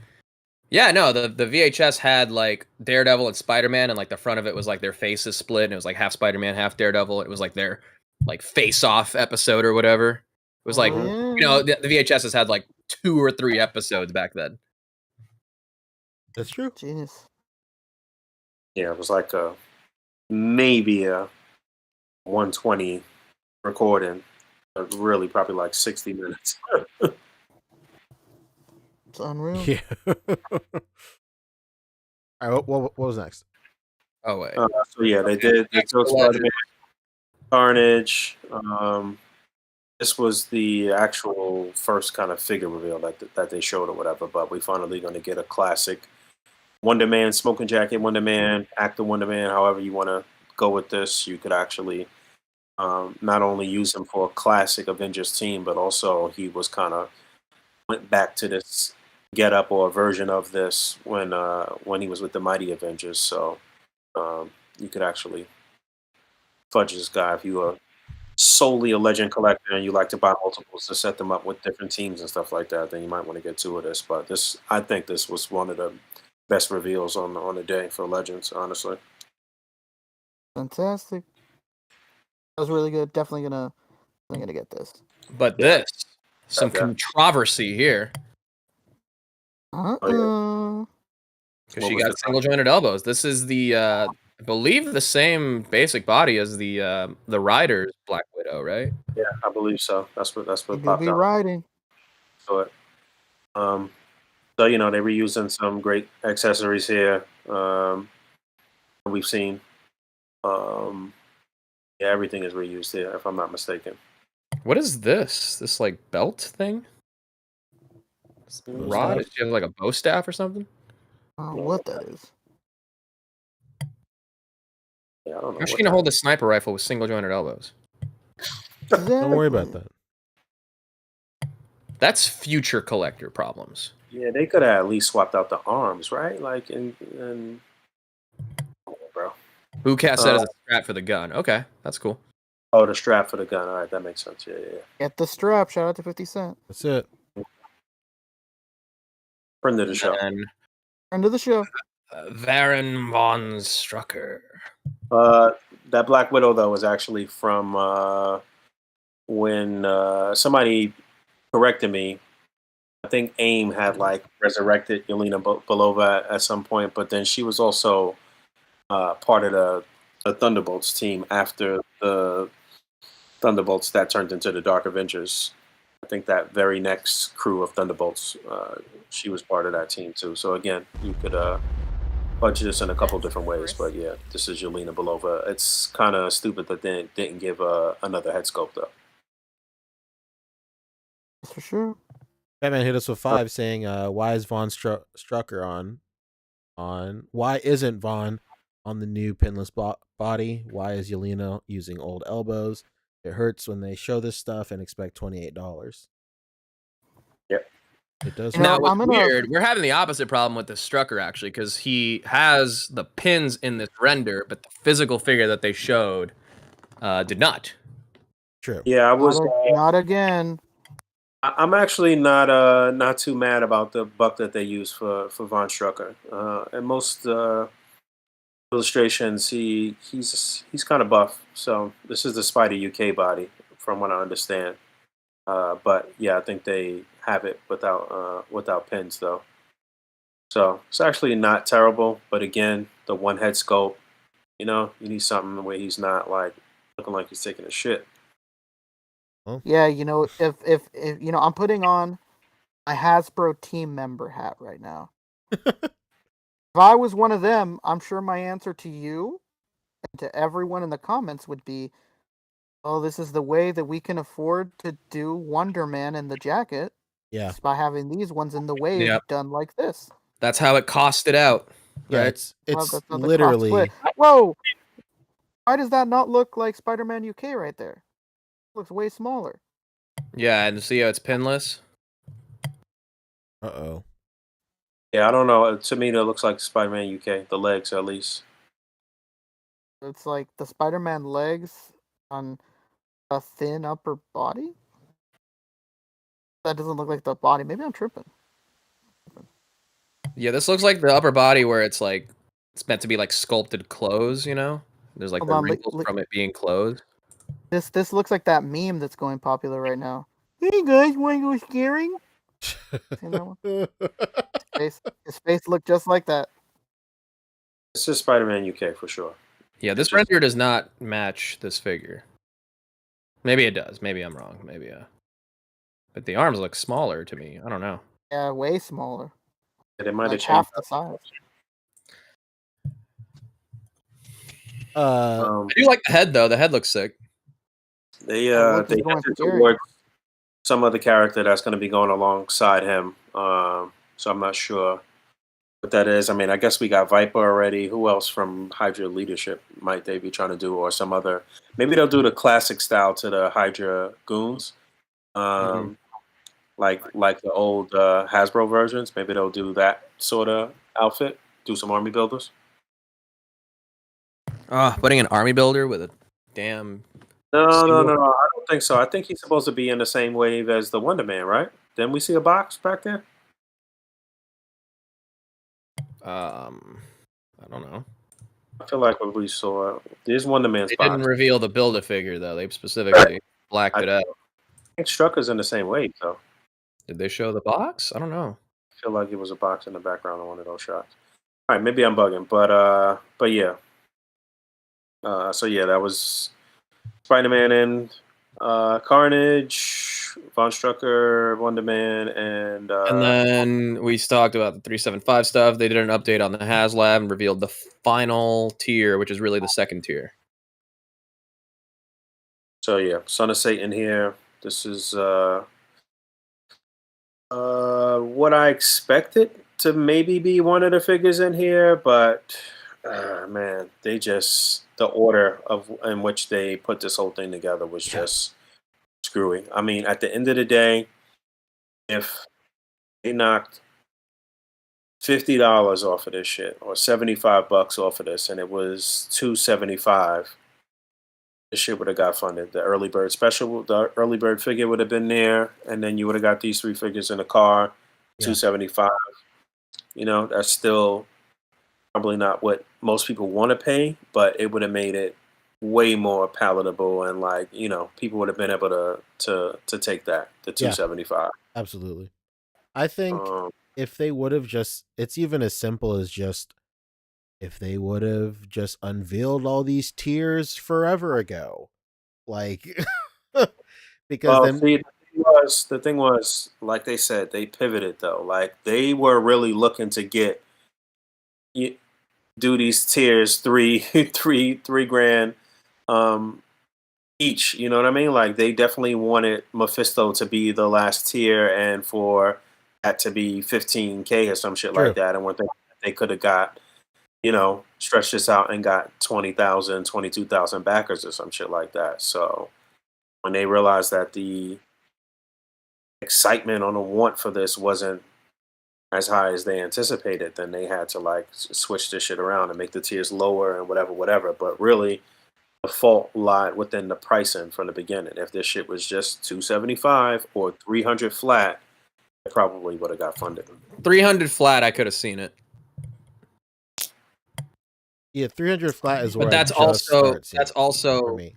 yeah, no, the VHS had like Daredevil and Spider-Man, and like the front of it was like their faces split, and it was like half Spider-Man, half Daredevil. It was like their like face-off episode or whatever. It was like the VHS has had like 2 or 3 episodes back then. That's true. Genius. Yeah, it was like maybe a 120 recording, but really probably like 60 minutes. It's unreal. Yeah. All right, what was next? Oh wait. So yeah, they did. They took Spider-Man, Carnage. This was the actual first kind of figure reveal that they showed or whatever. But we finally going to get a classic Wonder Man, smoking jacket Wonder Man, actor Wonder Man. However you want to go with this, you could actually not only use him for a classic Avengers team, but also he was kind of went back to this get up or a version of this when he was with the Mighty Avengers. So you could actually fudge this guy if you are solely a legend collector and you like to buy multiples to set them up with different teams and stuff like that. Then you might want to get two of this. But I think this was one of the best reveals on the day for Legends, honestly. Fantastic. That was really good. Definitely gonna get this. But some controversy here. Because she got single jointed elbows. This is the I believe the same basic body as the Rider's Black Widow, right? Yeah, I believe so. That's what popped out. Riding. So so they're reusing some great accessories here. We've seen everything is reused here, if I'm not mistaken. What is this? This like belt thing? Rod? Does she have like a bow staff or something? I don't know what that is. Yeah, I don't know. How's she gonna hold a sniper rifle with single jointed elbows? Don't worry about that. That's future collector problems. Yeah, they could have at least swapped out the arms, right? Like bro. Who cast that as a strap for the gun? Okay, that's cool. Oh, the strap for the gun. All right, that makes sense. Yeah. Get the strap. Shout out to 50 Cent. That's it. Friend of the show. Friend of the show. Varen von Strucker. That Black Widow though was actually from when somebody corrected me I think AIM had like resurrected Yelena Belova at some point, but then she was also part of the Thunderbolts team after the Thunderbolts that turned into the Dark Avengers. I think that very next crew of Thunderbolts, she was part of that team too. So again, you could budget this in a couple different ways, but yeah, this is Yelena Belova. It's kind of stupid that they didn't give another head sculpt though. That's for sure. Batman hit us with 5 saying, "Why is Von Strucker on? Why isn't Von on the new pinless body? Why is Yelena using old elbows? It hurts when they show this stuff and expect $28." Yep. It does. Now, what's weird, we're having the opposite problem with the Strucker, actually, because he has the pins in this render, but the physical figure that they showed did not. True. Yeah, I was not again. I'm actually not too mad about the buck that they use for Von Strucker. In most illustrations, he's kind of buff. So this is the Spider UK body, from what I understand. But yeah, I think they have it without pins though. So it's actually not terrible. But again, the one head sculpt, you need something where he's not like looking like he's taking a shit. Yeah, if I'm putting on my Hasbro team member hat right now. If I was one of them, I'm sure my answer to you and to everyone in the comments would be, "Oh, this is the way that we can afford to do Wonder Man in the jacket." Yeah. It's by having these ones in the wave done like this. That's how it costed out. Yeah, right? it's literally. Whoa! Why does that not look like Spider-Man UK right there? It looks way smaller. Yeah, and see how it's pinless? Uh-oh. Yeah, I don't know. To me, that looks like Spider-Man UK. The legs, at least. It's like the Spider-Man legs on a thin upper body? That doesn't look like the body. Maybe I'm tripping. Yeah, this looks like the upper body where it's like it's meant to be like sculpted clothes, There's like the wrinkles from it being closed. This looks like that meme that's going popular right now. Hey guys, wanna go scaring? Seen that one? His face looked just like that. This is Spider-Man UK for sure. Yeah, this render does not match this figure. Maybe it does. Maybe I'm wrong. Maybe but the arms look smaller to me. I don't know. Yeah, way smaller. They might have half changed the size. I do like the head though. The head looks sick. They hinted towards some other character that's going to be going alongside him. So I'm not sure what that is. I mean, I guess we got Viper already. Who else from Hydra leadership might they be trying to do, or some other? Maybe they'll do the classic style to the Hydra goons, like the old Hasbro versions. Maybe they'll do that sort of outfit. Do some army builders. Putting an army builder with a damn. No, I don't think so. I think he's supposed to be in the same wave as the Wonder Man, right? Didn't we see a box back there? I don't know. I feel like what we saw. There's Wonder Man's They box. didn't reveal the Build-A-Figure though. They specifically blacked it out. I think Strucker's in the same wave though. Did they show the box? I don't know. I feel like it was a box in the background of one of those shots. All right, maybe I'm bugging, but yeah. So yeah, that was Spider-Man and Carnage, Von Strucker, Wonder Man, and then we talked about the 375 stuff. They did an update on the HasLab and revealed the final tier, which is really the second tier. So yeah, Son of Satan here. This is what I expected to maybe be one of the figures in here, but man, the order in which they put this whole thing together was just screwy. I mean, at the end of the day, if they knocked $50 off of this shit or $75 off of this, and it was $275, this shit would have got funded. The early bird figure would have been there, and then you would have got these 3 figures in the car, $275. That's still probably not what most people want to pay, but it would have made it way more palatable, and people would have been able to take that, the $275. Absolutely. I think if they would have it's even as simple as if they would have just unveiled all these tiers forever ago, like, because then see, the thing was, like they said, they pivoted though. Like they were really looking to do these tiers three grand um each. You know what I mean? Like they definitely wanted Mephisto to be the last tier and for that to be 15K or some shit like true. that. And what they could have got, stretched this out and got 20,000, 22,000 backers or some shit like that. So when they realized that the excitement on the want for this wasn't as high as they anticipated, then they had to like switch this shit around and make the tiers lower and whatever. But really, the fault lied within the pricing from the beginning. If this shit was just 275 or 300 flat, it probably would have got funded. 300 flat, I could have seen it. Yeah, 300 flat is where but that's also for me.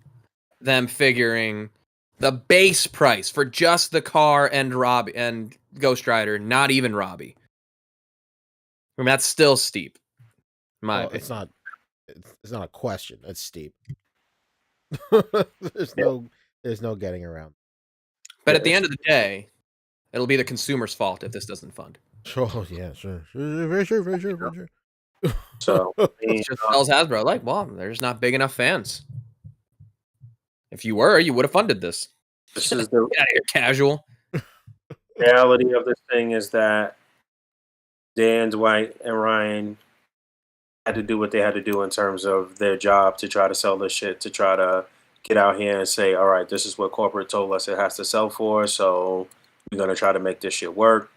Them figuring the base price for just the car and Robbie and Ghost Rider, not even Robbie. I mean, that's still steep. In my opinion. It's not a question. It's steep. There's no getting around. But at the end of the day, it'll be the consumer's fault if this doesn't fund. Oh yeah, sure. Very sure. So it just tells Hasbro, like, well, there's not big enough fans. If you were, you would have funded this. This is the Get out of here, casual. reality of this thing is that Dan, Dwight, and Ryan had to do what they had to do in terms of their job to try to sell this shit, to try to get out here and say, all right, this is what corporate told us it has to sell for, so we're going to try to make this shit work.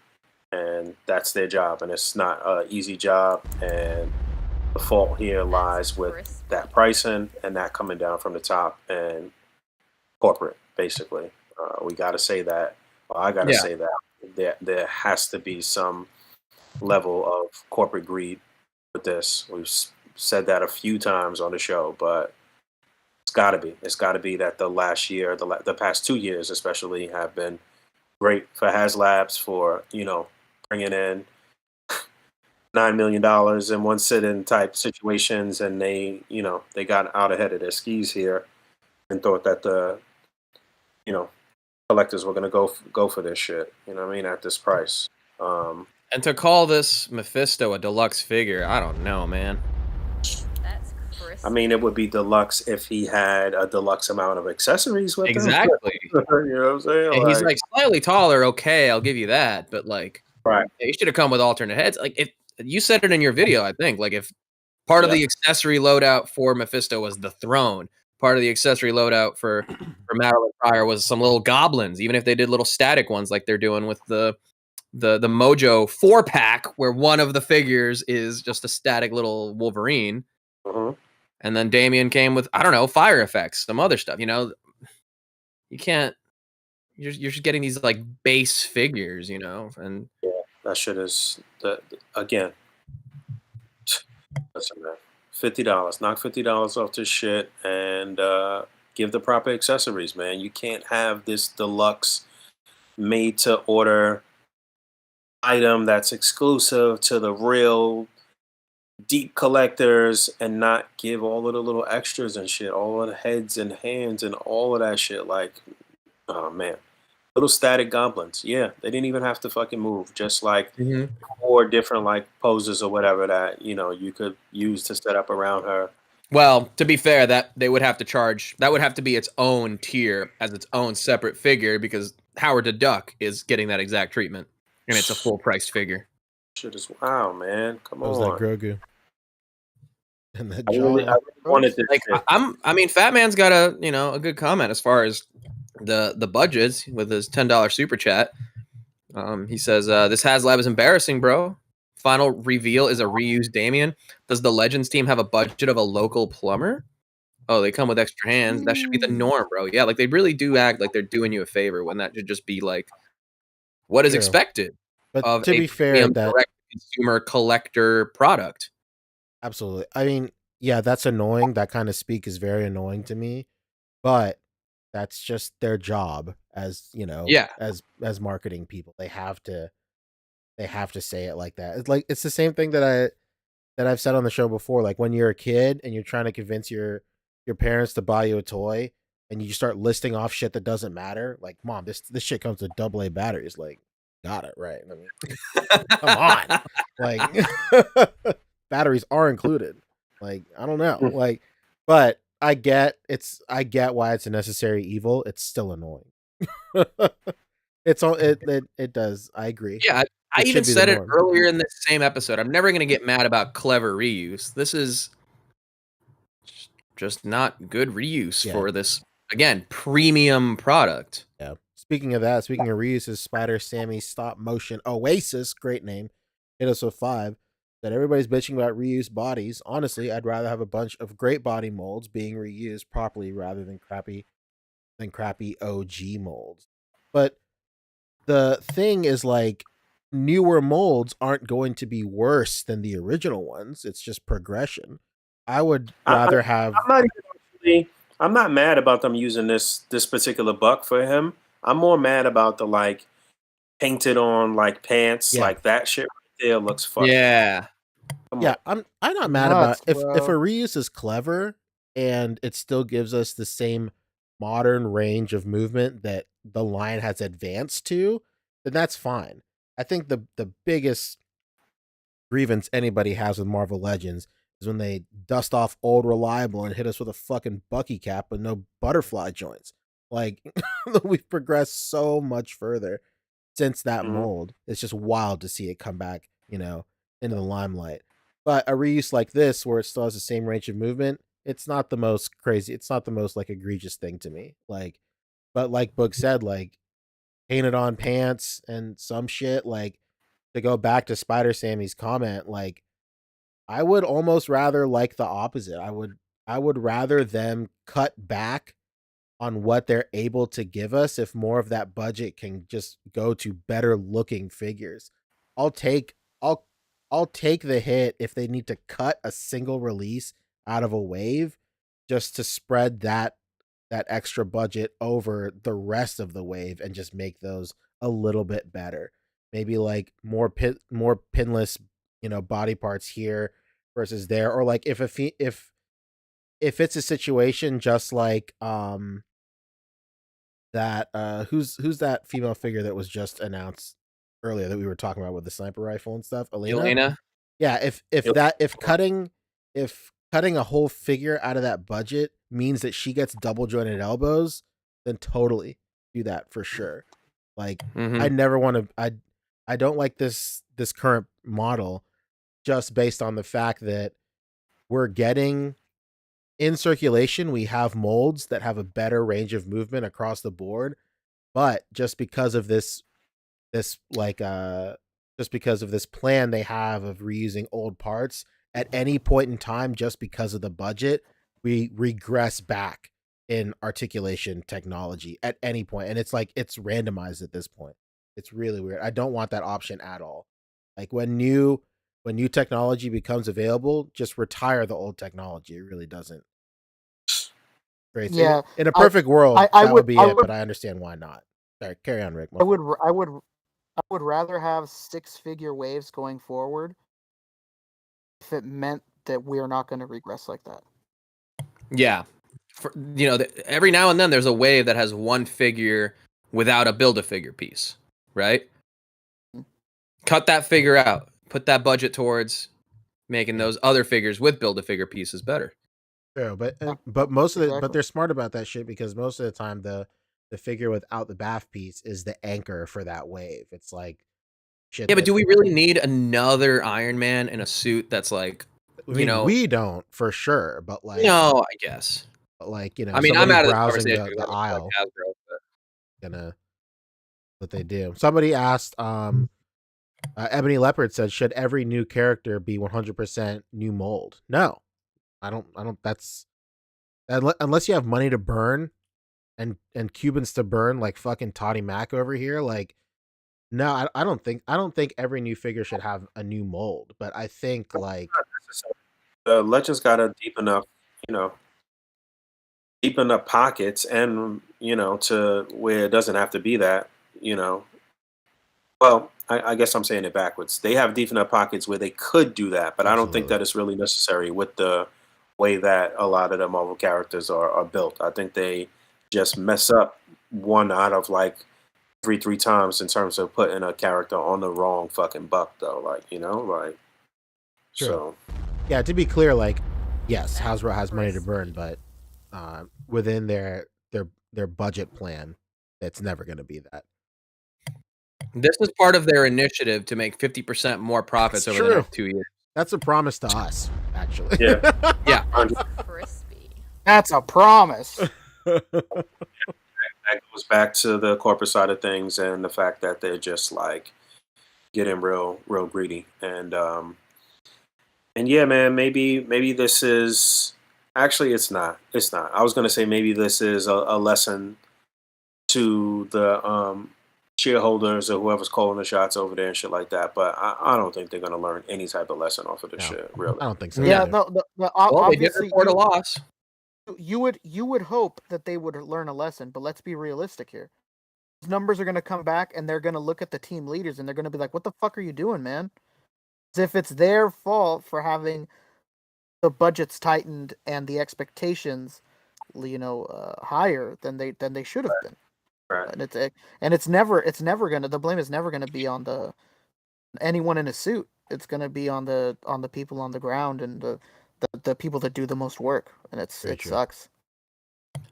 And that's their job. And it's not an easy job. And the fault here lies with that pricing and that coming down from the top and corporate, basically. We got to say that. Well, I got to say that there has to be some level of corporate greed with this. We've said that a few times on the show, but it's got to be. It's got to be that the last year, the past 2 years especially, have been great for HasLabs for, bringing in $9 million in one sit-in type situations, and they got out ahead of their skis here and thought that the collectors were going to go for this shit. You know what I mean? At this price. And to call this Mephisto a deluxe figure, I don't know, man. That's crisp. I mean, it would be deluxe if he had a deluxe amount of accessories with him. Exactly. You know what I'm saying? And he's like slightly taller. Okay, I'll give you that. But like, right. He should have come with alternate heads. Like, if you said it in your video, I think, like, if part of the accessory loadout for Mephisto was the throne, part of the accessory loadout for Madeline Pryor was some little goblins, even if they did little static ones like they're doing with the Mojo 4-pack, where one of the figures is just a static little Wolverine. Mm-hmm. And then Damian came with, I don't know, fire effects, some other stuff. You can't. You're just getting these like base figures, and that shit is again. Listen, man, $50. Knock $50 off this shit and give the proper accessories, man. You can't have this deluxe, made to order item that's exclusive to the real deep collectors and not give all of the little extras and shit, all of the heads and hands and all of that shit. Like, oh man, little static goblins. Yeah, they didn't even have to fucking move. Just like 4 different like poses or whatever that you could use to set up around her. Well, to be fair, that they would have to charge. That would have to be its own tier as its own separate figure, because Howard the Duck is getting that exact treatment, and it's a full priced figure. Shit is wow, man. Come on. Was that Grogu? And that I really wanted to. Like, I mean, Fat Man's got a good comment as far as the budgets with his $10 super chat. He says, "This HasLab is embarrassing, bro. Final reveal is a reused Damian. Does the Legends team have a budget of a local plumber? Oh, they come with extra hands. That should be the norm, bro. Yeah, like they really do act like they're doing you a favor when that should just be like what is expected but of to be fair, that direct consumer collector product. Absolutely. I mean, yeah, that's annoying. That kind of speak is very annoying to me, but that's just their job as as marketing people. They have to they have to say it like that. It's like it's the same thing that I've said on the show before. Like when you're a kid and you're trying to convince your parents to buy you a toy, and you start listing off shit that doesn't matter. Like, mom, this shit comes with AA batteries. Like, got it right. I mean, come on, like batteries are included. Like, I don't know, like, but I get why it's a necessary evil. It's still annoying. It's all it does. I agree. Yeah, I even said it earlier in the same episode. I'm never gonna get mad about clever reuse. This is just not good reuse for this, again, premium product. Yeah. Speaking of that, speaking of reuses, Spider Sammy's stop motion Oasis, great name, hit us with 5. That everybody's bitching about reused bodies. Honestly, I'd rather have a bunch of great body molds being reused properly rather than crappy OG molds. But the thing is, like, newer molds aren't going to be worse than the original ones. It's just progression. I would rather have. I'm not mad about them using this particular buck for him. I'm more mad about the like painted on like pants, like that shit right there looks fun. Yeah. I'm not mad about if a reuse is clever and it still gives us the same modern range of movement that the line has advanced to, then that's fine. I think the biggest grievance anybody has with Marvel Legends is when they dust off old Reliable and hit us with a fucking Bucky cap with no butterfly joints. Like, we've progressed so much further since that mold. It's just wild to see it come back, into the limelight. But a reuse like this, where it still has the same range of movement, it's not the most crazy. It's not the most like egregious thing to me. Like, but like Boog said, like painted on pants and some shit. Like, to go back to Spider Sammy's comment, like I would almost rather like the opposite. I would rather them cut back on what they're able to give us if more of that budget can just go to better looking figures. I'll take the hit if they need to cut a single release out of a wave just to spread that extra budget over the rest of the wave and just make those a little bit better. Maybe like more pinless, body parts here versus there, or like if it's a situation just like that who's that female figure that was just announced earlier that we were talking about with the sniper rifle and stuff, Elena? Yeah, if cutting a whole figure out of that budget means that she gets double jointed elbows, then totally do that for sure. Like, I never want to. I don't like this current model just based on the fact that we're getting in circulation. We have molds that have a better range of movement across the board, but just because of this plan they have of reusing old parts at any point in time, just because of the budget, we regress back in articulation technology at any point. And it's like, it's randomized at this point. It's really weird. I don't want that option at all. Like when new technology becomes available, just retire the old technology. It really doesn't. Great. Yeah. In a perfect world, that would be it, but I understand why not. Sorry, carry on, Rick. I would rather have 6-figure waves going forward if it meant that we're not going to regress like that. Yeah. Every now and then there's a wave that has one figure without a Build-A-Figure piece, right? Cut that figure out. Put that budget towards making those other figures with Build-A-Figure pieces better. True, but most of but they're smart about that shit because most of the time the figure without the BAF piece is the anchor for that wave. It's like shit. Yeah, but do we really need another Iron Man in a suit that's like, we don't for sure, but like, no, I guess. But like, I mean, I'm out of browsing the aisle. Like Hasbro, gonna what they do. Somebody asked, Ebony Leopard said, should every new character be 100% new mold? No, I don't. That's unless you have money to burn and Cubans to burn, like fucking Toddy Mac over here. Like, no, I don't think every new figure should have a new mold. But I think like Legends got a deep enough pockets, and to where it doesn't have to be that. Well, I guess I'm saying it backwards. They have deep enough pockets where they could do that, but I don't think Absolutely. that it's really necessary with the way that a lot of the Marvel characters are built. I think they just mess up one out of like every 3 times in terms of putting a character on the wrong fucking buck, though. Like, like True. so. Yeah, to be clear, like, yes, Hasbro has money to burn, but within their budget plan, it's never going to be that. This is part of their initiative to make 50% more profits That's over the true. next 2 years. That's a promise to us, actually. Yeah. Yeah. Crispy. That's a promise. That goes back to the corporate side of things and the fact that they're just like getting real greedy. And yeah, man, maybe this is actually it's not. I was gonna say maybe this is a lesson to the shareholders or whoever's calling the shots over there and shit like that. But I don't think they're gonna learn any type of lesson off of this shit, really. I don't think so. Yeah, either. Well, they did report a loss. You would hope that they would learn a lesson, but let's be realistic here. Those numbers are going to come back, and they're going to look at the team leaders, and they're going to be like, "What the fuck are you doing, man?" As if it's their fault for having the budgets tightened and the expectations, higher than they should have been. Right. And it's never gonna, the blame is never gonna be on anyone in a suit. It's gonna be on the people on the ground and the people that do the most work, and it sucks.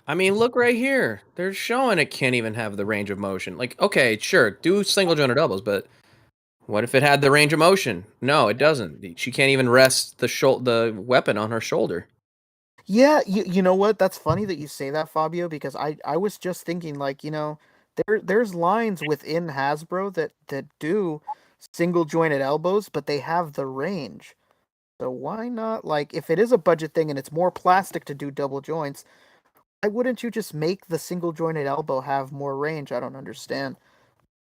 I mean, look right here. They're showing it can't even have the range of motion. Like, okay, sure, do single joint or doubles, but what if it had the range of motion? No, it doesn't. She can't even rest the weapon on her shoulder. Yeah, you know what? That's funny that you say that, Fabio, because I was just thinking, like, there's lines within Hasbro that do single jointed elbows, but they have the range. So why not, like, if it is a budget thing and it's more plastic to do double joints, why wouldn't you just make the single jointed elbow have more range? I don't understand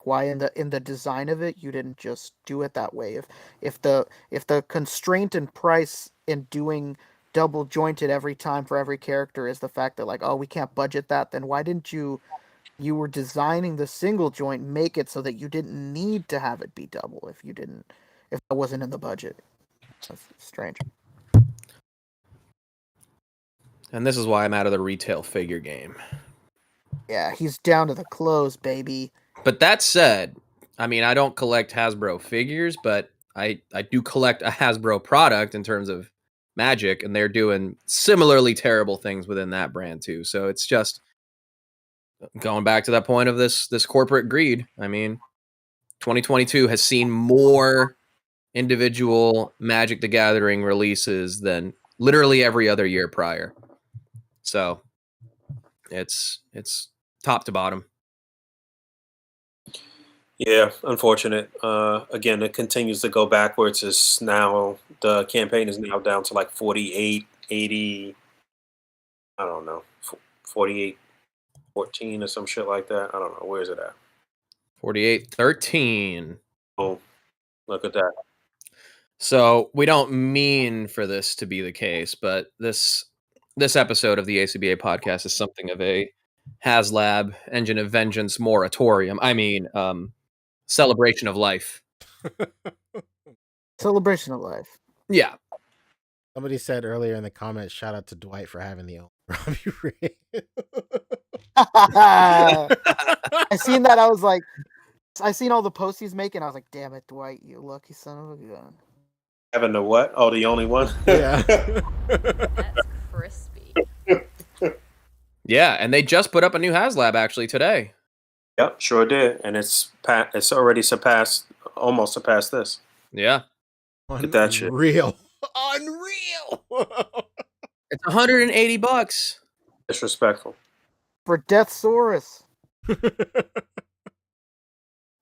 why in the design of it you didn't just do it that way. If the constraint and price in doing double jointed every time for every character is the fact that, like, oh, we can't budget that, then why didn't you were designing the single joint, make it so that you didn't need to have it be double if that wasn't in the budget? That's strange. And this is why I'm out of the retail figure game. Yeah, he's down to the clothes, baby. But that said, I mean, I don't collect Hasbro figures, but I do collect a Hasbro product in terms of Magic, and they're doing similarly terrible things within that brand too. So it's just going back to that point of this corporate greed. I mean, 2022 has seen more individual Magic the Gathering releases than literally every other year prior. So it's top to bottom. Yeah, unfortunate. Again, it continues to go backwards. It's now the campaign is now down to like 48, 80. I don't know, 48, 14 or some shit like that. I don't know. Where is it at? 48-13. Oh, look at that. So we don't mean for this to be the case, but this episode of the A.C.B.A. podcast is something of a HasLab Engine of Vengeance moratorium. I mean, celebration of life. Celebration of life. Yeah. Somebody said earlier in the comments, shout out to Dwight for having the Robbie Ray. I seen that. I was like, I seen all the posts he's making. I was like, damn it, Dwight, you lucky son of a gun. Having the what? Oh, the only one? Yeah. That's crispy. Yeah, and they just put up a new HasLab actually today. Yep, sure did. And it's already almost surpassed this. Yeah. Look at that shit. Unreal. It's $180. Disrespectful. For Deathsaurus. I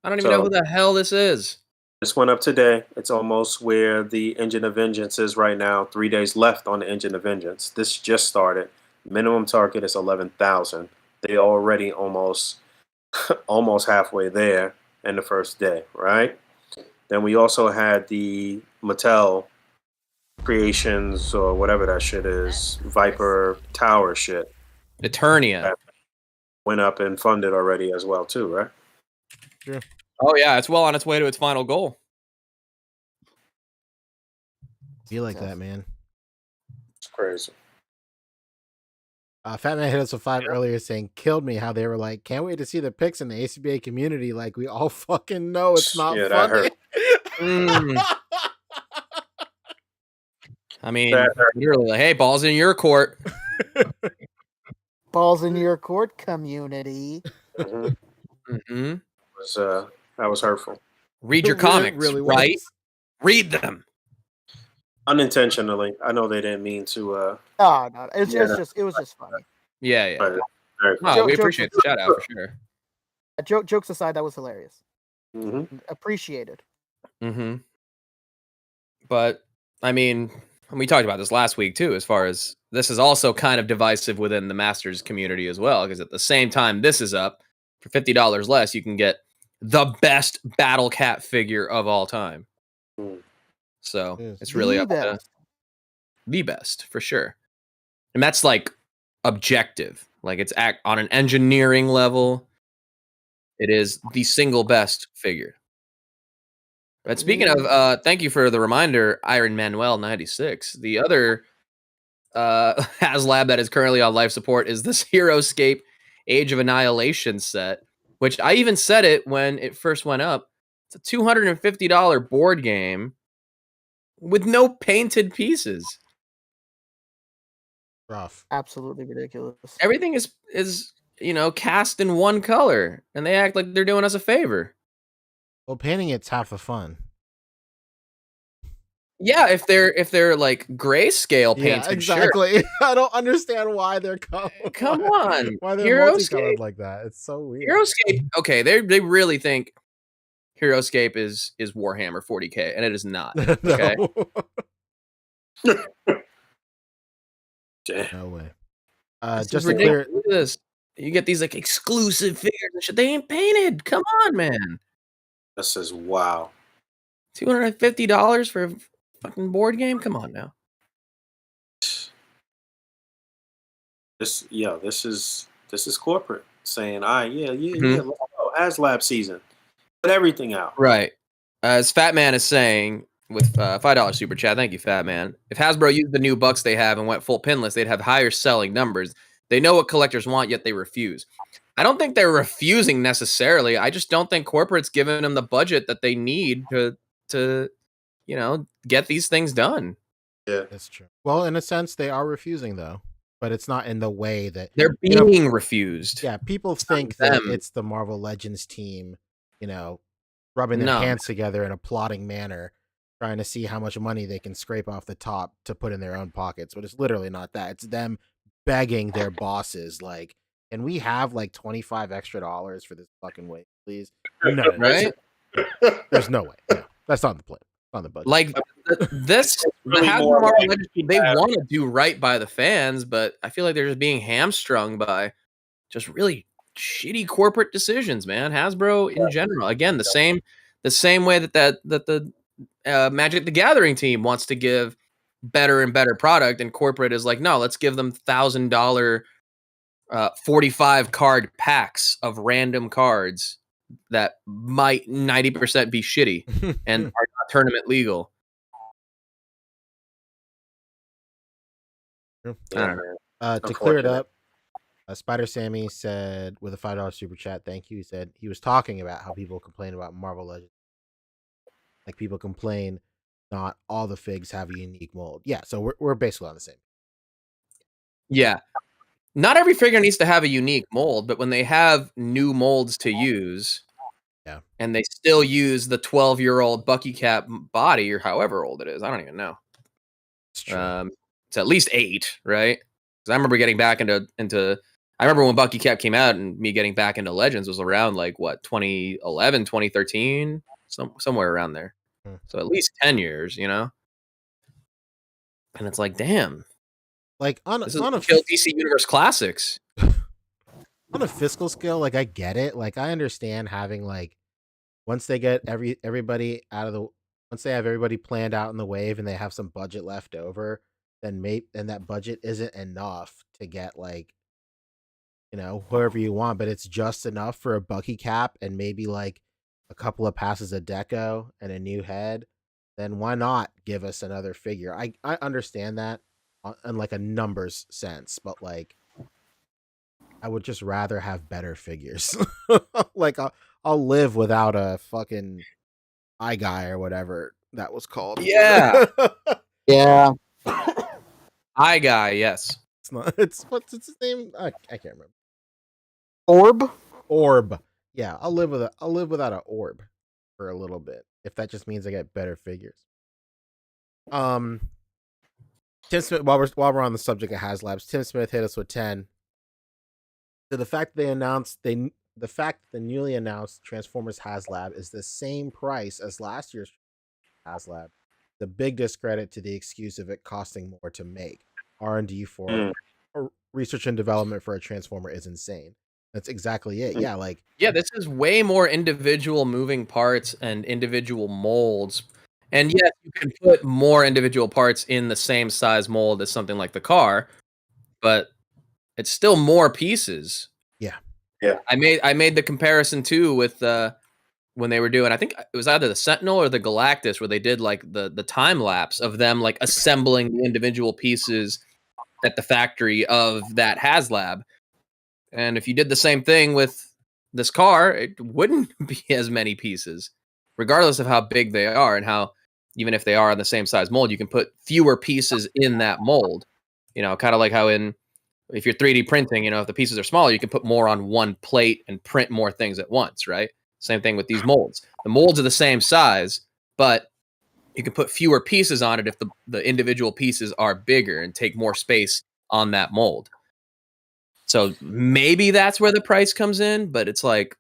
don't even know who the hell this is. This went up today. It's almost where the Engine of Vengeance is right now. 3 days left on the Engine of Vengeance. This just started. Minimum target is 11,000. They already almost halfway there in the first day, right? Then we also had the Mattel Creations or whatever that shit is, Viper Tower shit. Eternia. That went up and funded already as well too, right? Sure. Oh yeah, it's well on its way to its final goal. Be like that, man. It's crazy. Fat Man hit us with 5 earlier saying, killed me how they were like, can't wait to see the pics in the A.C.B.A community. Like, we all fucking know it's not Yeah, that funny. hurt. I mean, literally, like, hey, ball's in your court. Balls in your court, community. Mm-hmm. That was hurtful. Read your comics, really right? Read them. Unintentionally. I know they didn't mean to. Oh no, it was just funny. Yeah. But we appreciate the shout out for sure. Jokes aside, that was hilarious. Appreciated. But I mean, we talked about this last week too, as far as this is also kind of divisive within the Masters community as well, because at the same time this is up for $50 less, you can get the best Battle Cat figure of all time. So it's really up to the best for sure. And that's like objective. Like it's on an engineering level, it is the single best figure. But speaking of, thank you for the reminder, Iron Manuel 96. The other HasLab that is currently on life support is this HeroScape Age of Annihilation set, which I even said it when it first went up. It's a $250 board game with no painted pieces. Rough. Absolutely ridiculous. Everything is cast in one color, and they act like they're doing us a favor. Well, painting it's half the fun. Yeah, if they're like grayscale painted, yeah, exactly. Sure. I don't understand why they're come on. Why they're multicolored like that? It's so weird. HeroScape, okay, they really think HeroScape is Warhammer 40K, and it is not. Okay. No way. Just to clear, look at this. You get these like exclusive figures and shit. They ain't painted. Come on, man. That says wow. $250 for a fucking board game? Come on now. This is corporate saying, yeah, let's go. HasLab season. Put everything out. Right. As Fat Man is saying with $5 super chat, thank you, Fat Man. If Hasbro used the new bucks they have and went full pinless, they'd have higher selling numbers. They know what collectors want, yet they refuse. I don't think they're refusing necessarily. I just don't think corporate's giving them the budget that they need to get these things done. Yeah, that's true. Well, in a sense, they are refusing though, but it's not in the way that they're being refused. Yeah, people think that it's the Marvel Legends team, rubbing their hands together in a plotting manner, trying to see how much money they can scrape off the top to put in their own pockets. But it's literally not that. It's them begging their bosses, like, can we have like $25 extra for this fucking wave, please? No, right? There's no way. No, that's not the plan. On the budget. Like this, really Marvel Legends, they want to do right by the fans, but I feel like they're just being hamstrung by just really shitty corporate decisions, man. Hasbro in general, again, the same way that the Magic the Gathering team wants to give better and better product, and corporate is like, no, let's give them $1,000 45 card packs of random cards that might 90% be shitty and are not tournament legal. I don't know. To clear it up, Spider Sammy said with a $5 super chat, thank you. He said he was talking about how people complain about Marvel Legends. Like people complain not all the figs have a unique mold. Yeah, so we're basically on the same. Yeah. Not every figure needs to have a unique mold, but when they have new molds to use, and they still use the 12-year-old Bucky Cap body or however old it is, I don't even know. It's true. It's at least 8, right? Because I remember getting back into. I remember when Bucky Cap came out, and me getting back into Legends was around like what 2011, 2013, somewhere around there. So at least 10 years, And it's like, damn. Like on a DC Universe Classics. On a fiscal scale, like I get it. Like I understand having like once they get everybody out of the once they have everybody planned out in the wave and they have some budget left over, then that budget isn't enough to get like whoever you want, but it's just enough for a Bucky Cap and maybe like a couple of passes of deco and a new head, then why not give us another figure? I understand that in like a numbers sense, but like I would just rather have better figures. Like I'll live without a fucking eye guy or whatever that was called. Yeah. Yeah. Eye guy, yes. It's not. It's what's its name? I can't remember. Orb. Orb. Yeah, I'll live without an orb for a little bit if that just means I get better figures. Tim Smith. While we're on the subject of HasLabs, Tim Smith hit us with 10. So the fact the fact that the newly announced Transformers HasLab is the same price as last year's HasLab, the big discredit to the excuse of it costing more to make. R&D for or research and development for a Transformer is insane. That's exactly it. Yeah, like this is way more individual moving parts and individual molds. And yes, you can put more individual parts in the same size mold as something like the car, but it's still more pieces. Yeah. I made the comparison too with when they were doing, I think it was either the Sentinel or the Galactus, where they did like the time lapse of them like assembling the individual pieces at the factory of that HasLab. And if you did the same thing with this car, it wouldn't be as many pieces, regardless of how big they are and how, even if they are in the same size mold, you can put fewer pieces in that mold. You know, kind of like how if you're 3D printing, you know, if the pieces are smaller, you can put more on one plate and print more things at once, right? Same thing with these molds. The molds are the same size, but you can put fewer pieces on it if the individual pieces are bigger and take more space on that mold. So maybe that's where the price comes in, but it's like,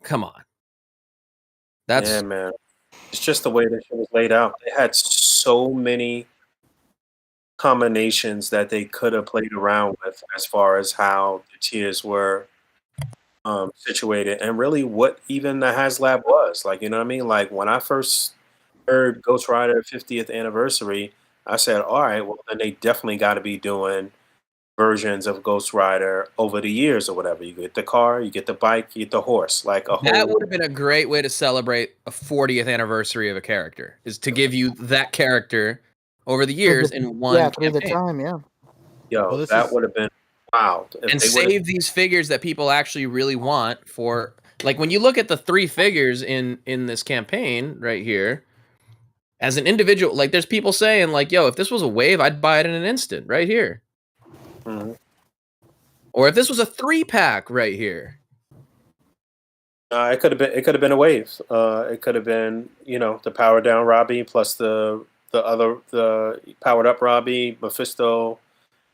come on. Yeah, man. It's just the way that shit was laid out. They had so many combinations that they could have played around with as far as how the tiers were situated and really what even the HasLab was. Like, you know what I mean? Like when I first heard Ghost Rider 50th anniversary, I said, all right, well, then they definitely got to be doing versions of Ghost Rider over the years or whatever. You get the car, you get the bike, you get the horse. Like that would have been a great way to celebrate a 40th anniversary of a character, is to give you that character over the years in one through the campaign. time, yeah. Yo, that would have been wow. And save these figures that people actually really want for, like, when you look at the 3 figures in this campaign right here, as an individual, like, there's people saying, like, yo, if this was a wave, I'd buy it in an instant right here. Mm-hmm. Or if this was a 3-pack right here. It could have been a wave. It could have been, you know, the powered down Robbie plus the powered up Robbie, Mephisto,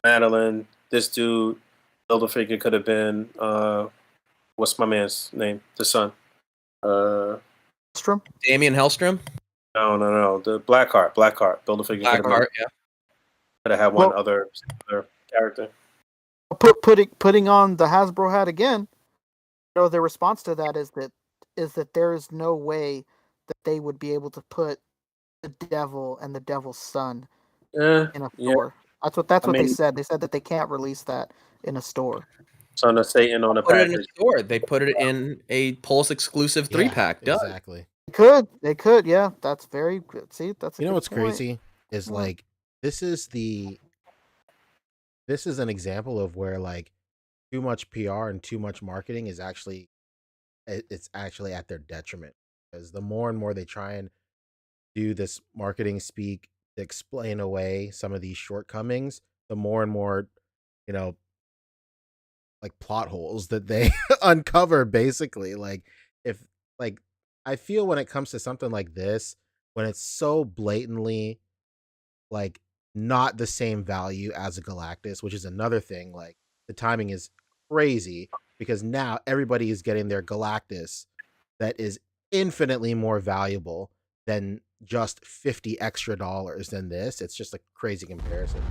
Madeline, this dude. Builder figure could have been what's my man's name? The son. Hellstrom? Damian Hellstrom? No. The Blackheart. Builder figure. Blackheart, yeah. Could have had one other character. Putting on the Hasbro hat again. So their response to that is that there is no way that they would be able to put the devil and the devil's son in a store. Yeah. That's what they said. They said that they can't release that in a store. Son of Satan on a package. Put it in a store. They put it in a Pulse exclusive 3-pack. Done. Exactly. They could. Yeah, that's very good. See, that's you know what's crazy is like this is an example of where like too much PR and too much marketing is actually at their detriment, because the more and more they try and do this marketing speak to explain away some of these shortcomings, the more and more, you know, like plot holes that they uncover, basically. Like if like I feel when it comes to something like this, when it's so blatantly like not the same value as a Galactus, which is another thing, like the timing is crazy because now everybody is getting their Galactus that is infinitely more valuable than just $50 extra than this. It's just a crazy comparison.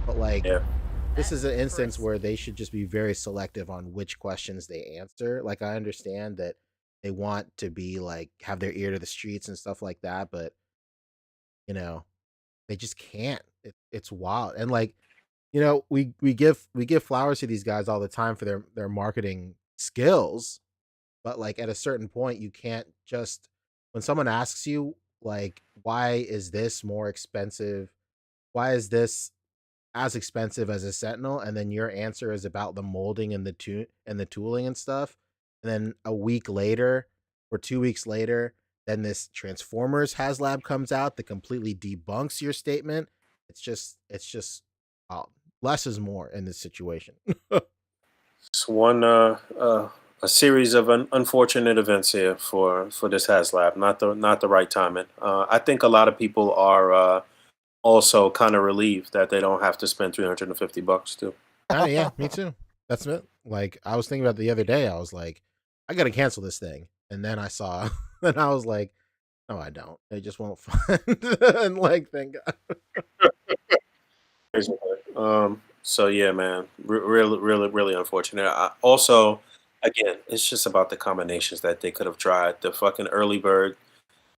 But like this is an instance where they should just be very selective on which questions they answer. Like I understand that they want to be like have their ear to the streets and stuff like that, but you know, they just can't. It's wild. And like, you know, we give flowers to these guys all the time for their marketing skills, but like at a certain point, you can't just when someone asks you like, why is this more expensive? Why is this as expensive as a Sentinel? And then your answer is about the molding and the tooling and stuff. And then a week later or 2 weeks later, then this Transformers HasLab comes out that completely debunks your statement. It's just less is more in this situation. It's one a series of unfortunate events here for this HasLab. Not the right timing. I think a lot of people are also kind of relieved that they don't have to spend $350 too. Yeah, me too. That's it. Like I was thinking about the other day. I was like, I gotta cancel this thing, and then I saw, and I was like, no, I don't. It just won't fund. And like, thank God. So yeah, man, really unfortunate. Also, again, it's just about the combinations that they could have tried. The fucking early bird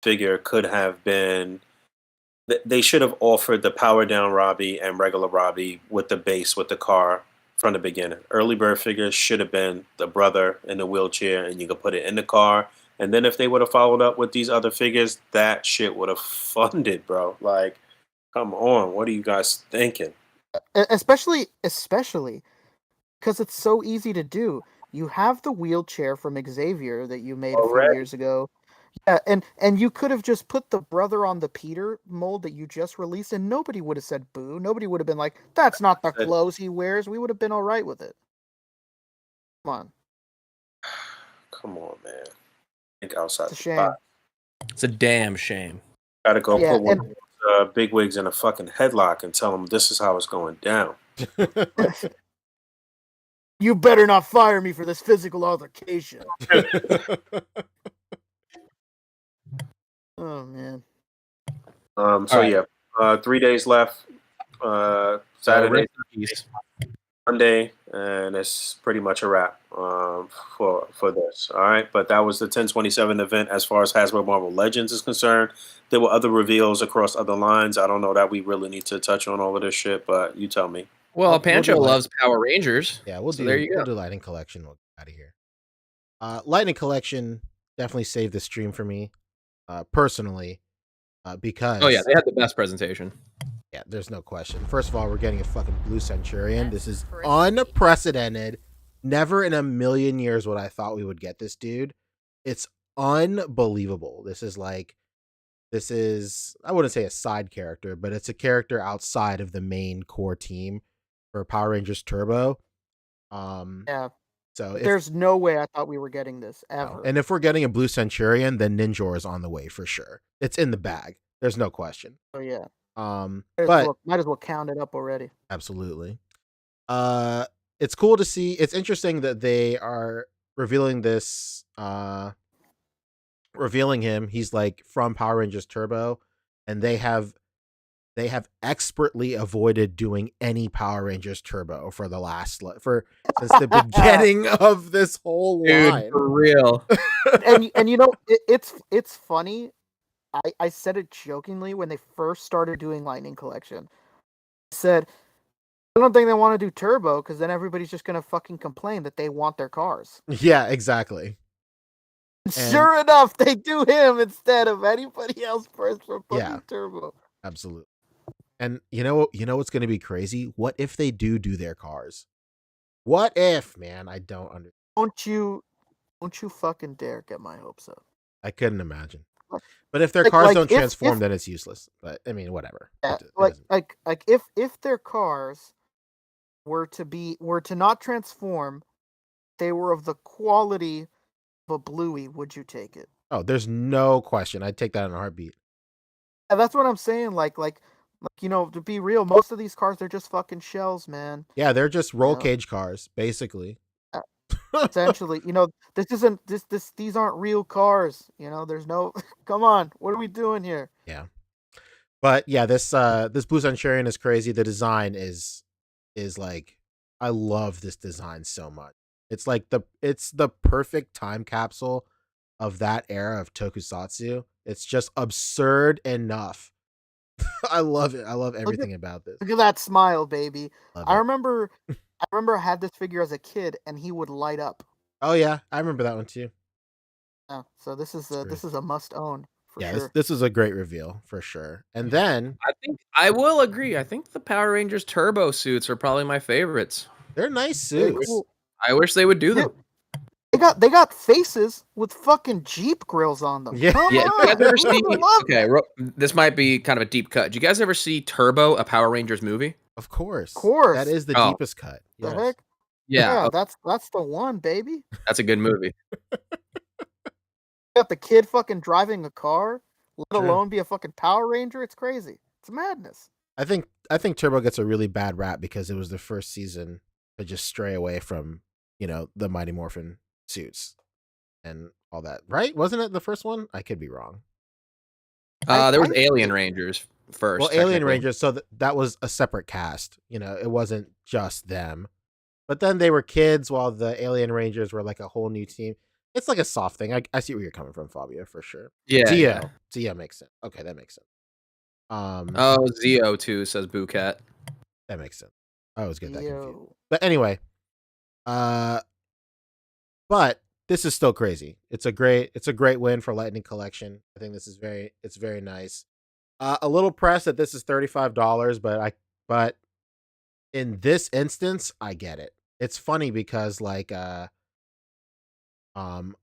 figure could have been. They should have offered the power down Robbie and regular Robbie with the base with the car from the beginning. Early bird figure should have been the brother in the wheelchair, and you could put it in the car. And then if they would have followed up with these other figures, that shit would have funded, bro. Like, come on, what are you guys thinking? Especially because it's so easy to do. You have the wheelchair from Xavier that you made a few Already. years ago. Yeah, and you could have just put the brother on the Peter mold that you just released, and nobody would have said boo. Nobody would have been like, "That's not the clothes he wears." We would have been all right with it. Come on, Come on, man. Think outside it's a the shame. box. It's a damn shame. Gotta go Yeah, put one of those big wigs in a fucking headlock and tell them this is how it's going down. You better not fire me for this physical altercation. Oh man. So right. yeah, 3 days left. Saturday, Peace. Monday, and it's pretty much a wrap for this. All right, but that was the 1027 event as far as Hasbro Marvel Legends is concerned. There were other reveals across other lines. I don't know that we really need to touch on all of this shit, but you tell me. Well, We'll Pancho do loves Power Rangers. Yeah, we'll so do. There you go. We'll do Lightning Collection. We'll get out of here. Lightning Collection definitely saved the stream for me, personally, because Oh yeah, they had the best presentation. yeah, there's no question. First of all, we're getting a fucking Blue Centurion. This is unprecedented. Never in a million years would I thought we would get this dude. It's unbelievable. This is I wouldn't say a side character, but it's a character outside of the main core team for Power Rangers Turbo. Yeah. So There's no way I thought we were getting this ever. no. And if we're getting a Blue Centurion, then Ninjor is on the way for sure. It's in the bag. There's no question. Oh yeah. But Might as well count it up already. absolutely. It's cool to see. It's interesting that they are revealing this. Revealing him. He's like from Power Rangers Turbo, and they have expertly avoided doing any Power Rangers Turbo for the last since the beginning of this whole line. Dude, for real. and you know it's funny. I said it jokingly when they first started doing Lightning Collection. I said, I don't think they want to do Turbo because then everybody's just gonna fucking complain that they want their cars. Yeah, exactly. Sure enough, they do him instead of anybody else first for fucking Turbo. Absolutely. And you know what's going to be crazy? What if they do their cars? What if, man? I don't understand. Don't you fucking dare get my hopes up. I couldn't imagine. But if their cars don't transform, then it's useless. But I mean, whatever. Yeah, if their cars were to not transform, they were of the quality of a Bluey, would you take it? Oh, there's no question. I'd take that in a heartbeat. Yeah, that's what I'm saying. Like you know, to be real, most of these cars they're just fucking shells, man. Yeah, they're just roll cage cars, basically. Essentially, you know, these aren't real cars. You know, there's no. Come on, what are we doing here? Yeah, but yeah, this Blue Centurion is crazy. The design is like, I love this design so much. It's like it's the perfect time capsule of that era of tokusatsu. It's just absurd enough. I love it. I love everything about this. Look at that smile, baby. I remember I had this figure as a kid and he would light up. Oh yeah, I remember that one too. Yeah, so this is a must own for Yeah, sure. this is a great reveal for sure. And then I think I will agree. I think the Power Rangers Turbo suits are probably my favorites. they're nice Very suits. cool. I wish they would do them. They got faces with fucking Jeep grills on them. Yeah. Come Yeah, on, you guys ever who see? doesn't love Okay, that? this might be kind of a deep cut. Did you guys ever see Turbo, a Power Rangers movie? Of course. Of course. That is the Oh. deepest cut. The Yes. heck? Yeah, that's the one, baby. that's a good movie. Got the kid fucking driving a car, let True. alone be a fucking Power Ranger. It's crazy. It's madness. I think Turbo gets a really bad rap because it was the first season to just stray away from, the Mighty Morphin suits and all that. Right? Wasn't it the first one? I could be wrong. There was Alien Rangers first. Well, Alien Rangers, so that was a separate cast. It wasn't just them. But then they were kids while the Alien Rangers were like a whole new team. It's like a soft thing. I see where you're coming from, Fabio, for sure. Yeah. Zio makes sense. Okay, that makes sense. Oh, Zio too, says Boocat. That makes sense. I always get that confused. Yo. But anyway, but this is still crazy. It's a great win for Lightning Collection. I think this is it's very nice. A little pressed that this is $35, but in this instance, I get it. It's funny because I think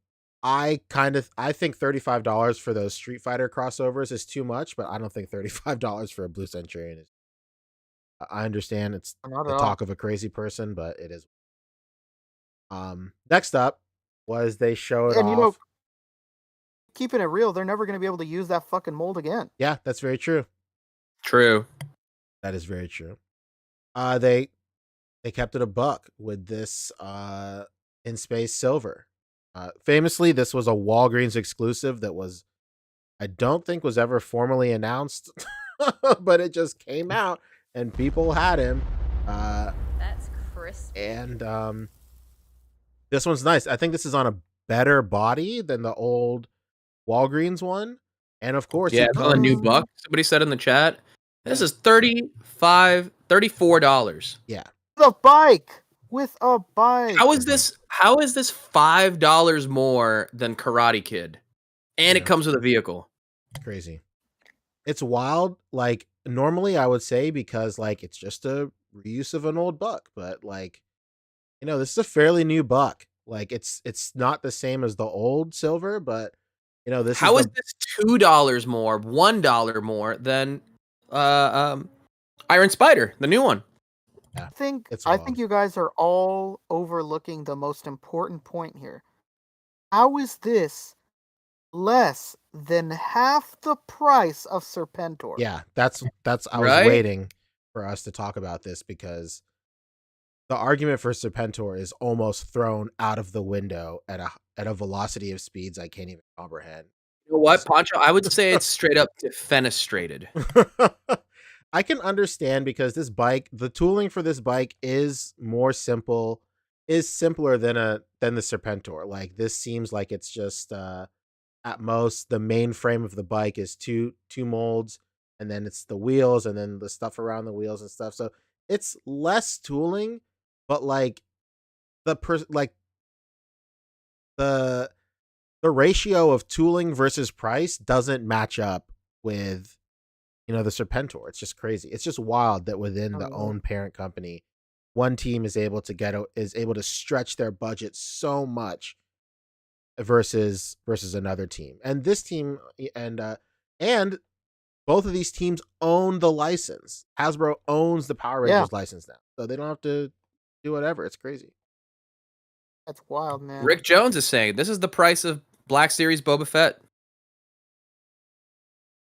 $35 for those Street Fighter crossovers is too much, but I don't think $35 for a Blue Centurion is. I understand it's the talk of a crazy person, but it is. Next up was they showed off. Keeping it real, they're never going to be able to use that fucking mold again. Yeah, that's very true. True. That is very true. They kept it a buck with this In Space Silver. Famously, this was a Walgreens exclusive that I don't think was ever formally announced, but it just came out and people had him. That's crisp. And this one's nice. I think this is on a better body than the old Walgreens one. And of course, it's on a new buck. Somebody said in the chat, this is $34. Yeah. With a bike. How is this $5 more than Karate Kid? And it comes with a vehicle. Crazy. It's wild. Like, normally I would say because it's just a reuse of an old buck, but this is a fairly new buck. It's not the same as the old silver, but this How is this $2 more, $1 more than Iron Spider, the new one? Yeah, I think you guys are all overlooking the most important point here. How is this less than half the price of Serpentor? Yeah, that's I was waiting for us to talk about this because the argument for Serpentor is almost thrown out of the window at a velocity of speeds I can't even comprehend. You know what, Poncho? I would say it's straight up defenestrated. I can understand because this bike, the tooling for this bike is simpler than the Serpentor. This seems like it's just at most the main frame of the bike is two molds, and then it's the wheels and then the stuff around the wheels and stuff. So it's less tooling, but the ratio of tooling versus price doesn't match up with the Serpentor. It's just crazy. It's just wild that within the own parent company, one team is able to stretch their budget so much versus another team. And this team and both of these teams own the license. Hasbro owns the Power Rangers license now, so they don't have to do whatever. It's crazy. That's wild, man. Rick Jones is saying this is the price of Black Series Boba Fett.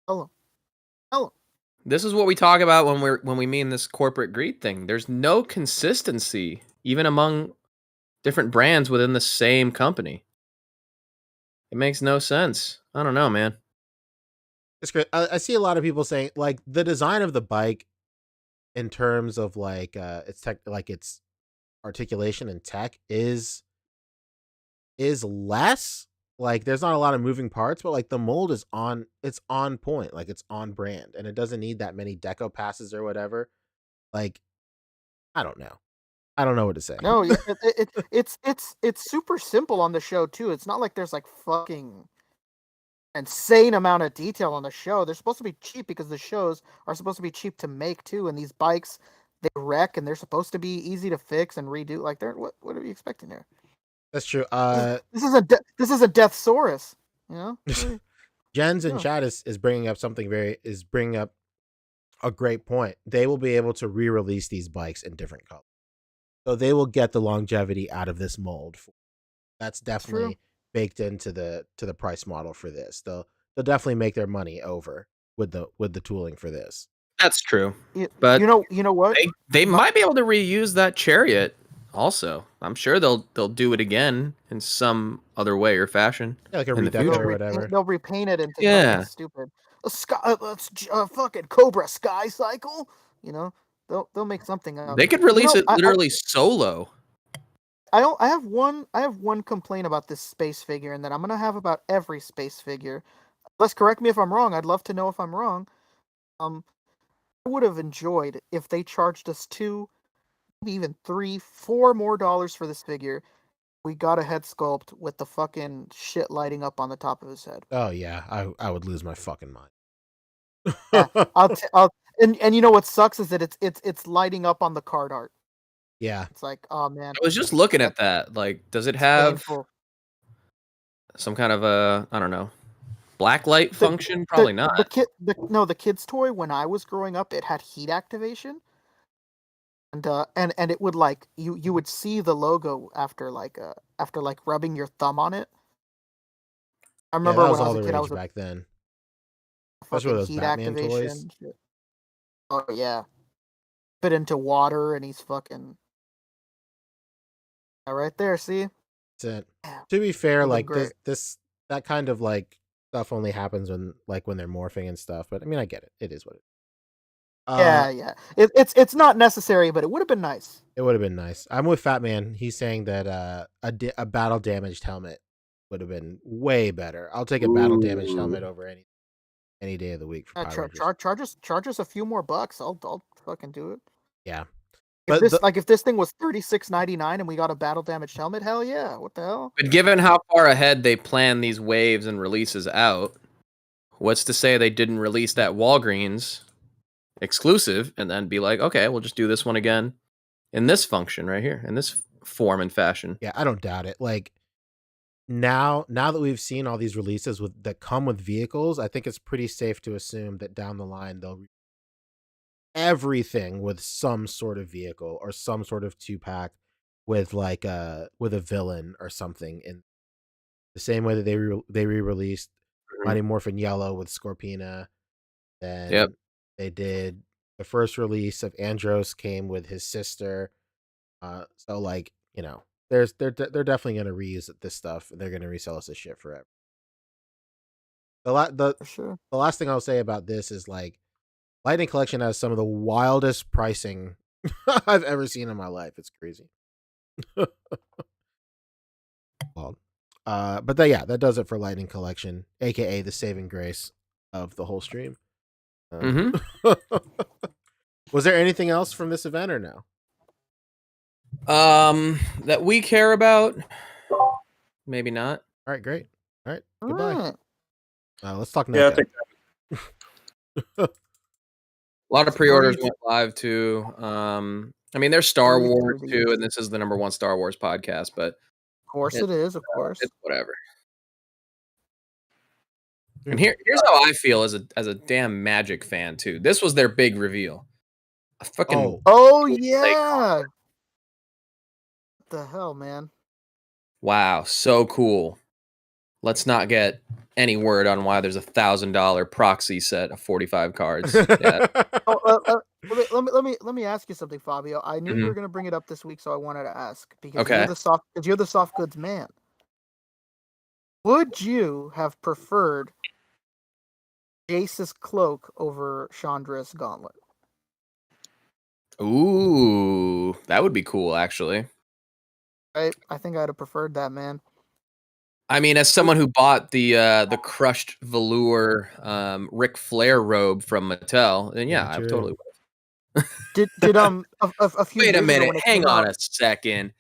Hello. This is what we talk about when we mean this corporate greed thing. There's no consistency even among different brands within the same company. It makes no sense. I don't know, man. It's great. I see a lot of people saying the design of the bike in terms of its tech, its articulation and tech is less. There's not a lot of moving parts, but the mold is on point. It's on brand, and it doesn't need that many deco passes or whatever. I don't know. I don't know what to say. No, it's super simple on the show too. It's not like there's like fucking insane amount of detail on the show. They're supposed to be cheap because the shows are supposed to be cheap to make too. And these bikes, they wreck and they're supposed to be easy to fix and redo. Like, they're what are you expecting here? That's true. This is a Deathsaurus. You know, Jens in No. chat is bringing up bringing up a great point. They will be able to re-release these bikes in different colors, so they will get the longevity out of this mold. That's definitely baked into the price model for this. They'll definitely make their money over with the tooling for this. That's true. But But you know what? they might be able to reuse that chariot also. I'm sure they'll do it again in some other way or fashion. Yeah, like a in the redeco future. or whatever. They'll repaint it into Yeah. something stupid. Fucking Cobra Sky Cycle. You know, they'll make something out. They could release it literally solo. I have one complaint about this space figure, and that I'm gonna have about every space figure. Let's correct me if I'm wrong. I'd love to know if I'm wrong. I would have enjoyed if they charged us $2, maybe even $3, $4 more for this figure. We got a head sculpt with the fucking shit lighting up on the top of his head. Oh yeah, I would lose my fucking mind. Yeah, and you know what sucks is that it's lighting up on the card art. Yeah, It's like, oh man. I was just looking at that. Like, does it have Painful. some kind of a, I don't know, blacklight function? Probably not. The kid's toy when I was growing up, it had heat activation. And it would like you would see the logo after rubbing your thumb on it. I remember that was when I all was a the kid, I rage was back then. fucking Especially with those heat Batman activation. toys. Oh yeah, fit into water and he's fucking right there. See, To be fair, like great. that kind of like stuff only happens when they're morphing and stuff. But I mean, I get it. It is what it is. Yeah. It's not necessary, but it would have been nice. It would have been nice. I'm with Fat Man. He's saying that a battle damaged helmet would have been way better. I'll take a battle damaged helmet over any day of the week for Power Rangers. Charge us a few more bucks. I'll fucking do it. Yeah. But if this thing was $36.99 and we got a battle damaged helmet, hell yeah! What the hell? But given how far ahead they plan these waves and releases out, what's to say they didn't release that Walgreens exclusive and then be like, okay, we'll just do this one again in this function right here, in this form and fashion. Yeah, I don't doubt it. Like now that we've seen all these releases that come with vehicles, I think it's pretty safe to assume that down the line they'll everything with some sort of vehicle or some sort of 2-pack with a villain or something, in the same way that they re-released Mighty Morphin Yellow with Scorpina. Then they did the first release of Andros came with his sister. So like, you know, they're definitely gonna reuse this stuff and they're gonna resell us this shit forever. The last thing I'll say about this is like Lightning Collection has some of the wildest pricing I've ever seen in my life. It's crazy. Well, but that does it for Lightning Collection, aka the saving grace of the whole stream. Was there anything else from this event or no? That we care about? Maybe not. All right, great. All right, goodbye. Let's talk now. Yeah, A lot of pre-orders went live too. I mean, there's Star Wars too, and this is the #1 Star Wars podcast, but of course it is. Of course, it's whatever. And here's how I feel as a damn Magic fan too. This was their big reveal. A fucking yeah. What the hell, man? Wow, so cool. Let's not get any word on why there's $1,000 proxy set of 45 cards. Yeah. Let me ask you something, Fabio. I knew you were gonna bring it up this week, so I wanted to ask because you're the soft goods man. Would you have preferred Jace's cloak over Chandra's gauntlet? Ooh, that would be cool, actually. I think I'd have preferred that, man. I mean, as someone who bought the crushed velour Ric Flair robe from Mattel, then yeah, I totally would. Did a few Wait a years ago minute. when it Hang came on out, a second.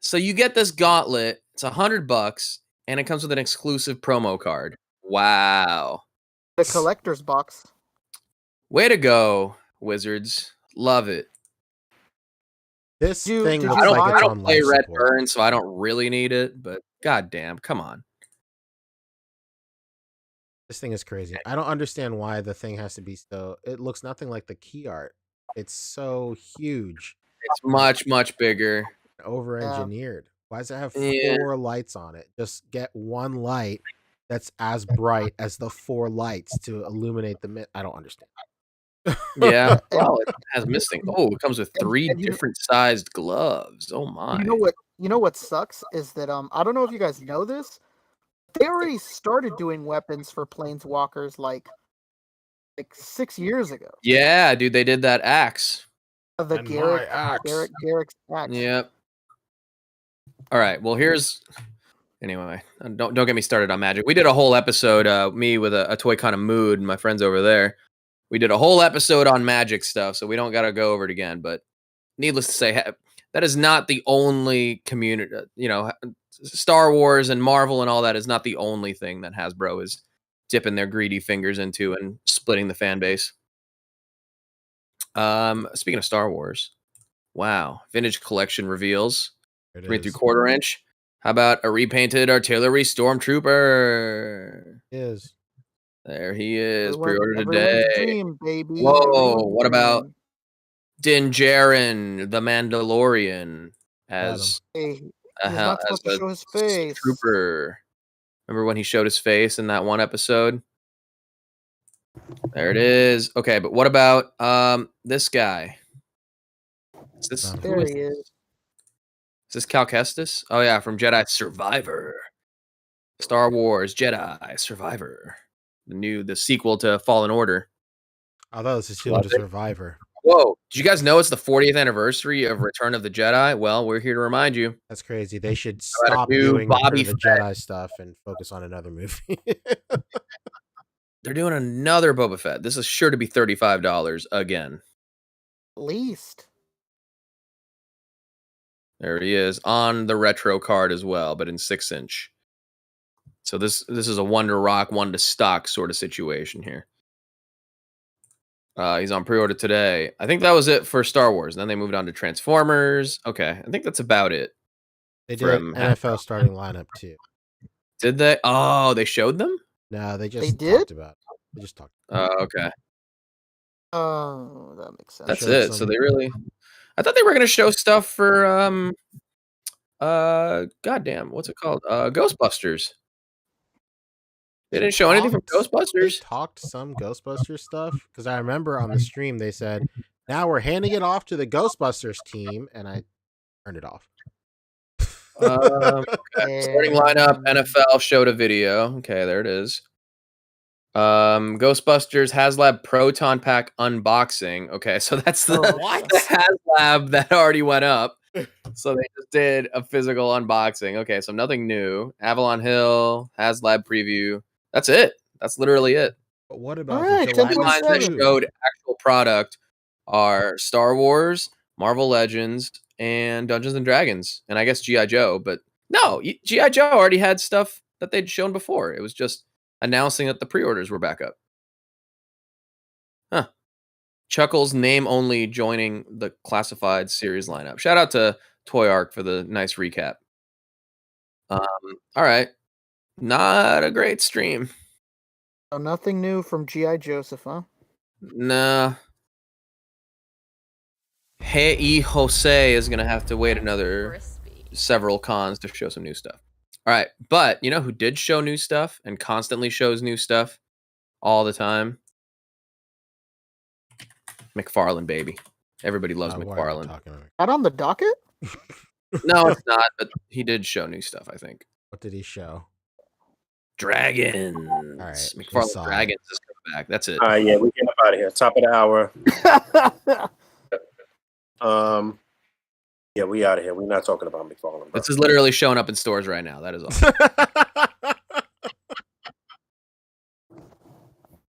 So you get this gauntlet. It's $100, and it comes with an exclusive promo card. Wow. the collector's box. Way to go, Wizards. Love it. This Did thing you looks buy like I it's don't on play life Red support. Burn, so I don't really need it, but goddamn, come on. This thing is crazy. I don't understand why the thing has to be so. It looks nothing like the key art. It's so huge, It's much, much bigger. over-engineered. Why does it have Yeah. 4 lights on it? Just get one light that's as bright as the 4 lights to illuminate the. I don't understand. Yeah. Well, it has missing. Oh, it comes with 3 and different sized gloves. Oh my. You know what sucks is that I don't know if you guys know this. They already started doing weapons for planeswalkers like 6 years ago. Yeah, dude, they did that axe. The And my Garrick's axe. Yep. All right. Well, anyway. Don't get me started on Magic. We did a whole episode. Me with a toy kind of mood, and my friends over there. We did a whole episode on Magic stuff, so we don't got to go over it again. But needless to say, that is not the only community. Star Wars and Marvel and all that is not the only thing that Hasbro is dipping their greedy fingers into and splitting the fan base. Speaking of Star Wars, wow, vintage collection reveals 3 3/4 inch. How about a repainted artillery stormtrooper? Is There he is, Everyone's pre-order today. dream, baby. Whoa, Everyone's what about dream. Din Djarin, the Mandalorian, as Hey, he's not supposed to show his face. trooper? Remember when he showed his face in that one episode? There it is. Okay, but what about this guy? There he is. Is this Cal Kestis? Oh yeah, from Jedi Survivor. Star Wars Jedi Survivor. The sequel to Fallen Order. I thought this was Shield to Survivor. Whoa. Did you guys know it's the 40th anniversary of Return of the Jedi? Well, we're here to remind you. That's crazy. They should stop doing Return of the Jedi stuff and focus on another movie. They're doing another Boba Fett. This is sure to be $35 again. At least. There he is on the retro card as well, but in 6-inch. So this is a one to rock, one to stock sort of situation here. He's on pre-order today. I think that was it for Star Wars. Then they moved on to Transformers. Okay, I think that's about it. They did NFL starting lineup too. Did they? Oh, they showed them? No, they talked about it. They just talked. Okay. Oh, that makes sense. That's it. So they really... I thought they were going to show stuff for goddamn, what's it called? Ghostbusters. They didn't show anything from Ghostbusters? They talked some Ghostbusters stuff because I remember on the stream they said, "Now we're handing it off to the Ghostbusters team," and I turned it off. Starting lineup, NFL showed a video. Okay, there it is. Ghostbusters HasLab Proton Pack unboxing. Okay, so that's the HasLab that already went up. So they just did a physical unboxing. Okay, so nothing new. Avalon Hill, HasLab preview. That's it. That's literally it. But what about the lines that showed actual product are Star Wars, Marvel Legends, and Dungeons and Dragons, and I guess G.I. Joe. But no, G.I. Joe already had stuff that they'd shown before. It was just announcing that the pre-orders were back up. Huh. Chuckles name only joining the classified series lineup. Shout out to Toy Arc for the nice recap. All right. Not a great stream. So nothing new from G.I. Joseph, huh? Nah. Hey Jose is going to have to wait another several cons to show some new stuff. All right. But you know who did show new stuff and constantly shows new stuff all the time? McFarlane, baby. Everybody loves McFarlane. Not on the docket? No, it's not, but he did show new stuff, I think. What did he show? Dragons. All right, McFarlane Dragons is coming back. That's it. All right, yeah, we get up out of here. Top of the hour. Yeah, we out of here. We're not talking about McFarlane. This is literally showing up in stores right now. That is all.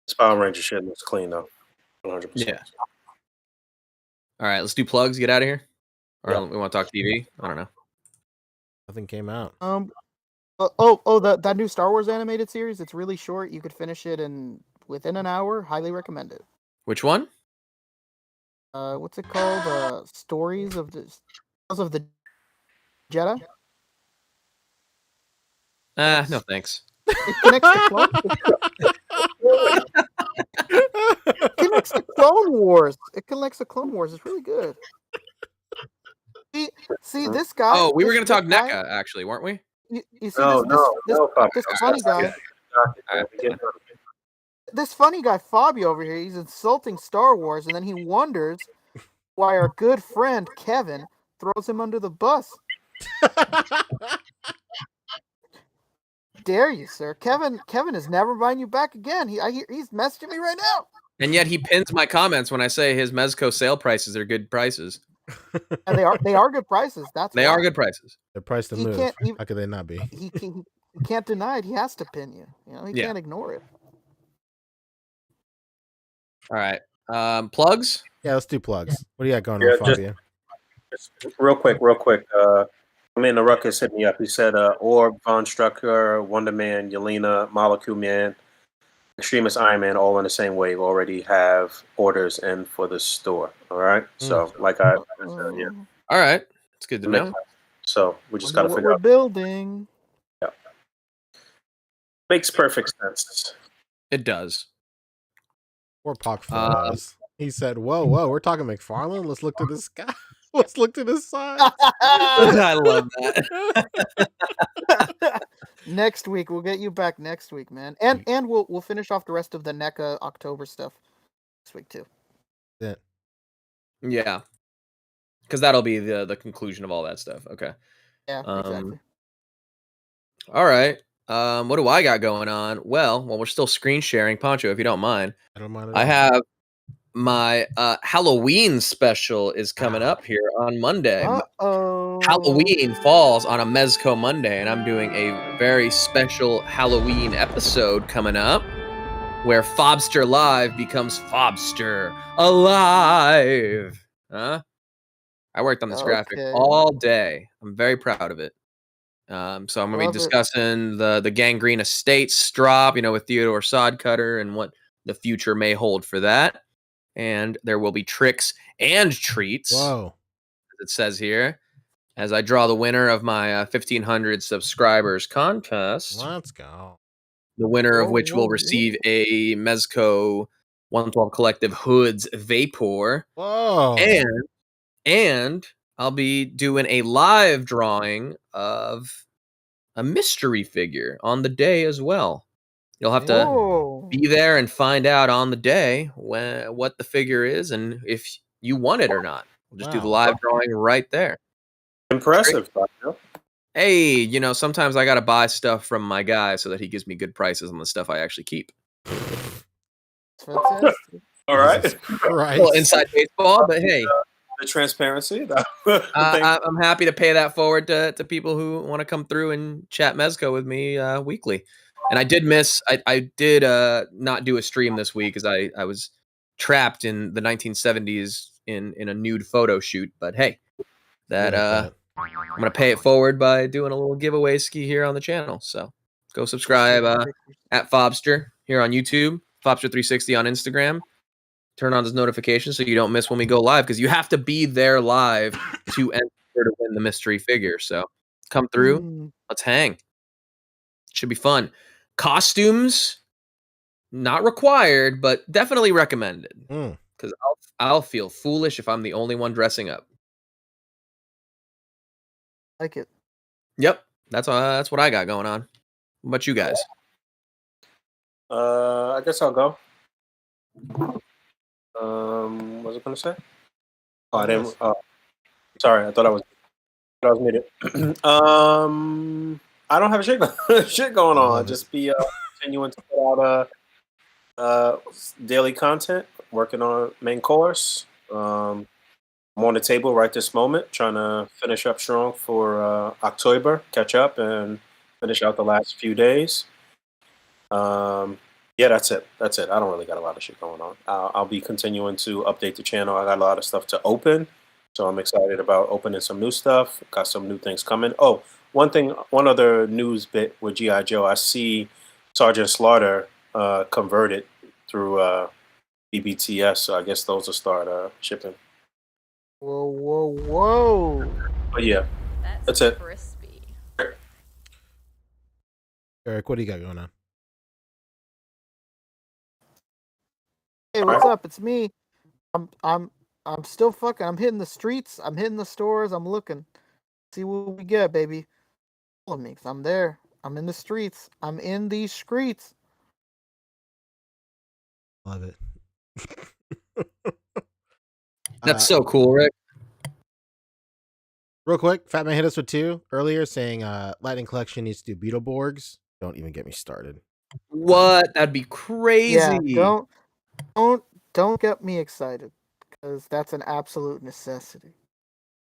This Power Ranger shit looks clean though. 100%. Yeah. All right, let's do plugs. Get out of here. Or Yeah. we want to talk TV? I don't know. Nothing came out. That new Star Wars animated series. It's really short. You could finish it within an hour. Highly recommend it. Which one? What's it called? Stories of the Jedi. No thanks. It connects to Clone Wars. It connects to Clone Wars. It's really good. See this guy. Oh, we were going to talk NECA, actually, weren't we? You see this funny guy. This funny guy, Fabio, over here, he's insulting Star Wars, and then he wonders why our good friend Kevin throws him under the bus. Dare you, sir? Kevin is never buying you back again. He's messaging me right now. And yet he pins my comments when I say his Mezco sale prices are good prices. And they are good prices. They are good prices. They're priced to move. How could they not be? He can't deny it. He has to pin you. He can't ignore it. All right. Plugs? Yeah, let's do plugs. What do you got going on, Fabio? Just real quick. The Ruckus hit me up. He said, Orb, Von Strucker, Wonder Man, Yelena, Molecule Man, Extremist Iron Man, all in the same wave, already have orders in for the store. All right. So, like I said, yeah. All right. It's good to know. So, we just got to figure out. We're building. Yeah. Makes perfect sense. It does. Poor Pac Fawaz. He said, whoa, we're talking McFarlane? Let's look to the sky. Let's look to the side. I love that. Next week, we'll get you back next week, man. And we'll finish off the rest of the NECA October stuff this week too. Yeah. Because that'll be the conclusion of all that stuff. Okay. Yeah, exactly. All right. What do I got going on? Well, while we're still screen sharing, Poncho, if you don't mind, I don't mind. I have my Halloween special is coming up here on Monday. Uh-oh. Halloween falls on a Mezco Monday, and I'm doing a very special Halloween episode coming up where Fobster Live becomes Fobster Alive. Huh? I worked on this graphic all day. I'm very proud of it. So I'm going to be discussing the Gangrene Estates drop, with Theodore Sodcutter and what the future may hold for that. And there will be tricks and treats, as it says here, as I draw the winner of my 1,500 subscribers contest. Let's go. The winner of which will receive a Mezco 112 Collective Hoods Vapor. Whoa. And I'll be doing a live drawing of a mystery figure on the day as well. You'll have to be there and find out on the day what the figure is and if you want it or not. We'll just do the live drawing right there. Impressive. Hey, sometimes I got to buy stuff from my guy so that he gives me good prices on the stuff I actually keep. Fantastic. All right. Right. Well, inside baseball, but hey. The transparency. I'm happy to pay that forward to people who want to come through and chat Mezco with me weekly. And I did not do a stream this week because I was trapped in the 1970s in a nude photo shoot. But hey, I'm going to pay it forward by doing a little giveaway ski here on the channel. So go subscribe at Fobster here on YouTube, Fobster360 on Instagram. Turn on those notifications so you don't miss when we go live because you have to be there live to enter to win the mystery figure. So come through. Let's hang. Should be fun. Costumes, not required, but definitely recommended because I'll feel foolish if I'm the only one dressing up. Like it. Yep, that's what I got going on. What about you guys? I guess I'll go. What was I going to say? Oh, I didn't. Sorry, I thought I was muted. I don't have shit going on. Just be continuing to put out daily content. Working on main course. I'm on the table right this moment, trying to finish up strong for OcTOYber, catch up and finish out the last few days. Yeah, that's it. That's it. I don't really got a lot of shit going on. I'll be continuing to update the channel. I got a lot of stuff to open, so I'm excited about opening some new stuff. Got some new things coming. Oh, one other news bit with GI Joe. I see Sergeant Slaughter converted through BBTS, so I guess those will start shipping. Whoa, whoa, whoa! But yeah, that's it. Crispy. Eric, what do you got going on? Hey, what's up? It's me. I'm still fucking. I'm hitting the streets. I'm hitting the stores. I'm looking. See what we get, baby. Follow me, 'cause I'm there. I'm in the streets. I'm in these streets. Love it. That's so cool, Rick. Real quick, Fat Man hit us with 2 earlier saying Lightning Collection needs to do Beetleborgs. Don't even get me started. What? That'd be crazy. Yeah, don't get me excited, because that's an absolute necessity.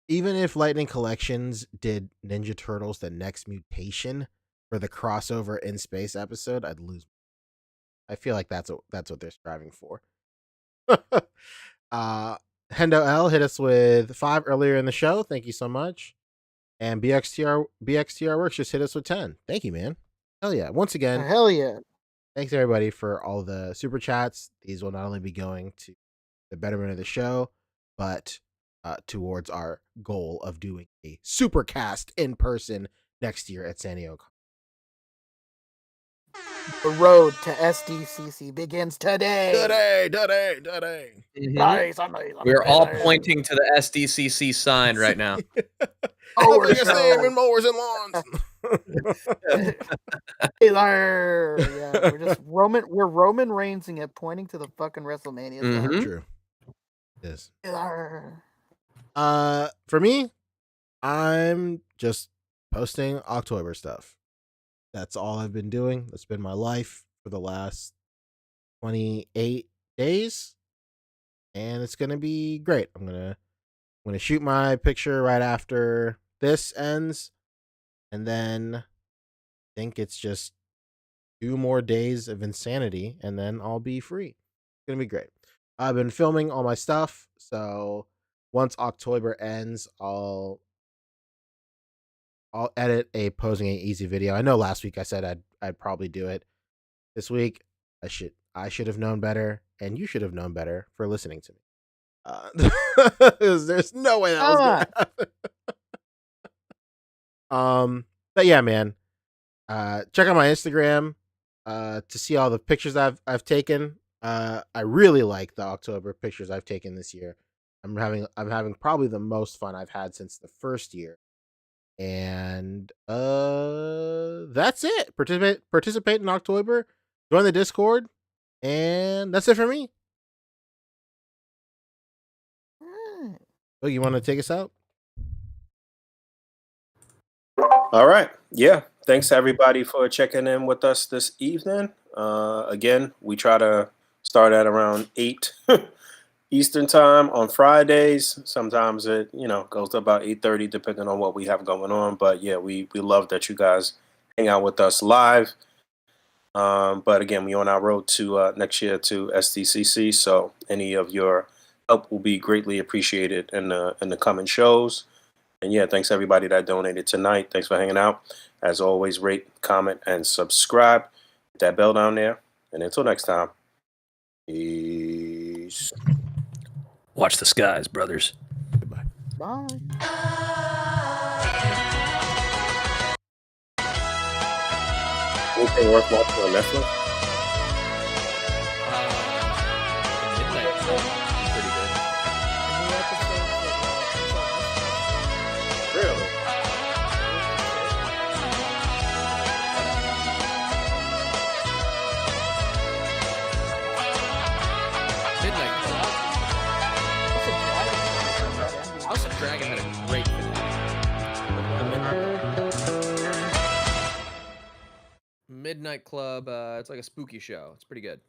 Even if Lightning Collections did Ninja Turtles: The Next Mutation for the crossover in space episode, I'd lose. I feel like that's what they're striving for. Hendo L hit us with 5 earlier in the show. Thank you so much. And BXTR Works just hit us with 10. Thank you, man. Hell yeah. Once again, Hell yeah. thanks everybody for all the super chats. These will not only be going to the betterment of the show, but towards our goal of doing a super cast in person next year at San Diego. The road to SDCC begins today. Today. Mm-hmm. We're all pointing to the SDCC sign right now. Biggest name in mowers and lawns. Yeah, we're just Roman Reignsing it, pointing to the fucking WrestleMania. Mm-hmm. True. Yes. For me, I'm just posting OcTOYber stuff. That's all I've been doing. That's been my life for the last 28 days. And it's gonna be great. I'm gonna shoot my picture right after this ends. And then I think it's just 2 more days of insanity, and then I'll be free. It's gonna be great. I've been filming all my stuff, so once OcTOYber ends, I'll edit a posing a easy video. I know last week I said I'd probably do it. This week I should have known better, and you should have known better for listening to me. There's no way that was gonna happen. But yeah, man. Check out my Instagram to see all the pictures I've taken. I really like the OcTOYber pictures I've taken this year. I'm having probably the most fun I've had since the first year. And that's it. Participate in OcTOYber, join the Discord, and that's it for me. Oh, you want to take us out? All right. Yeah. Thanks everybody for checking in with us this evening. Again, we try to start at around 8 Eastern time on Fridays. Sometimes it, goes to about 8:30 depending on what we have going on. But yeah, we love that you guys hang out with us live. But again, we're on our road to next year to SDCC. So any of your help will be greatly appreciated in the coming shows. And yeah, thanks everybody that donated tonight. Thanks for hanging out. As always, rate, comment, and subscribe. Hit that bell down there. And until next time, peace. Watch the skies, brothers. Goodbye. Bye. Anything worth watching on Netflix? Midnight Club is pretty good. Really? Midnight Club. House of Dragon had a great finale. Midnight Club, it's like a spooky show. It's pretty good.